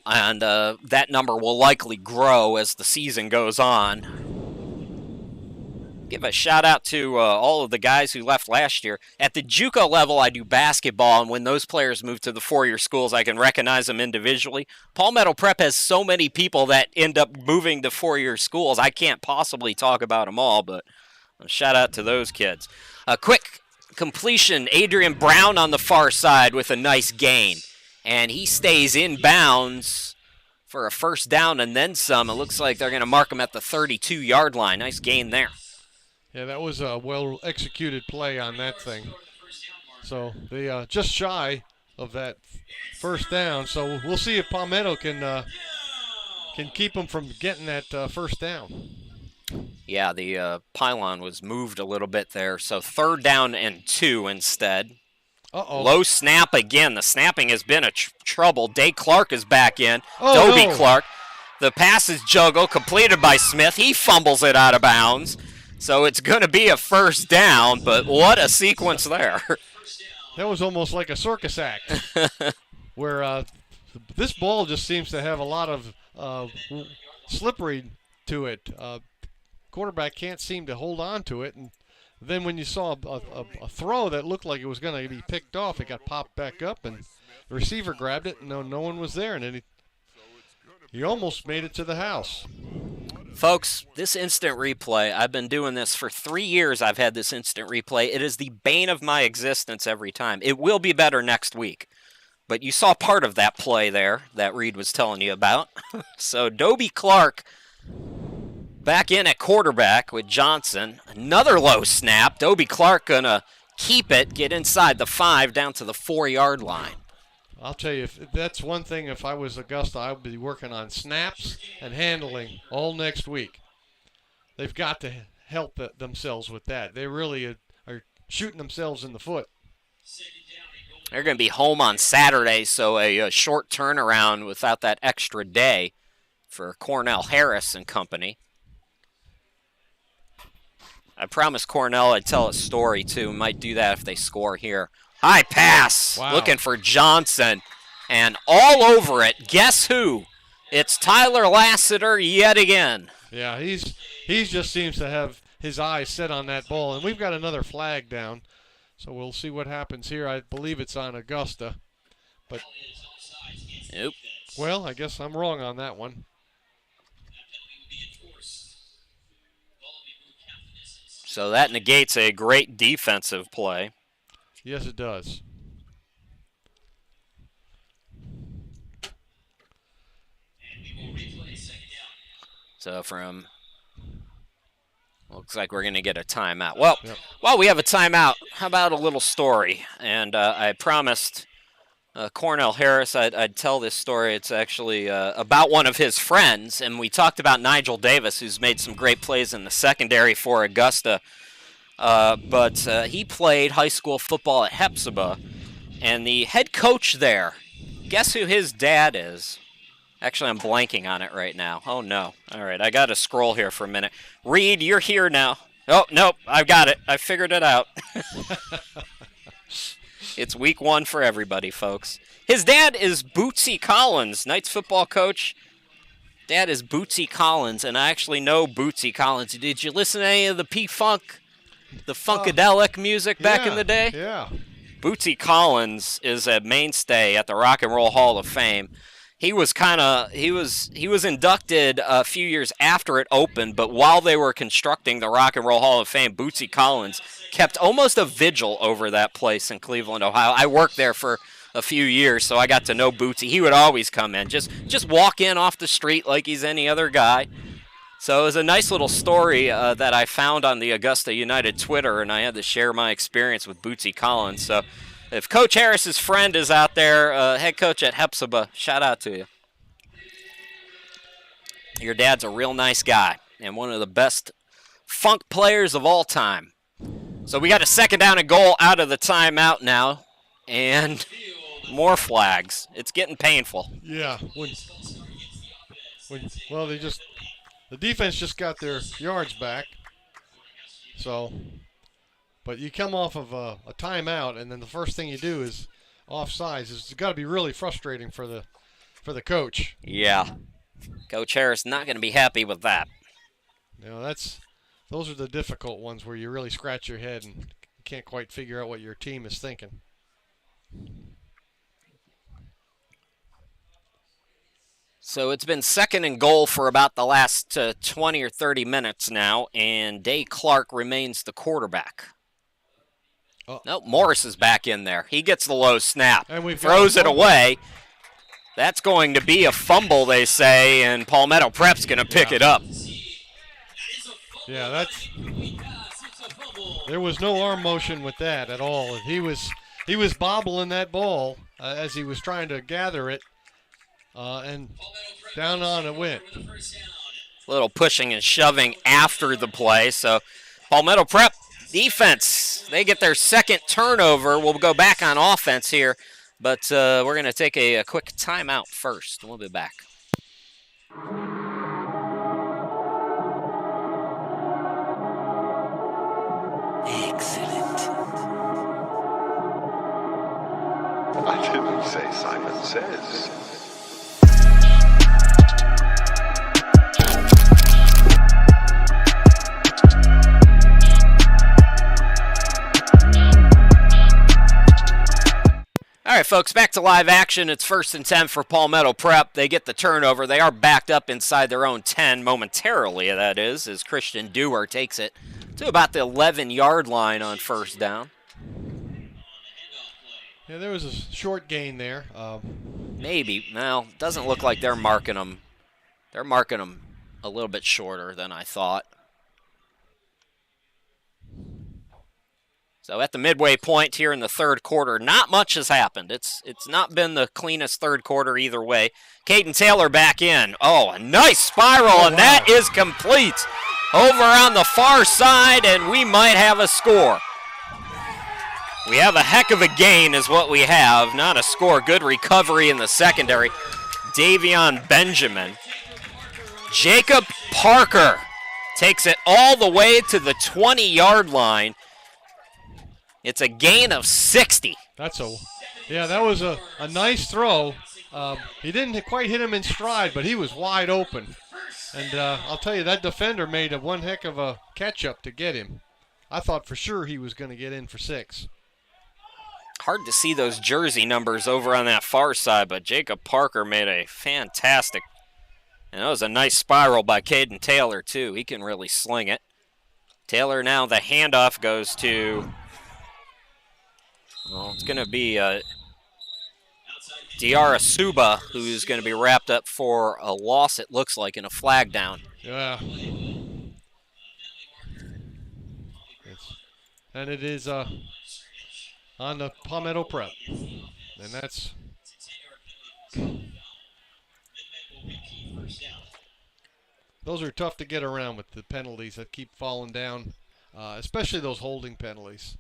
A: and that number will likely grow as the season goes on. Give a shout out to all of the guys who left last year. At the JUCO level, I do basketball, and when those players move to the four-year schools, I can recognize them individually. Palmetto Prep has so many people that end up moving to four-year schools, I can't possibly talk about them all, but a shout out to those kids. A quick completion, Adrian Brown on the far side with a nice gain, and he stays in bounds for a first down and then some. It looks like they're going to mark him at the 32-yard line. Nice gain there.
B: Yeah, that was a well-executed play on that thing. So they just shy of that first down. So we'll see if Palmetto can keep them from getting that first down.
A: Yeah, the pylon was moved a little bit there. So 3rd down and 2 instead.
B: Uh-oh.
A: Low snap again. The snapping has been a trouble. Day Clark is back in.
B: Oh,
A: Dobie
B: no.
A: Clark. The pass is juggled, completed by Smith. He fumbles it out of bounds. So it's going to be a first down, but what a sequence there.
B: That was almost like a circus act where this ball just seems to have a lot of slippery to it. Quarterback can't seem to hold on to it, and then when you saw a throw that looked like it was going to be picked off, it got popped back up, and the receiver grabbed it, and no one was there, and then he almost made it to the house.
A: Folks, this instant replay, I've been doing this for 3 years. I've had this instant replay. It is the bane of my existence every time. It will be better next week. But you saw part of that play there that Reed was telling you about. So Dobie Clark back in at quarterback with Johnson. Another low snap. Dobie Clark going to keep it, get inside the 5 down to the 4-yard line.
B: I'll tell you, if that's one thing, if I was Augusta, I would be working on snaps and handling all next week. They've got to help themselves with that. They really are shooting themselves in the foot.
A: They're going to be home on Saturday, so a short turnaround without that extra day for Cornell Harris and company. I promised Cornell I'd tell a story, too. Might do that if they score here. High pass,
B: wow.
A: Looking for Johnson, and all over it, guess who? It's Tyler Lassiter yet again.
B: Yeah, he just seems to have his eyes set on that ball, and we've got another flag down, so we'll see what happens here. I believe it's on Augusta, but
A: nope.
B: Well, I guess I'm wrong on that one.
A: So that negates a great defensive play.
B: Yes, it does.
A: So looks like we're going to get a timeout. Well,
B: Yep.
A: While we have a timeout, how about a little story? And I promised Cornell Harris I'd tell this story. It's actually about one of his friends, and we talked about Nigel Davis, who's made some great plays in the secondary for Augusta. But he played high school football at Hepzibah, and the head coach there, guess who his dad is? Actually, I'm blanking on it right now. Oh, no. All right, I got to scroll here for a minute. Reed, you're here now. Oh, nope, I've got it. I figured it out. It's week 1 for everybody, folks. His dad is Bootsy Collins, Knights football coach. Dad is Bootsy Collins, and I actually know Bootsy Collins. Did you listen to any of the P-Funk? The Funkadelic music back in the day?
B: Yeah.
A: Bootsy Collins is a mainstay at the Rock and Roll Hall of Fame. He was inducted a few years after it opened, but while they were constructing the Rock and Roll Hall of Fame, Bootsy Collins kept almost a vigil over that place in Cleveland, Ohio. I worked there for a few years, so I got to know Bootsy. He would always come in, just walk in off the street like he's any other guy. So it was a nice little story that I found on the Augusta United Twitter, and I had to share my experience with Bootsy Collins. So if Coach Harris's friend is out there, head coach at Hepzibah, shout out to you. Your dad's a real nice guy and one of the best funk players of all time. So we got a second down and goal out of the timeout now, and more flags. It's getting painful.
B: Yeah. Well, the defense just got their yards back. So, but you come off of a timeout, and then the first thing you do is offsides. It's got to be really frustrating for the coach.
A: Yeah. Coach Harris not going to be happy with that.
B: You know, those are the difficult ones where you really scratch your head and can't quite figure out what your team is thinking.
A: So it's been second and goal for about the last 20 or 30 minutes now, and Day Clark remains the quarterback. Nope, Morris is back in there. He gets the low snap,
B: and
A: throws it away. That's going to be a fumble, they say, and Palmetto Prep's going to pick it up.
B: Yeah, there was no arm motion with that at all. He was bobbling that ball as he was trying to gather it, and down on it went.
A: A little pushing and shoving after the play. So Palmetto Prep defense, they get their second turnover. We'll go back on offense here, but we're going to take a quick timeout first. We'll be back.
C: Excellent. I didn't say Simon Says.
A: All right, folks, back to live action. It's 1st and 10 for Palmetto Prep. They get the turnover. They are backed up inside their own 10 momentarily, that is, as Christian Dewar takes it to about the 11-yard line on first down.
B: Yeah, there was a short gain there.
A: Maybe. Well, doesn't look like they're marking them. They're marking them a little bit shorter than I thought. So at the midway point here in the third quarter, not much has happened. It's not been the cleanest third quarter either way. Caden Taylor back in. Oh, a nice spiral, and that is complete. Over on the far side, and we might have a score. We have a heck of a gain is what we have, not a score. Good recovery in the secondary. Davion Benjamin. Jacob Parker takes it all the way to the 20-yard line. It's a gain of 60.
B: That was a nice throw. He didn't quite hit him in stride, but he was wide open. And I'll tell you, that defender made one heck of a catch-up to get him. I thought for sure he was going to get in for 6.
A: Hard to see those jersey numbers over on that far side, but Jacob Parker made a fantastic, and that was a nice spiral by Caden Taylor, too. He can really sling it. Taylor now, the handoff goes to... Well, it's going to be Diarra Suba, who's going to be wrapped up for a loss, it looks like, in a flag down.
B: Yeah. And it is on the Palmetto Prep. And that's... Those are tough to get around with the penalties that keep falling down, especially those holding penalties.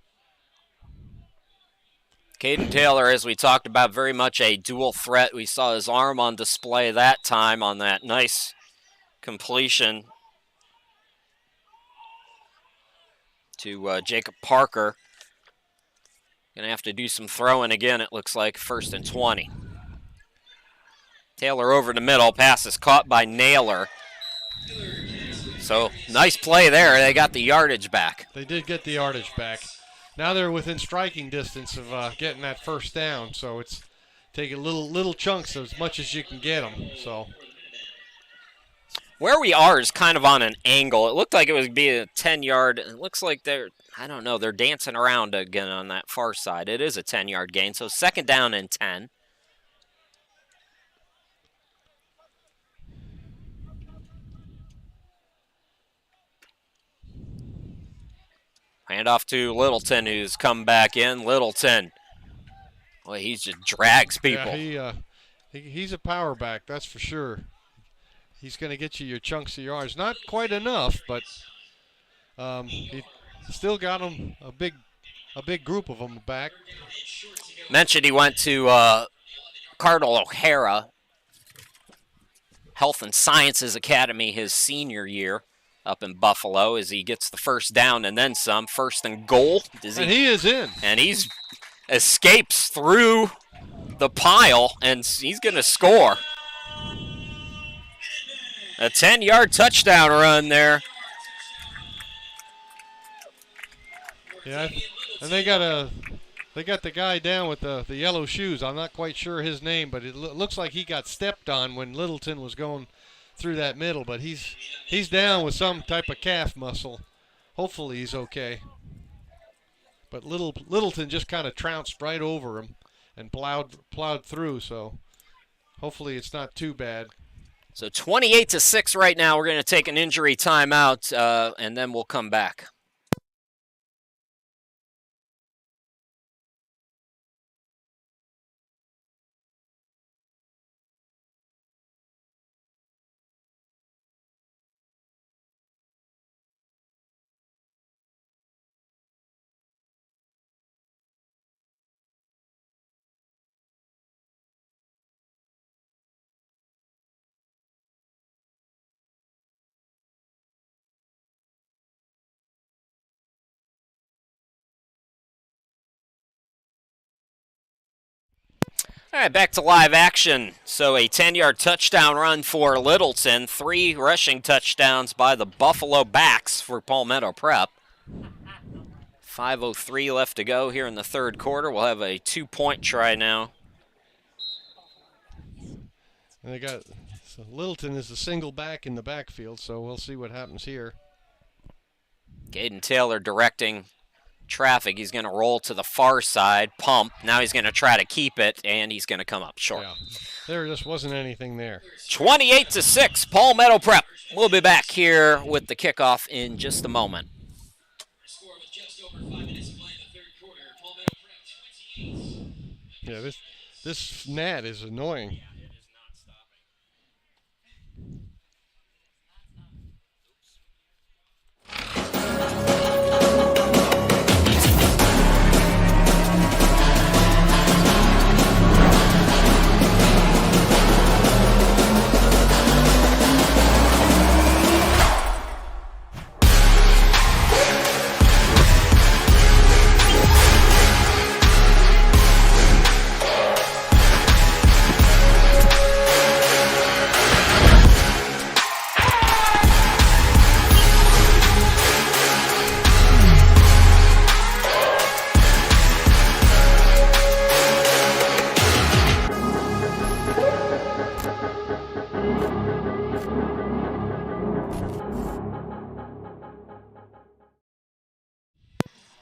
A: Caden Taylor, as we talked about, very much a dual threat. We saw his arm on display that time on that nice completion to Jacob Parker. Going to have to do some throwing again, it looks like, 1st and 20. Taylor over the middle, pass is caught by Naylor. So, nice play there. They got the yardage back.
B: They did get the yardage back. Now they're within striking distance of getting that first down, so it's taking little chunks as much as you can get them. So
A: where we are is kind of on an angle. It looked like it would be a 10-yard. It looks like they're dancing around again on that far side. It is a 10-yard gain, so 2nd down and 10. Hand off to Littleton, who's come back in. Littleton, well, he just drags people.
B: Yeah, he's a power back, that's for sure. he's going to get you your chunks of yards. Not quite enough, but he still got him a big group of them back.
A: Mentioned he went to Cardinal O'Hara Health and Sciences Academy his senior year up in Buffalo as he gets the first down and then some. First and goal.
B: And he is in.
A: And he's escapes through the pile, and he's going to score. A 10-yard touchdown run there.
B: Yeah, and they got the guy down with the yellow shoes. I'm not quite sure his name, but it looks like he got stepped on when Littleton was going through that middle. But he's down with some type of calf muscle. Hopefully he's okay. But Littleton just kind of trounced right over him and plowed through. So hopefully it's not too bad.
A: So 28-6 right now. We're going to take an injury timeout, and then we'll come back. All right, back to live action. So a 10-yard touchdown run for Littleton. 3 rushing touchdowns by the Buffalo Backs for Palmetto Prep. 5:03 left to go here in the third quarter. We'll have a 2-point try now.
B: And so Littleton is the single back in the backfield, so we'll see what happens here.
A: Caden Taylor directing traffic. He's going to roll to the far side, pump. Now he's going to try to keep it, and he's going to come up short.
B: Yeah, there just wasn't anything there.
A: 28-6, Palmetto Prep. We'll be back here with the kickoff in just a moment.
B: Yeah, this gnat is annoying.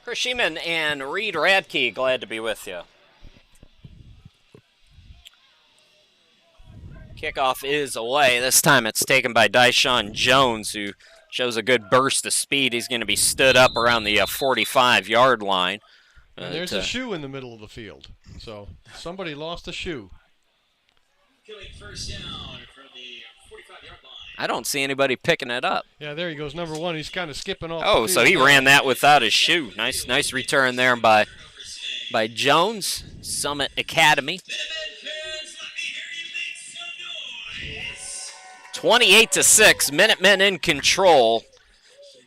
A: Chris Sheeman and Reed Radke, glad to be with you. Kickoff is away. This time it's taken by Dyshawn Jones, who shows a good burst of speed. He's going to be stood up around the 45-yard line.
B: And there's a shoe in the middle of the field. So somebody lost a shoe.
E: First down from the 45-yard line.
A: I don't see anybody picking it up.
B: Yeah, there he goes, number 1. He's kind of skipping off.
A: Oh,
B: the
A: so
B: field
A: he ran that without his shoe. Nice return there by Jones, Summit Academy. 28-6, Minutemen in control.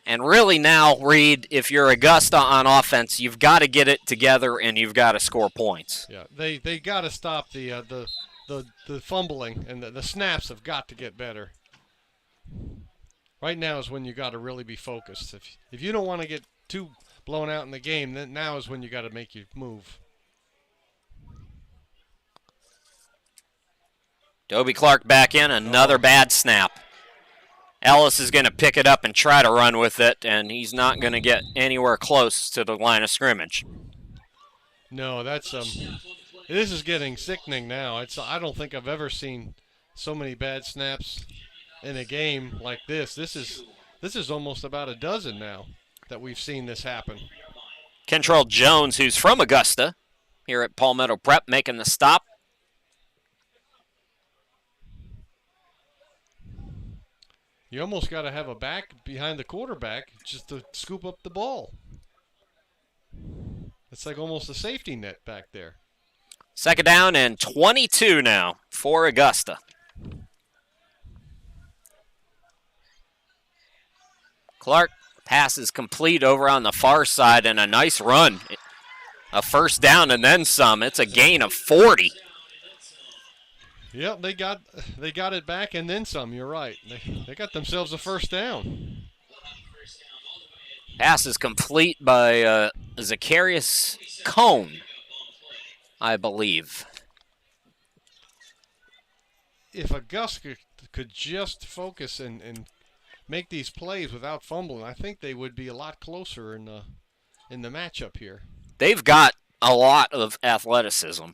A: And really now, Reed, if you're Augusta on offense, you've got to get it together and you've got to score points.
B: Yeah, they got to stop the fumbling, and the snaps have got to get better. Right now is when you got to really be focused. If you don't want to get too blown out in the game, then now is when you got to make your move.
A: Dobie Clark back in, another bad snap. Ellis is going to pick it up and try to run with it, and he's not going to get anywhere close to the line of scrimmage.
B: No, that's this is getting sickening now. I don't think I've ever seen so many bad snaps in a game like this. This is almost about a dozen now that we've seen this happen.
A: Kentrell Jones, who's from Augusta, here at Palmetto Prep, making the stop.
B: You almost got to have a back behind the quarterback just to scoop up the ball. It's like almost a safety net back there.
A: Second down and 22 now for Augusta. Clark passes complete over on the far side and a nice run. A first down and then some. It's a gain of 40.
B: Yep, they got it back and then some. You're right. They got themselves a first down.
A: Pass is complete by Zacharias Cone, I believe.
B: If Augusta could just focus and make these plays without fumbling, I think they would be a lot closer in the matchup here.
A: They've got a lot of athleticism,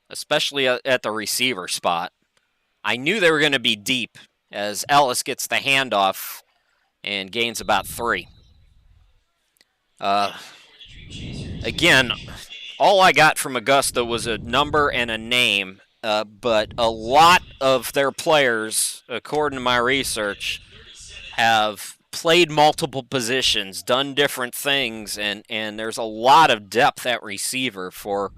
A: especially at the receiver spot. I knew they were going to be deep as Ellis gets the handoff and gains about 3. Again, all I got from Augusta was a number and a name, but a lot of their players, according to my research, have played multiple positions, done different things, and there's a lot of depth at receiver for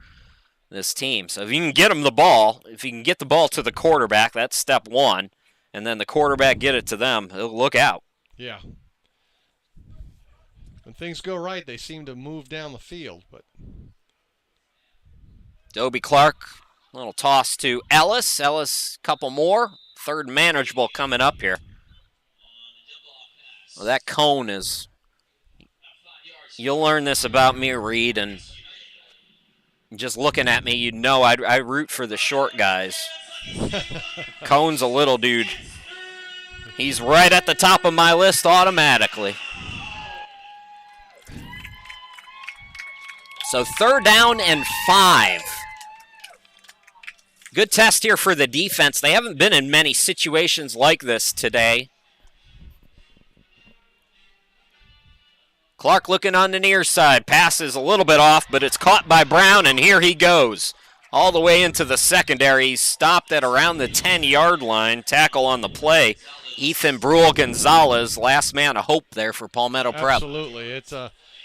A: this team. So if you can get them the ball, if you can get the ball to the quarterback, that's step one, and then the quarterback get it to them, look out.
B: Yeah. When things go right, they seem to move down the field. But
A: Dobie Clark, little toss to Ellis. Ellis, couple more. Third manageable coming up here. Well, that cone is, you'll learn this about me, Reed, and just looking at me, you know I root for the short guys. Cone's a little dude. He's right at the top of my list automatically. So third down and 5. Good test here for the defense. They haven't been in many situations like this today. Clark looking on the near side. Passes a little bit off, but it's caught by Brown, and here he goes. All the way into the secondary. He's stopped at around the 10-yard line. Tackle on the play. Ethan Brule-Gonzalez, last man of hope there for Palmetto Prep.
B: Absolutely.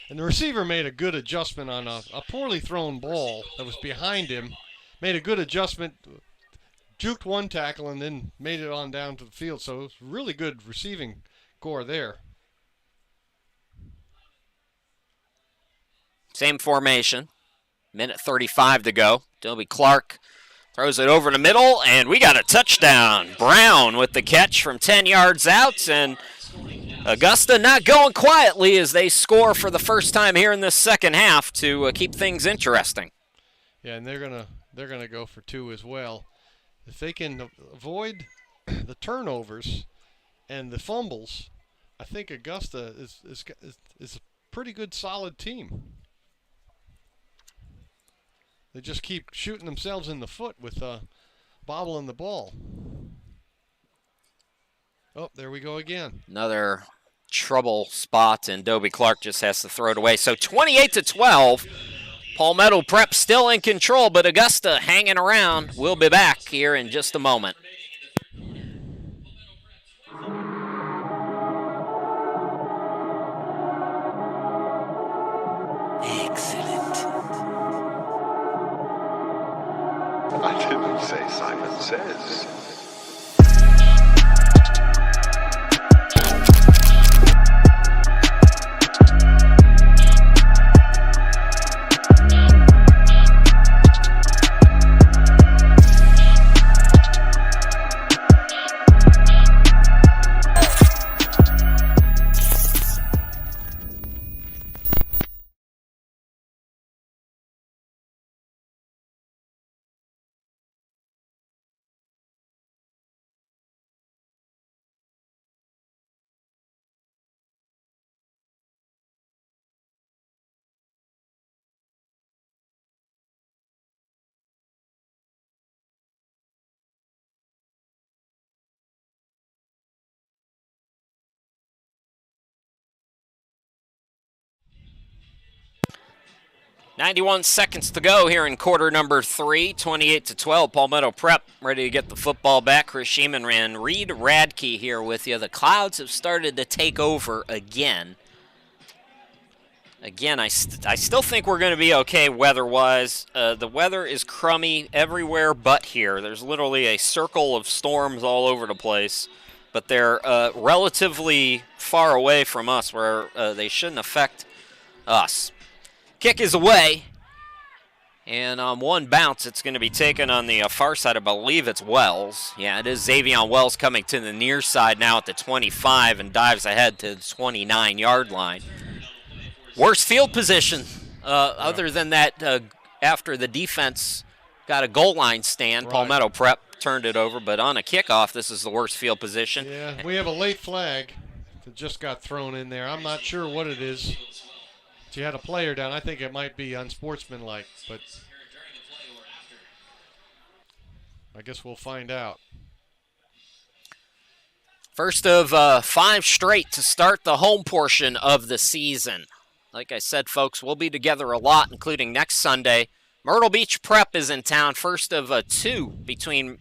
B: And the receiver made a good adjustment on a poorly thrown ball that was behind him. Made a good adjustment, juked one tackle, and then made it on down to the field. So it was really good receiving core there.
A: Same formation. Minute 35 to go. Dobie Clark throws it over the middle, and we got a touchdown. Brown with the catch from 10 yards out, and Augusta not going quietly as they score for the first time here in this second half to keep things interesting.
B: Yeah, and they're gonna go for 2 as well. If they can avoid the turnovers and the fumbles, I think Augusta is a pretty good, solid team. They just keep shooting themselves in the foot with bobbling the ball. Oh, there we go again.
A: Another trouble spot, and Dobie Clark just has to throw it away. So 28-12, Palmetto Prep still in control, but Augusta hanging around. We'll be back here in just a moment.
C: Excellent. I didn't say Simon Says.
A: 91 seconds to go here in quarter number 3, 28-12. Palmetto Prep ready to get the football back. Chris Sheeman and Reed Radke here with you. The clouds have started to take over again. Again, I still think we're going to be okay weather-wise. The weather is crummy everywhere but here. There's literally a circle of storms all over the place, but they're relatively far away from us where they shouldn't affect us. Kick is away, and on one bounce, it's going to be taken on the far side. I believe it's Wells. Yeah, it is Xavion Wells coming to the near side now at the 25 and dives ahead to the 29-yard line. Worst field position, other than that, after the defense got a goal line stand,
B: Right.
A: Palmetto Prep turned it over, but on a kickoff, this is the worst field position.
B: Yeah, we have a late flag that just got thrown in there. I'm not sure what it is. You had a player down. I think it might be unsportsmanlike, but I guess we'll find out.
A: First of 5 straight to start the home portion of the season. Like I said, folks, we'll be together a lot, including next Sunday. Myrtle Beach Prep is in town. First of 2 between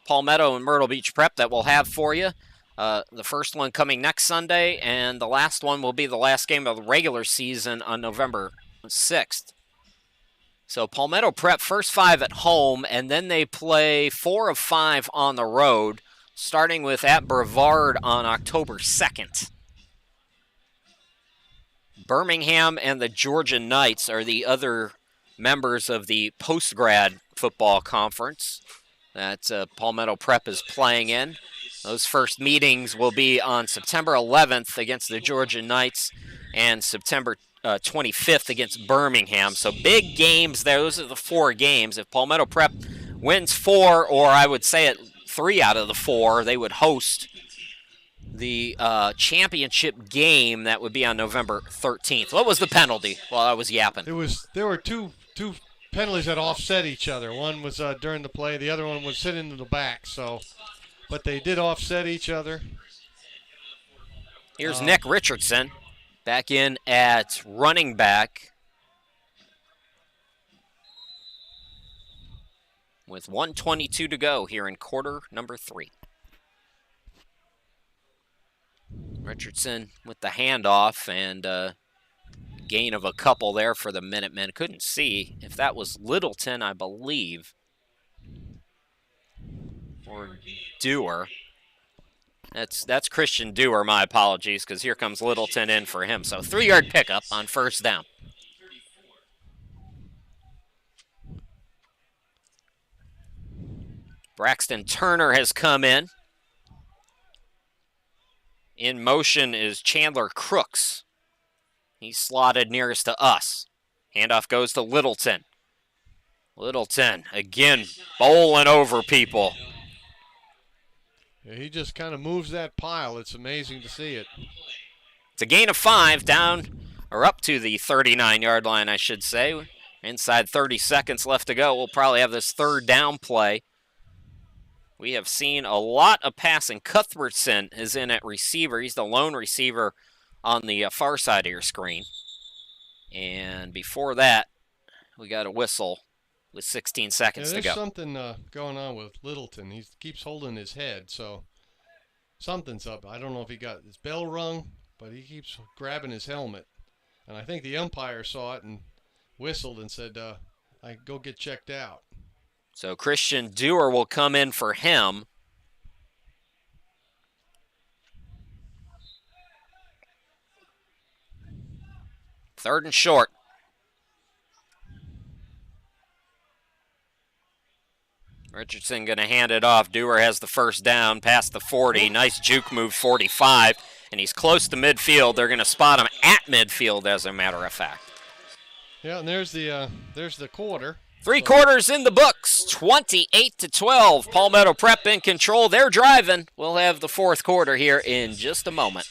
A: Palmetto and Myrtle Beach Prep that we'll have for you. The first one coming next Sunday, and the last one will be the last game of the regular season on November 6th. So Palmetto Prep, first 5 at home, and then they play 4 of 5 on the road, starting with at Brevard on October 2nd. Birmingham and the Georgia Knights are the other members of the post-grad football conference that Palmetto Prep is playing in. Those first meetings will be on September 11th against the Georgia Knights and September 25th against Birmingham. So big games there. Those are the 4 games. If Palmetto Prep wins 4, or I would say it 3 out of the 4, they would host the championship game that would be on November 13th. What was the penalty while I was yapping?
B: There were two penalties that offset each other. One was during the play. The other one was sitting in the back. But they did offset each other.
A: Here's Nick Richardson back in at running back with 1:22 to go here in quarter number 3. Richardson with the handoff and gain of a couple there for the Minutemen. Couldn't see if that was Littleton, I believe, or Dewar. That's Christian Dewar, my apologies, because here comes Littleton in for him. So 3-yard pickup on first down. Braxton Turner has come in. In motion is Chandler Crooks. He's slotted nearest to us. Handoff goes to Littleton. Littleton, again, bowling over people.
B: Yeah, he just kind of moves that pile. It's amazing to see it.
A: It's a gain of 5 down, or up to the 39-yard line, I should say. Inside 30 seconds left to go. We'll probably have this third down play. We have seen a lot of passing. Cuthbertson is in at receiver. He's the lone receiver on the far side of your screen. And before that, we got a whistle with 16 seconds to go.
B: There's something going on with Littleton. He keeps holding his head, so something's up. I don't know if he got his bell rung, but he keeps grabbing his helmet. And I think the umpire saw it and whistled and said, I go get checked out.
A: So Christian Dewar will come in for him. Third and short. Richardson going to hand it off. Dewar has the first down past the 40. Nice juke move, 45. And he's close to midfield. They're going to spot him at midfield, as a matter of fact.
B: Yeah, and there's the quarter.
A: 3 quarters in the books, 28-12. Palmetto Prep in control. They're driving. We'll have the fourth quarter here in just a moment.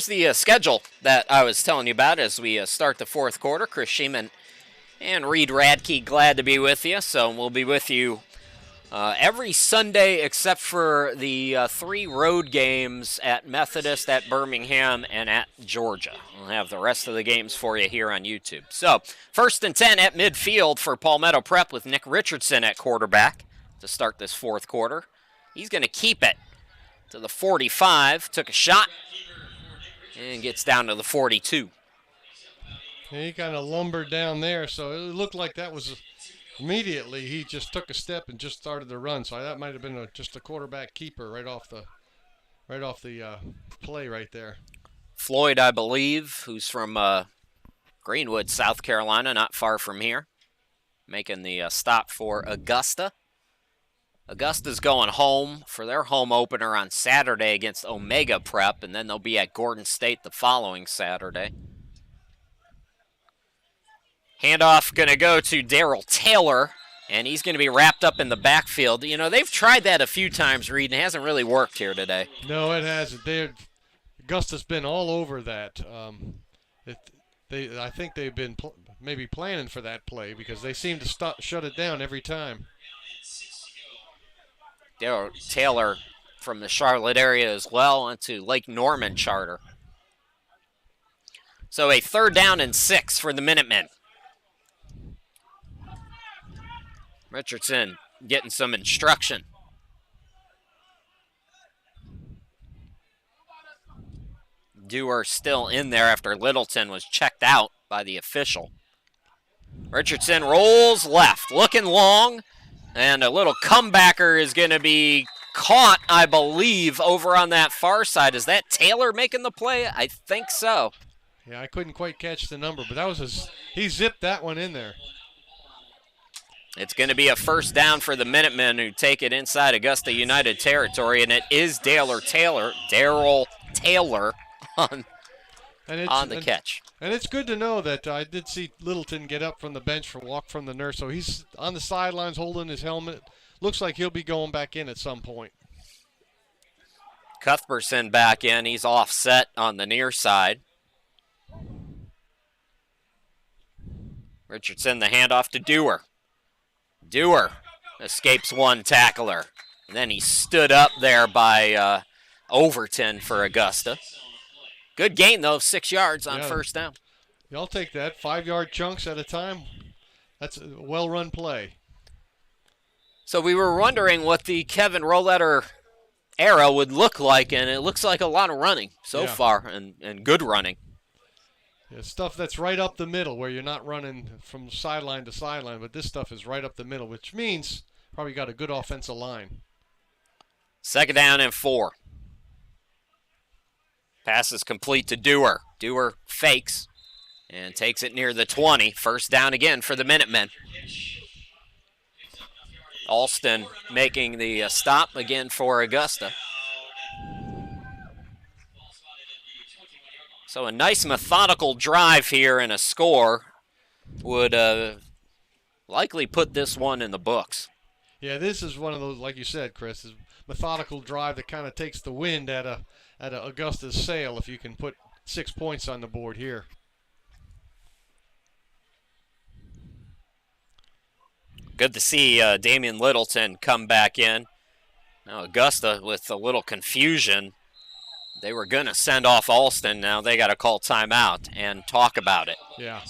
A: here's the schedule that I was telling you about as we start the fourth quarter. Chris Sheeman and Reed Radke, glad to be with you. So we'll be with you every Sunday except for the 3 road games at Methodist, at Birmingham, and at Georgia. We'll have the rest of the games for you here on YouTube. So 1st and 10 at midfield for Palmetto Prep with Nick Richardson at quarterback to start this fourth quarter. He's going to keep it to the 45, took a shot, and gets down to the 42.
B: He kind of lumbered down there, so it looked like that was immediately he just took a step and just started to run. So that might have been just a quarterback keeper right off the play right there.
A: Floyd, I believe, who's from Greenwood, South Carolina, not far from here, making the stop for Augusta. Augusta's going home for their home opener on Saturday against Omega Prep, and then they'll be at Gordon State the following Saturday. Handoff going to go to Darrell Taylor, and he's going to be wrapped up in the backfield. You know, they've tried that a few times, Reed, and it hasn't really worked here today.
B: No, it hasn't. Augusta's been all over that. I think they've been maybe planning for that play because they seem to shut it down every time.
A: Darrell Taylor from the Charlotte area as well, onto Lake Norman charter. So a 3rd down and 6 for the Minutemen. Richardson getting some instruction. Dewar still in there after Littleton was checked out by the official. Richardson rolls left, looking long, and a little comebacker is going to be caught, I believe, over on that far side. Is that Taylor making the play? I think so.
B: Yeah, I couldn't quite catch the number, but that was he zipped that one in there.
A: It's going to be a 1st down for the Minutemen, who take it inside Augusta United territory, and it is Darrell Taylor on the catch.
B: And it's good to know that I did see Littleton get up from the bench for walk from the nurse, so he's on the sidelines holding his helmet. Looks like he'll be going back in at some point.
A: Cuthbertson back in. He's offset on the near side. Richardson, the handoff to Dewar. Dewar escapes one tackler. And then he stood up there by Overton for Augusta. Good gain, though, 6 yards on 1st down.
B: Y'all take that. 5-yard chunks at a time. That's a well-run play.
A: So we were wondering what the Kevin Roletter era would look like, and it looks like a lot of running so far, and good running.
B: Yeah, stuff that's right up the middle where you're not running from sideline to sideline, but this stuff is right up the middle, which means probably got a good offensive line.
A: 2nd down and 4. Pass is complete to Dewar. Dewar fakes and takes it near the 20. 1st down again for the Minutemen. Alston making the stop again for Augusta. So a nice methodical drive here and a score would likely put this one in the books.
B: Yeah, this is one of those, like you said, Chris, is methodical drive that kind of takes the wind out of Augusta's sail if you can put 6 points on the board here.
A: Good to see Damian Littleton come back in. Now Augusta with a little confusion. They were going to send off Alston. Now they got to call timeout and talk about it.
B: Yeah.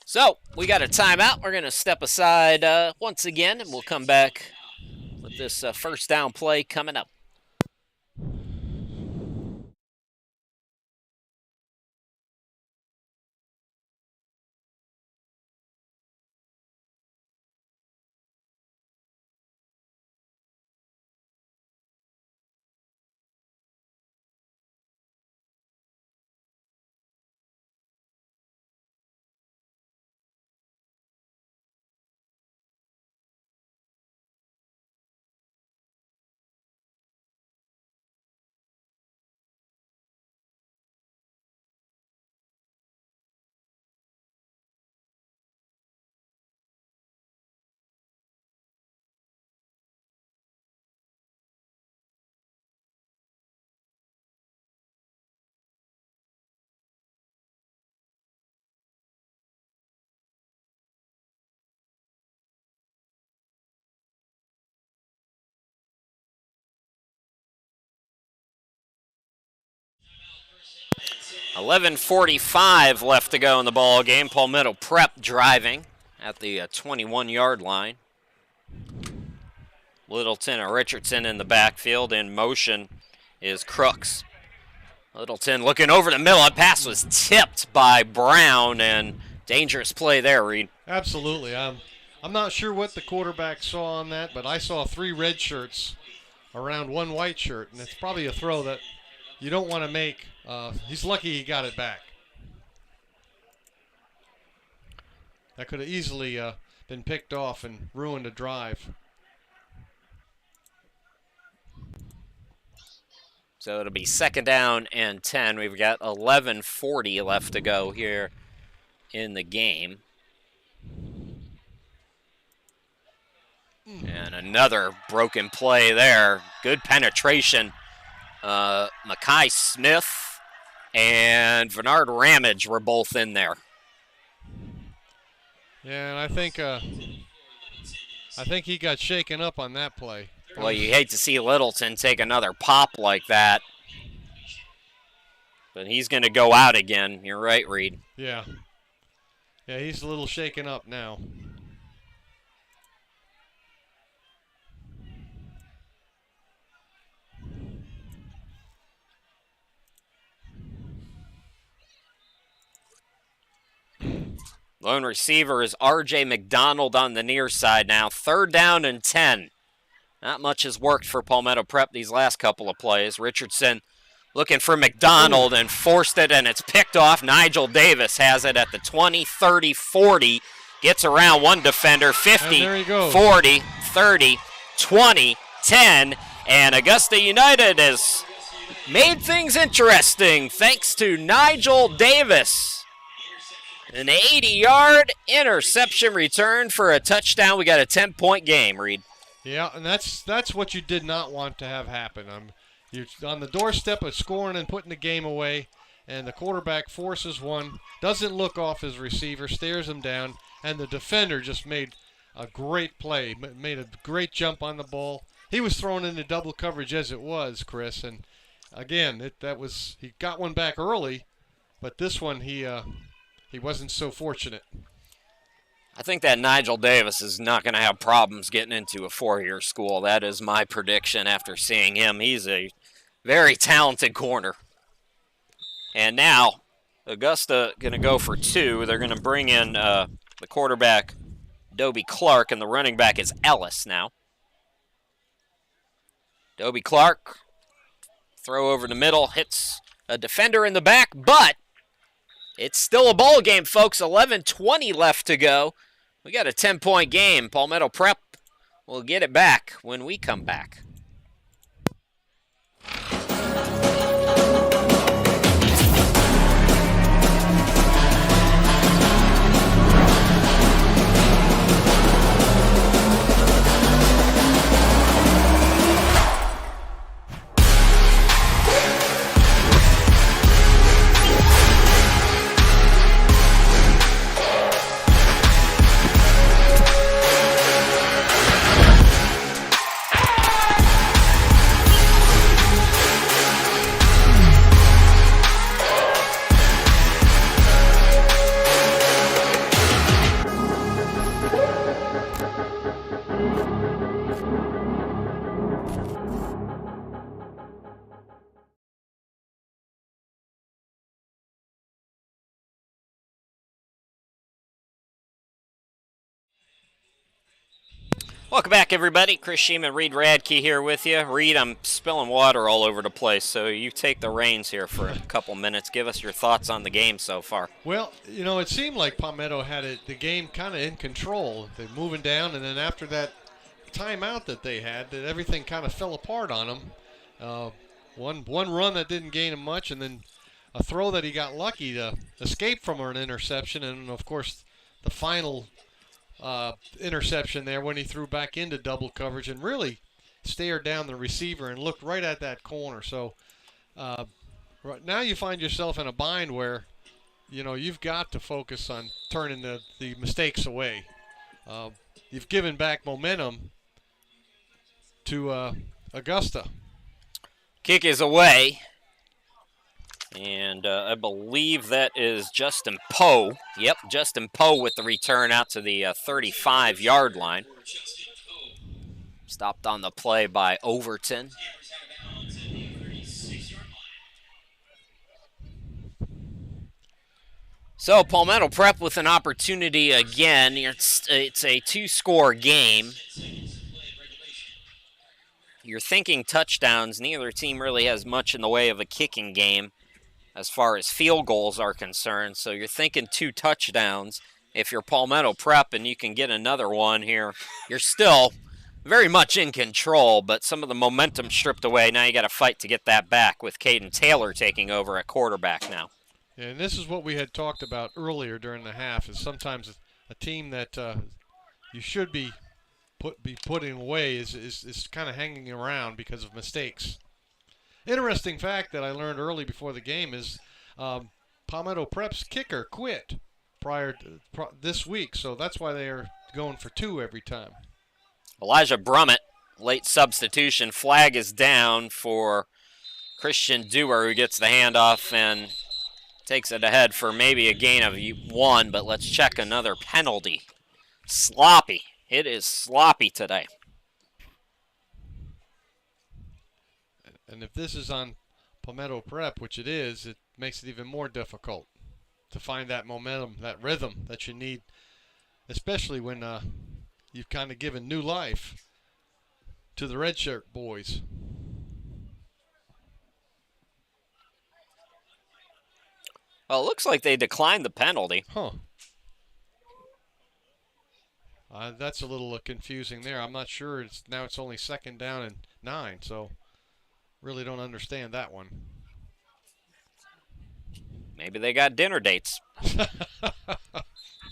A: So we got a timeout. We're going to step aside once again, and we'll come back with this 1st down play coming up. 11:45 left to go in the ball game. Palmetto Prep driving at the 21-yard line. Littleton and Richardson in the backfield. In motion is Crooks. Littleton looking over the middle. That pass was tipped by Brown, and dangerous play there, Reed.
B: Absolutely. I'm not sure what the quarterback saw on that, but I saw 3 red shirts around 1 white shirt, and it's probably a throw that you don't want to make. He's lucky he got it back. That could have easily been picked off and ruined a drive.
A: So it'll be 2nd down and 10. We've got 11:40 left to go here in the game. And another broken play there. Good penetration. Mackay Smith and Bernard Ramage were both in there.
B: Yeah, and I think he got shaken up on that play.
A: Well, you hate to see Littleton take another pop like that. But he's going to go out again. You're right, Reed.
B: Yeah. Yeah, he's a little shaken up now.
A: Lone receiver is R.J. McDonald on the near side now. 3rd down and 10. Not much has worked for Palmetto Prep these last couple of plays. Richardson looking for McDonald and forced it, and it's picked off. Nigel Davis has it at the 20, 30, 40. Gets around one defender, 50, 40, 30, 20, 10. And Augusta United has made things interesting thanks to Nigel Davis. An 80-yard interception return for a touchdown. We got a 10-point game, Reed.
B: Yeah, and that's what you did not want to have happen. You're on the doorstep of scoring and putting the game away, and the quarterback forces one, doesn't look off his receiver, stares him down, and the defender just made a great play, made a great jump on the ball. He was thrown into double coverage as it was, Chris, and again, he got one back early, but this one he wasn't so fortunate.
A: I think that Nigel Davis is not going to have problems getting into a 4-year school. That is my prediction after seeing him. He's a very talented corner. And now, Augusta going to go for 2. They're going to bring in the quarterback, Dobie Clark, and the running back is Ellis now. Dobie Clark, throw over the middle, hits a defender in the back, but it's still a ball game, folks. 11:20 left to go. We got a 10-point game. Palmetto Prep will get it back when we come back. Welcome back, everybody. Chris Sheeman, Reed Radke here with you. Reed, I'm spilling water all over the place, so you take the reins here for a couple minutes. Give us your thoughts on the game so far.
B: Well, it seemed like Palmetto had the game kind of in control. They're moving down, and then after that timeout that they had, that everything kind of fell apart on them. One run that didn't gain him much, and then a throw that he got lucky to escape from an interception, and, of course, the final interception there when he threw back into double coverage and really stared down the receiver and looked right at that corner. So right now you find yourself in a bind where you've got to focus on turning the mistakes away. You've given back momentum to Augusta.
A: Kick is away. And I believe that is Justin Poe. Yep, Justin Poe with the return out to the 35-yard line. Stopped on the play by Overton. So Palmetto Prep with an opportunity again. It's a two-score game. You're thinking touchdowns. Neither team really has much in the way of a kicking game as far as field goals are concerned. So you're thinking 2 touchdowns. If you're Palmetto Prep and you can get another one here, you're still very much in control, but some of the momentum stripped away. Now you got to fight to get that back with Caden Taylor taking over at quarterback now.
B: Yeah, and this is what we had talked about earlier during the half, is sometimes a team that you should be putting away is kind of hanging around because of mistakes. Interesting fact that I learned early before the game is Palmetto Prep's kicker quit this week, so that's why they are going for 2 every time.
A: Elijah Brummett, late substitution. Flag is down for Christian Dewar, who gets the handoff and takes it ahead for maybe a gain of 1, but let's check another penalty. Sloppy. It is sloppy today.
B: And if this is on Palmetto Prep, which it is, it makes it even more difficult to find that momentum, that rhythm that you need, especially when you've kind of given new life to the red shirt boys.
A: Well, it looks like they declined the penalty.
B: Huh. That's a little confusing there. I'm not sure. Now it's only 2nd down and 9, so really don't understand that one.
A: Maybe they got dinner dates.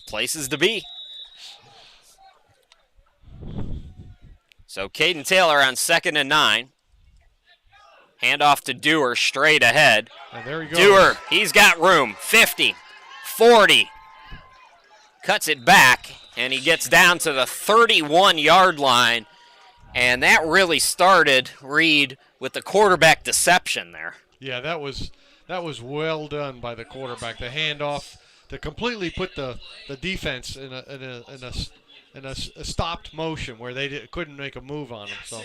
A: Places to be. So Caden Taylor on 2nd and 9. Handoff to Dewar straight ahead.
B: And there he goes.
A: Dewar, he's got room. 50, 40. Cuts it back, and he gets down to the 31-yard line. And that really started, Reed, with the quarterback deception there.
B: Yeah, that was well done by the quarterback. The handoff to completely put the defense in a stopped motion where they couldn't make a move on him.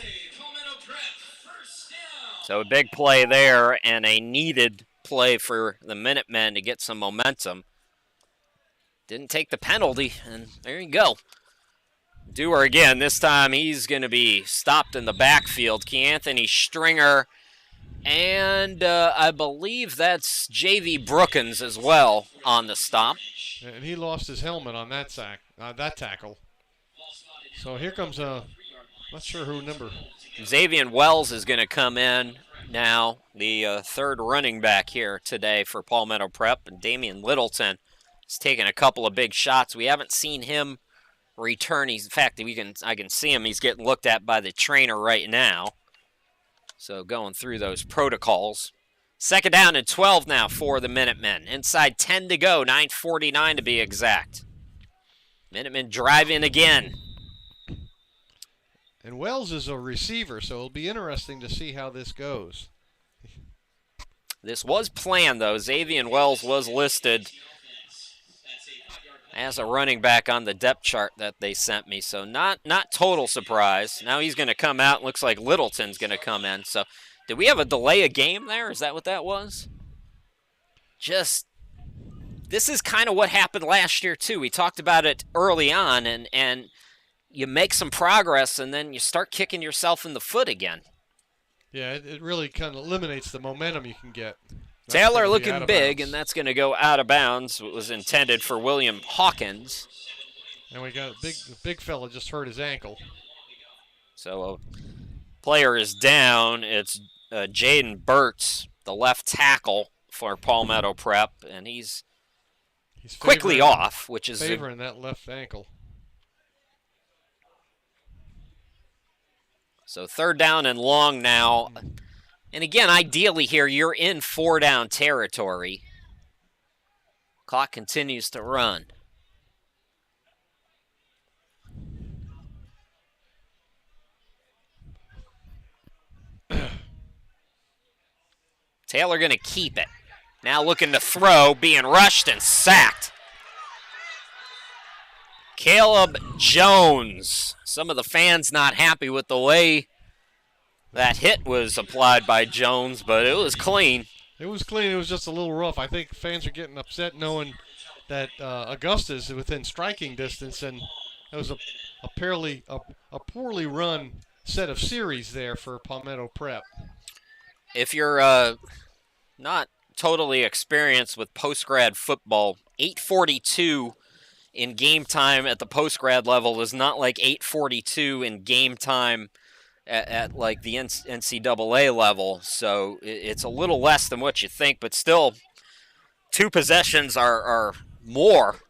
A: So a big play there and a needed play for the Minutemen to get some momentum. Didn't take the penalty, and there you go. Dewar again. This time he's going to be stopped in the backfield. Keanthony Stringer, and I believe that's J.V. Brookins as well on the stop.
B: And he lost his helmet on that tackle. So here comes not sure who number.
A: Xavier Wells is going to come in now, the third running back here today for Palmetto Prep. And Damian Littleton is taking a couple of big shots. We haven't seen him return. In fact, I can see him. He's getting looked at by the trainer right now. So going through those protocols. 2nd down and 12 now for the Minutemen. Inside 10 to go, 9:49 to be exact. Minutemen driving again.
B: And Wells is a receiver, so it'll be interesting to see how this goes.
A: This was planned, though. Xavier Wells was listed as a running back on the depth chart that they sent me, so not total surprise. Now he's going to come out. Looks like Littleton's going to come in. So did we have a delay of game there? Is that what that was? This is kind of what happened last year, too. We talked about it early on, and you make some progress, and then you start kicking yourself in the foot again.
B: Yeah, it really kind of eliminates the momentum you can get.
A: Taylor looking big, and that's going to go out of bounds. It was intended for William Hawkins.
B: And we got a big fella just hurt his ankle.
A: So a player is down. It's Jaden Burtz, the left tackle for Palmetto Prep, and he's quickly off, which is
B: favoring that left ankle.
A: So 3rd down and long now. And again, ideally here, you're in 4-down territory. Clock continues to run. Taylor going to keep it. Now looking to throw, being rushed and sacked. Caleb Jones. Some of the fans not happy with the way that hit was applied by Jones, but it was clean.
B: It was clean. It was just a little rough. I think fans are getting upset knowing that Augusta is within striking distance, and it was a poorly run set of series there for Palmetto Prep.
A: If you're not totally experienced with post-grad football, 8:42 in game time at the post-grad level is not like 8:42 in game time at like the NCAA level, so it's a little less than what you think, but still 2 possessions are more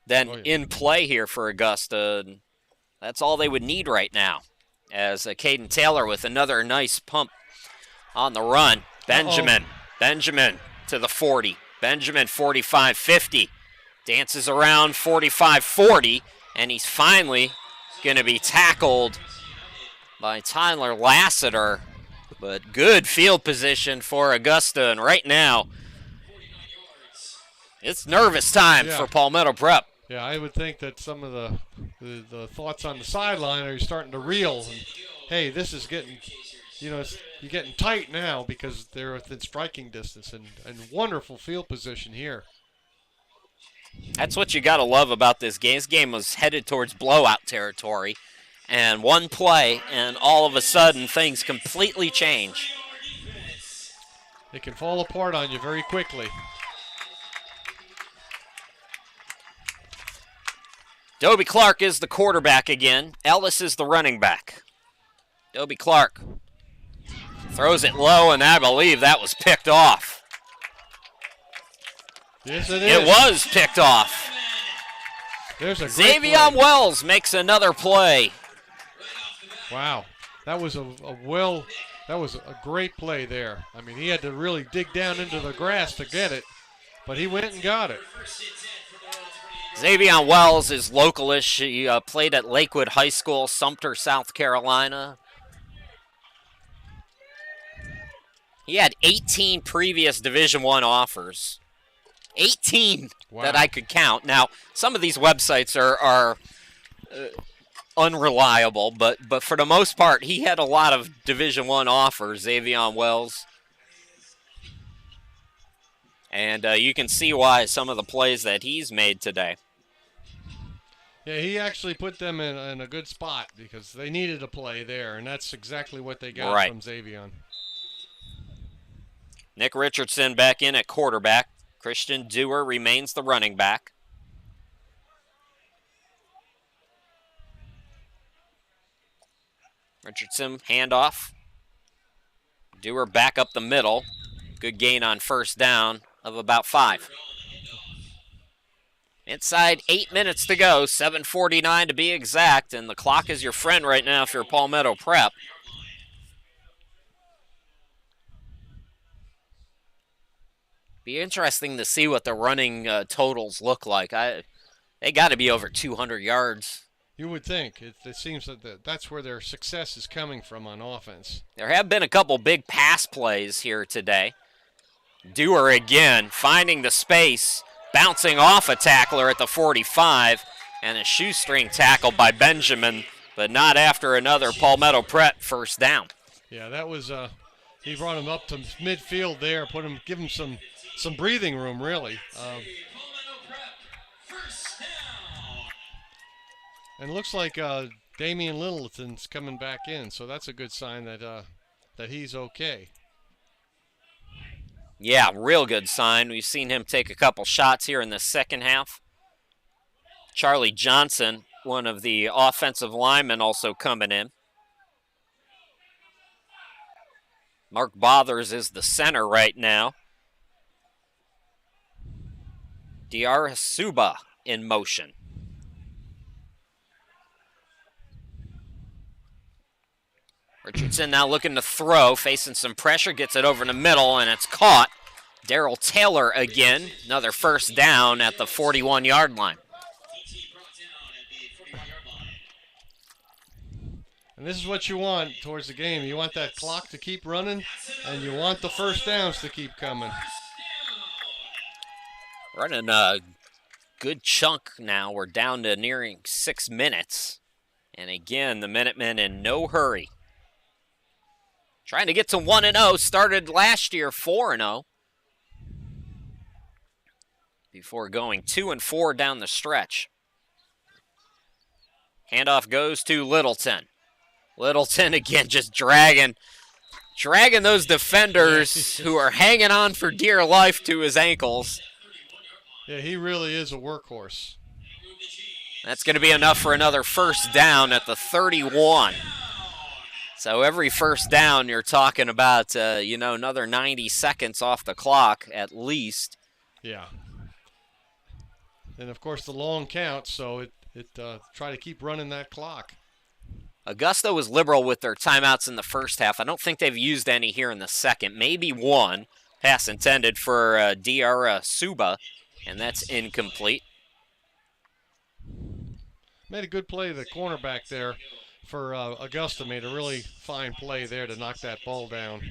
A: than in play here for Augusta. And that's all they would need right now, as Caden Taylor with another nice pump on the run. Benjamin to the 40. Benjamin 45-50. Dances around 45-40, and he's finally going to be tackled by Tyler Lassiter. But good field position for Augusta, and right now it's nervous time for Palmetto Prep.
B: Yeah, I would think that some of the thoughts on the sideline are starting to reel. And, hey, this is getting, you're getting tight now because they're within striking distance and wonderful field position here.
A: That's what you got to love about this game. This game was headed towards blowout territory, and one play, and all of a sudden things completely change.
B: It can fall apart on you very quickly.
A: Dobie Clark is the quarterback again. Ellis is the running back. Dobie Clark throws it low, and I believe that was picked off.
B: Yes, it is.
A: It was picked off.
B: There's a great
A: Xavier
B: play.
A: Wells makes another play.
B: Wow, that was a great play there. I mean, he had to really dig down into the grass to get it, but he went and got it.
A: Xavier Wells is localish. He played at Lakewood High School, Sumter, South Carolina. He had 18 previous Division I offers. 18 that I could count. Now, some of these websites are unreliable, but for the most part, he had a lot of Division I offers, Xavier Wells. And you can see why some of the plays that he's made today.
B: Yeah, he actually put them in a good spot because they needed a play there, and that's exactly what they got from Xavier.
A: Nick Richardson back in at quarterback. Christian Dewar remains the running back. Richardson, handoff. Dewar back up the middle. Good gain on first down of about 5. Inside 8 minutes to go, 7:49 to be exact, and the clock is your friend right now if you're Palmetto Prep. Be interesting to see what the running totals look like. They got to be over 200 yards.
B: You would think. It seems that that's where their success is coming from on offense.
A: There have been a couple big pass plays here today. Dewar again finding the space, bouncing off a tackler at the 45, and a shoestring tackle by Benjamin, but not after another Palmetto Prep first down.
B: Yeah, that was he brought him up to midfield there, give him some breathing room, really. And it looks like Damian Littleton's coming back in, so that's a good sign that he's okay.
A: Yeah, real good sign. We've seen him take a couple shots here in the second half. Charlie Johnson, one of the offensive linemen, also coming in. Mark Bothers is the center right now. Diarra Suba in motion. Richardson now looking to throw, facing some pressure, gets it over in the middle, and it's caught. Darrell Taylor again, another first down at the 41-yard line.
B: And this is what you want towards the game. You want that clock to keep running, and you want the first downs to keep coming.
A: Running a good chunk now. We're down to nearing 6 minutes. And again, the Minutemen in no hurry. Trying to get to 1-0. Started last year 4-0. Before going 2-4 down the stretch. Handoff goes to Littleton. Littleton again just dragging those defenders who are hanging on for dear life to his ankles.
B: Yeah, he really is a workhorse.
A: That's going to be enough for another first down at the 31. So every first down, you're talking about, another 90 seconds off the clock at least.
B: Yeah. And, of course, the long count, so it try to keep running that clock.
A: Augusta was liberal with their timeouts in the first half. I don't think they've used any here in the second. Maybe one. Pass intended for Diarra Suba, and that's incomplete.
B: Made a good play, the cornerback there for Augusta. Made a really fine play there to knock that ball down.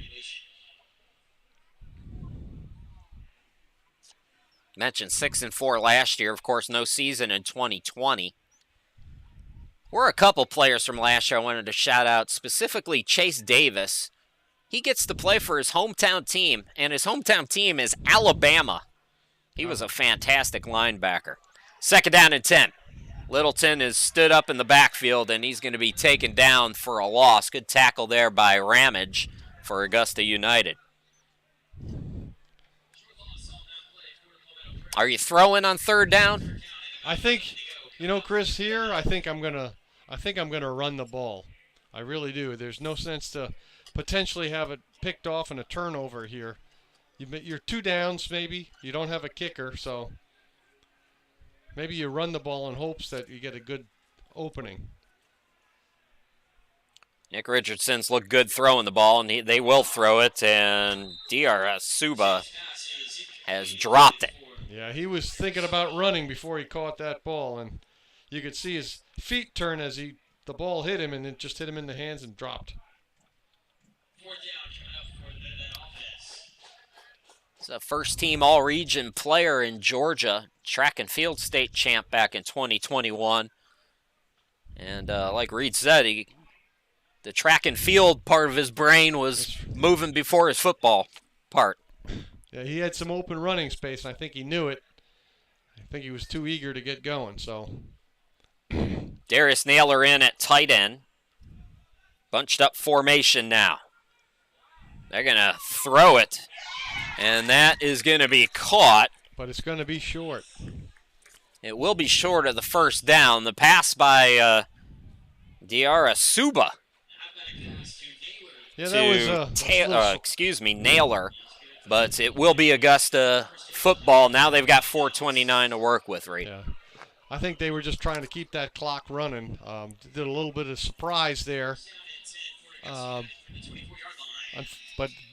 A: Mentioned 6-4 last year. Of course, no season in 2020. We're a couple players from last year I wanted to shout out, specifically Chase Davis. He gets to play for his hometown team, and his hometown team is Alabama. He was a fantastic linebacker. 2nd down and 10. Littleton is stood up in the backfield, and he's going to be taken down for a loss. Good tackle there by Ramage for Augusta United. Are you throwing on 3rd down?
B: I think, Chris, here I think I'm gonna run the ball. I really do. There's no sense to potentially have it picked off in a turnover here. You're 2 downs maybe. You don't have a kicker, so maybe you run the ball in hopes that you get a good opening.
A: Nick Richardson's looked good throwing the ball, and they will throw it, and DRS Suba has dropped it.
B: Yeah, he was thinking about running before he caught that ball, and you could see his feet turn as the ball hit him, and it just hit him in the hands and dropped.
A: He's a first-team All-Region player in Georgia, track and field state champ back in 2021. And like Reed said, the track and field part of his brain was moving before his football part.
B: Yeah, he had some open running space, and I think he knew it. I think he was too eager to get going, so.
A: Darius Naylor in at tight end. Bunched up formation now. They're going to throw it, and that is going to be caught.
B: But it's going to be short.
A: It will be short of the first down. The pass by Diarra Suba.
B: Yeah, that was
A: Naylor. But it will be Augusta football. Now they've got 4:29 to work with, right?
B: Yeah. I think they were just trying to keep that clock running. Did a little bit of surprise there. But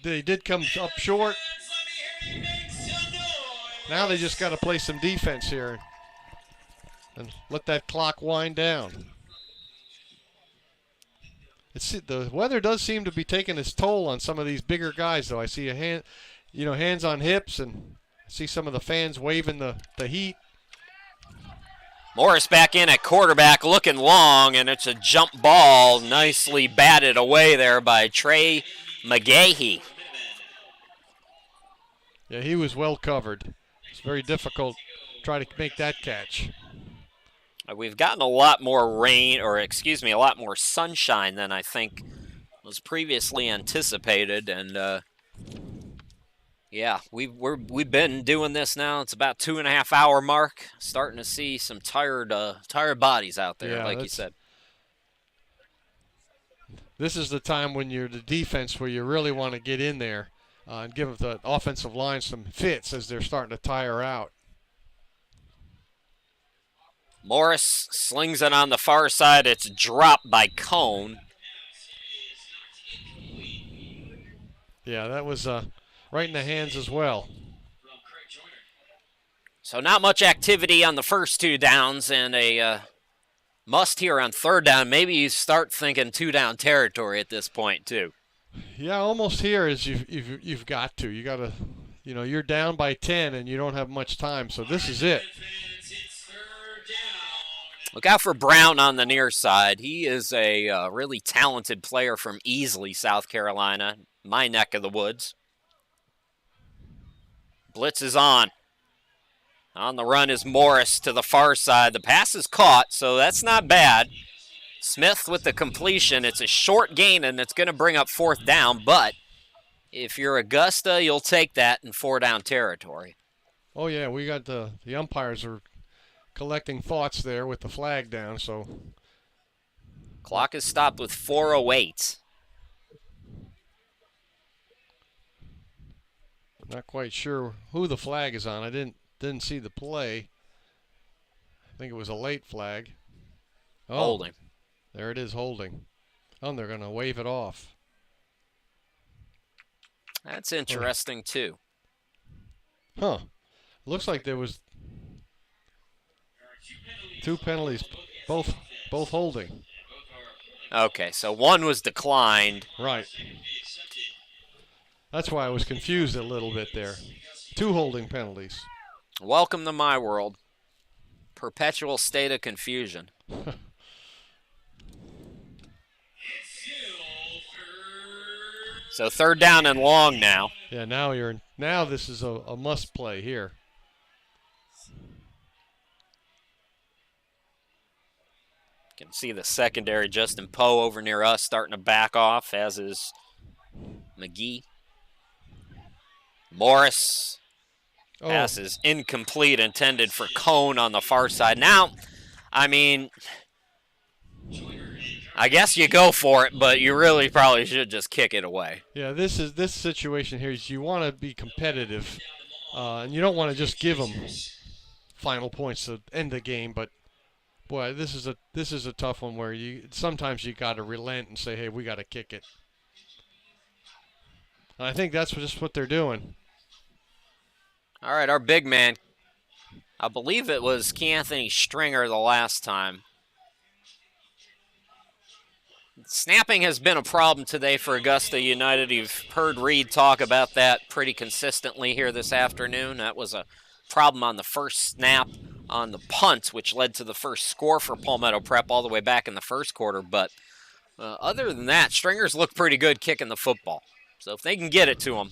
B: they did come up short. Now they just got to play some defense here and let that clock wind down. The weather does seem to be taking its toll on some of these bigger guys, though. I see hands on hips, and I see some of the fans waving the heat.
A: Morris back in at quarterback, looking long, and it's a jump ball, nicely batted away there by Trey McGahee.
B: Yeah, he was well covered. It's very difficult to try to make that catch.
A: We've gotten a lot more a lot more sunshine than I think was previously anticipated, and yeah, we've been doing this now. It's about 2.5 hour mark. Starting to see some tired bodies out there, like you said.
B: This is the time when you're the defense where you really want to get in there and give the offensive line some fits as they're starting to tire out.
A: Morris slings it on the far side. It's dropped by Cone.
B: Yeah, that was right in the hands as well.
A: So not much activity on the first 2 downs, and a must here on 3rd down. Maybe you start thinking 2-down territory at this point too.
B: Yeah, almost here is you've got to. You got to you're down by 10 and you don't have much time, so this is it.
A: Look out for Brown on the near side. He is a really talented player from Easley, South Carolina, my neck of the woods. Blitz is on. On the run is Morris to the far side. The pass is caught, so that's not bad. Smith with the completion. It's a short gain, and it's going to bring up 4th down, but if you're Augusta, you'll take that in 4-down territory.
B: Oh, yeah, we got the umpires are collecting thoughts there with the flag down, so.
A: Clock is stopped with 4:08.
B: Not quite sure who the flag is on. I didn't see the play. I think it was a late flag. Oh,
A: Holding.
B: There it is, holding. Oh, and they're going to wave it off.
A: That's interesting, too.
B: Huh. Looks like there was 2 penalties, both holding.
A: Okay, so one was declined.
B: Right. That's why I was confused a little bit there. 2 holding penalties.
A: Welcome to my world. Perpetual state of confusion. So 3rd down and long now.
B: Yeah, now this is a must play here.
A: Can see the secondary, Justin Poe over near us, starting to back off, as is McGee. Morris. Pass is incomplete, intended for Cone on the far side. Now, I mean, I guess you go for it, but you really probably should just kick it away.
B: Yeah, this situation here is you want to be competitive, and you don't want to just give them final points to end the game. But boy, this is a tough one where sometimes you got to relent and say, hey, we got to kick it. And I think that's just what they're doing.
A: All right, our big man. I believe it was Keanthony Stringer the last time. Snapping has been a problem today for Augusta United. You've heard Reed talk about that pretty consistently here this afternoon. That was a problem on the first snap on the punt, which led to the first score for Palmetto Prep all the way back in the first quarter. But other than that, Stringer's looked pretty good kicking the football. So if they can get it to him,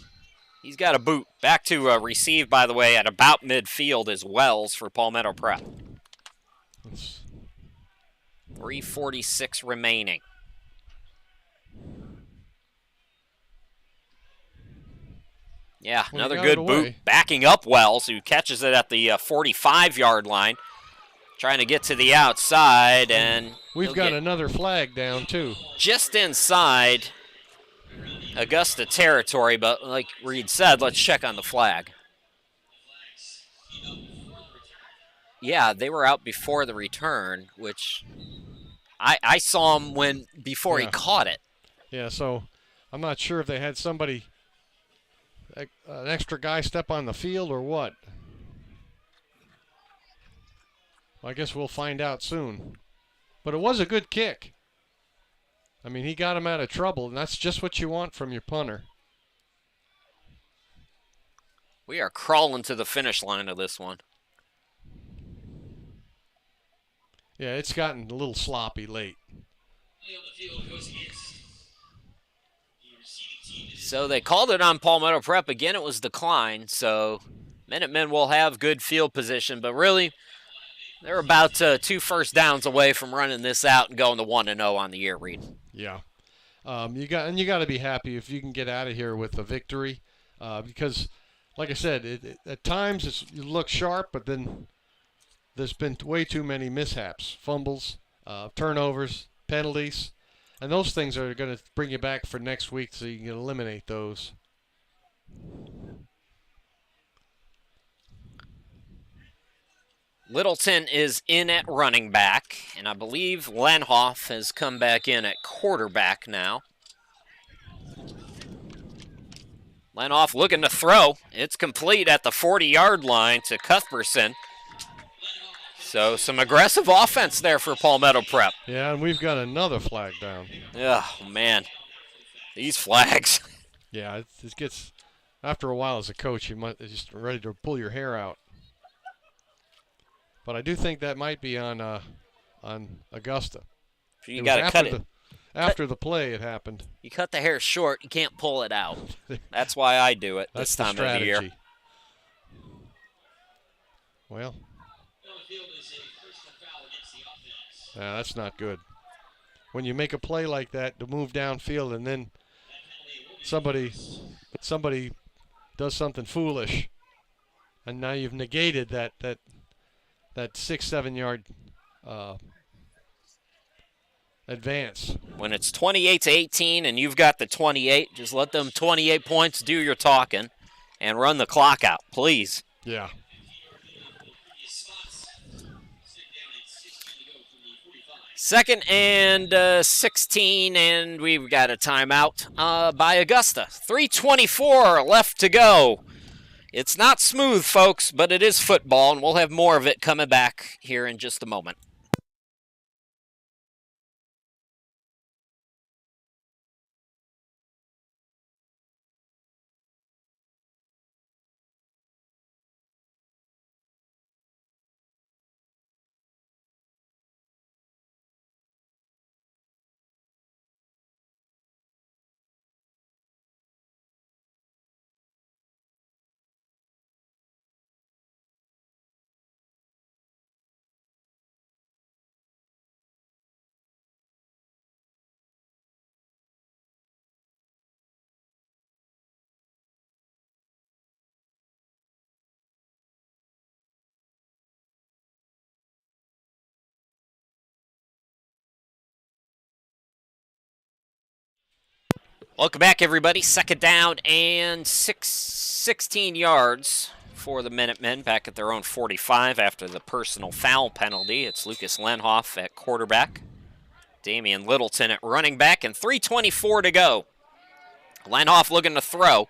A: he's got a boot. Back to receive, by the way, at about midfield is Wells for Palmetto Prep. 3:46 remaining. Yeah, another good boot. Backing up Wells, who catches it at the 45-yard line. Trying to get to the outside, and
B: we've got another flag down, too.
A: Just inside Augusta territory, but like Reed said, let's check on the flag. Yeah, they were out before the return, which I saw him before he caught it.
B: Yeah, so I'm not sure if they had somebody, an extra guy step on the field or what. Well, I guess we'll find out soon. But it was a good kick. I mean, he got him out of trouble, and that's just what you want from your punter.
A: We are crawling to the finish line of this one.
B: Yeah, it's gotten a little sloppy late.
A: So they called it on Palmetto Prep. Again, it was declined, so Minutemen will have good field position, but really, they're about 2 first downs away from running this out and going to 1-0 on the year, Reed.
B: Yeah. You got to be happy if you can get out of here with a victory, because, like I said, at times it looks sharp, but then there's been way too many mishaps, fumbles, turnovers, penalties, and those things are going to bring you back for next week so you can eliminate those.
A: Littleton is in at running back, and I believe Lenhoff has come back in at quarterback now. Lenhoff looking to throw. It's complete at the 40-yard line to Cuthbertson. So some aggressive offense there for Palmetto Prep.
B: Yeah, and we've got another flag down.
A: Oh, man. These flags.
B: Yeah, it gets After a while, as a coach, you might just ready to pull your hair out. But I do think that might be on Augusta.
A: You got to cut it.
B: After the play, it happened.
A: You cut the hair short, you can't pull it out. That's why I do it this time of the year.
B: Well, yeah, that's not good. When you make a play like that to move downfield and then somebody does something foolish, and now you've negated that 6-7 yard advance.
A: When it's 28-18 and you've got the 28, just let them 28 points do your talking and run the clock out, please.
B: Yeah.
A: Second and 16, and we've got a timeout by Augusta. 3:24 left to go. It's not smooth, folks, but it is football, and we'll have more of it coming back here in just a moment. Welcome back, everybody. Second down and 16 yards for the Minutemen back at their own 45 after the personal foul penalty. It's Lucas Lenhoff at quarterback, Damian Littleton at running back, and 3:24 to go. Lenhoff looking to throw,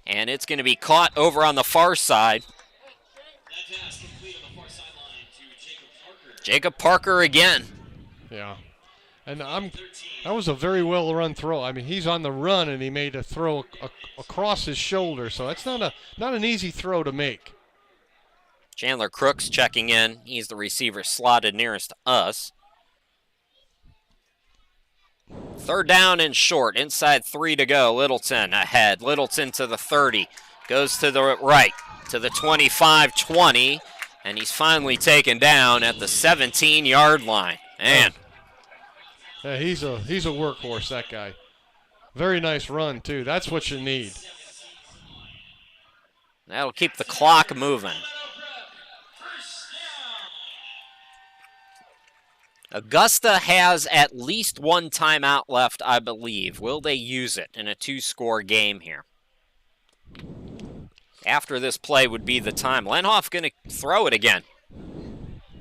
A: and it's going to be caught over on the far side.
E: That pass complete on the far sideline to Jacob Parker.
A: Jacob Parker again.
B: Yeah. And that was a very well run throw. I mean, he's on the run and he made a throw across his shoulder, so that's not an easy throw to make.
A: Chandler Crooks checking in. He's the receiver slotted nearest to us. Third down and short, inside 3 to go. Littleton ahead. Littleton to the 30. Goes to the right, to the 25-20, and he's finally taken down at the 17-yard line. Man.
B: Yeah, he's a workhorse, that guy. Very nice run, too. That's what you need.
A: That'll keep the clock moving. Augusta has at least one timeout left, I believe. Will they use it in a 2-score game here? After this play would be the time. Lenhoff going to throw it again.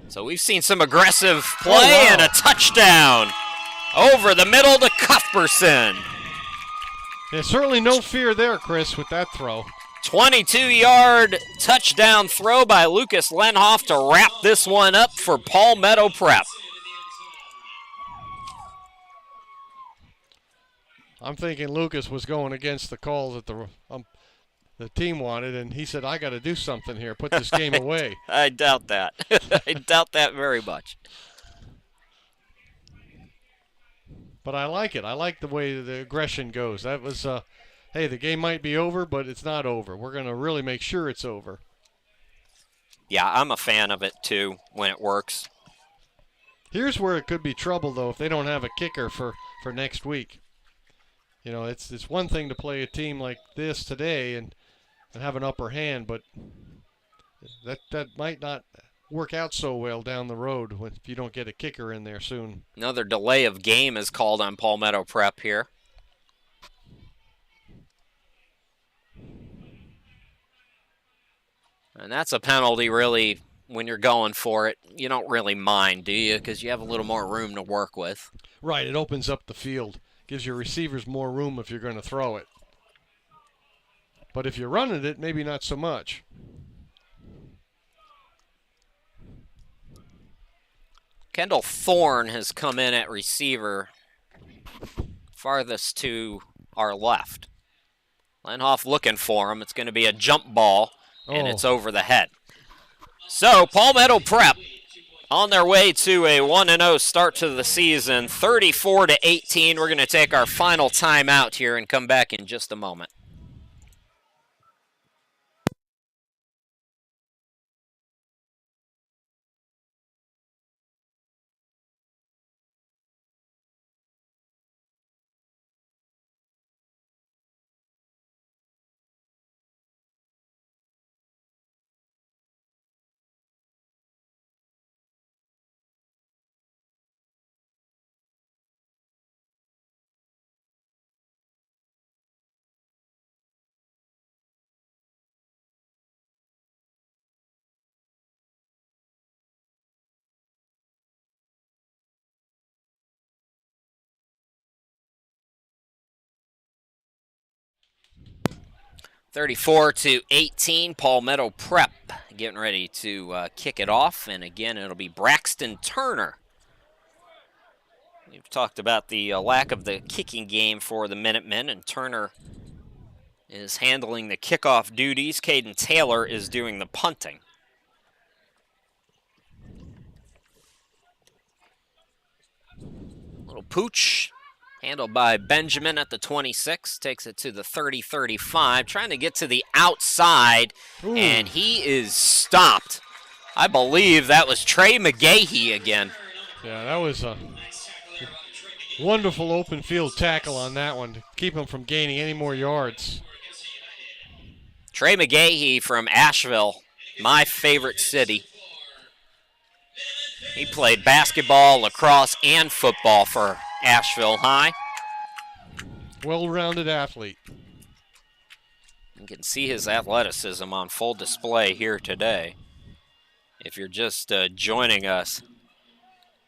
A: So we've seen some aggressive play and a touchdown. Over the middle to Cuthbertson.
B: There's certainly no fear there, Chris, with that throw.
A: 22-yard touchdown throw by Lucas Lenhoff to wrap this one up for Palmetto Prep.
B: I'm thinking Lucas was going against the calls that the team wanted, and he said, I got to do something here, put this game away.
A: I doubt that. I doubt that very much.
B: But I like it. I like the way the aggression goes. That was, hey, the game might be over, but it's not over. We're going to really make sure it's over.
A: Yeah, I'm a fan of it, too, when it works.
B: Here's where it could be trouble, though, if they don't have a kicker for next week. You know, it's one thing to play a team like this today and have an upper hand, but that might not work out so well down the road if you don't get a kicker in there soon.
A: Another delay of game is called on Palmetto Prep here. And that's a penalty, really, when you're going for it. You don't really mind, do you? Because you have a little more room to work with.
B: Right, it opens up the field. Gives your receivers more room if you're going to throw it. But if you're running it, maybe not so much.
A: Kendall Thorne has come in at receiver, farthest to our left. Lenhoff looking for him. It's going to be a jump ball, and
B: Oh.
A: it's over the head. So Palmetto Prep on their way to a 1-0 start to the season, 34-18. We're going to take our final timeout here and come back in just a moment. (34-18), Palmetto Prep getting ready to kick it off, and again it'll be Braxton Turner. We've talked about the lack of the kicking game for the Minutemen, and Turner is handling the kickoff duties. Caden Taylor is doing the punting. Little pooch. Handled by Benjamin at the 26, takes it to the 30-35, trying to get to the outside,
B: Ooh.
A: and he is stopped. I believe that was Trey McGahee again.
B: Yeah, that was a wonderful open field tackle on that one to keep him from gaining any more yards.
A: Trey McGahee from Asheville, my favorite city. He played basketball, lacrosse, and football for Asheville High.
B: Well-rounded athlete.
A: You can see his athleticism on full display here today. If you're just joining us,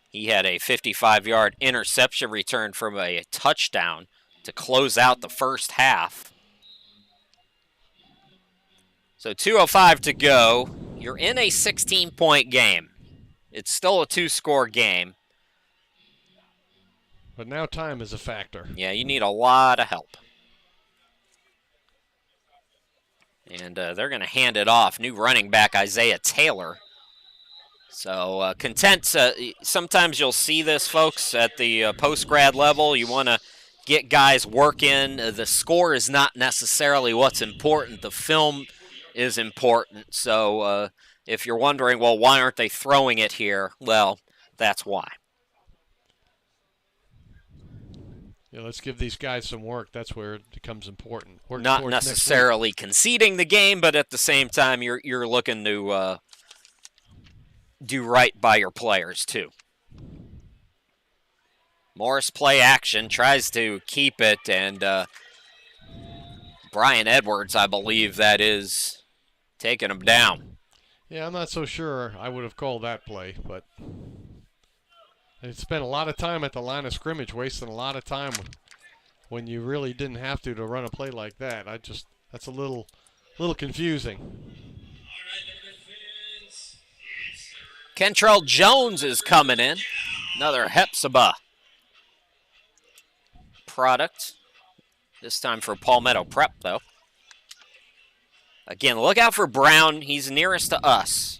A: he had a 55-yard interception return from a touchdown to close out the first half. So 2:05 to go. You're in a 16-point game. It's still a two-score game.
B: But now time is a factor.
A: Yeah, you need a lot of help. And they're going to hand it off. New running back, Isaiah Taylor. So content, sometimes you'll see this, folks, at the post-grad level. You want to get guys working. The score is not necessarily what's important. The film is important. So if you're wondering, well, why aren't they throwing it here? Well, that's why.
B: Yeah, let's give these guys some work. That's where it becomes important. Work
A: Not
B: towards next week.
A: necessarily conceding the game, but at the same time, you're looking to do right by your players too. Morris play action, tries to keep it, and Brian Edwards, I believe that is, taking him down.
B: Yeah, I'm not so sure I would have called that play, but they spent a lot of time at the line of scrimmage, wasting a lot of time when you really didn't have to run a play like that. That's a little confusing.
A: Kentrell Jones is coming in. Another Hepzibah product. This time for Palmetto Prep, though. Again, look out for Brown. He's nearest to us.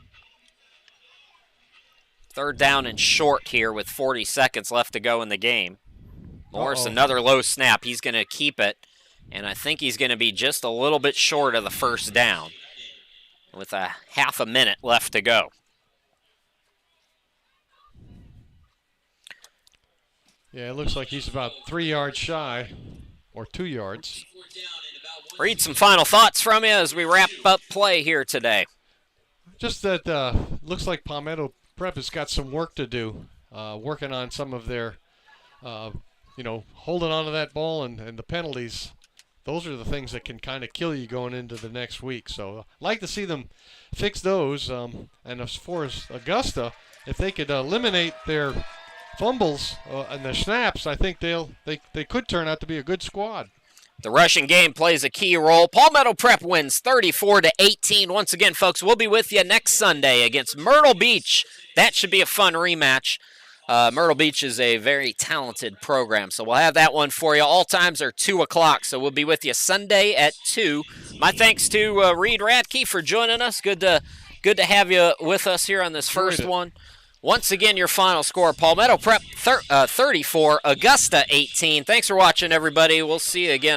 A: Third down and short here with 40 seconds left to go in the game. Morris, another low snap. He's going to keep it, and I think he's going to be just a little bit short of the first down with a half a minute left to go.
B: Yeah, it looks like he's about 3 yards shy, or 2 yards.
A: Read some final thoughts from you as we wrap up play here today.
B: Just that looks like Palmetto Prep has got some work to do, working on some of their, holding on to that ball and the penalties. Those are the things that can kind of kill you going into the next week. So I'd like to see them fix those. And as far as Augusta, if they could eliminate their fumbles and their snaps, I think they could turn out to be a good squad.
A: The rushing game plays a key role. Palmetto Prep wins 34-18. Once again, folks, we'll be with you next Sunday against Myrtle Beach. That should be a fun rematch. Myrtle Beach is a very talented program, so we'll have that one for you. All times are 2 o'clock, so we'll be with you Sunday at 2. My thanks to Reed Radke for joining us. Good to have you with us here on this first one. Once again, your final score, Palmetto Prep 34, Augusta 18. Thanks for watching, everybody. We'll see you again.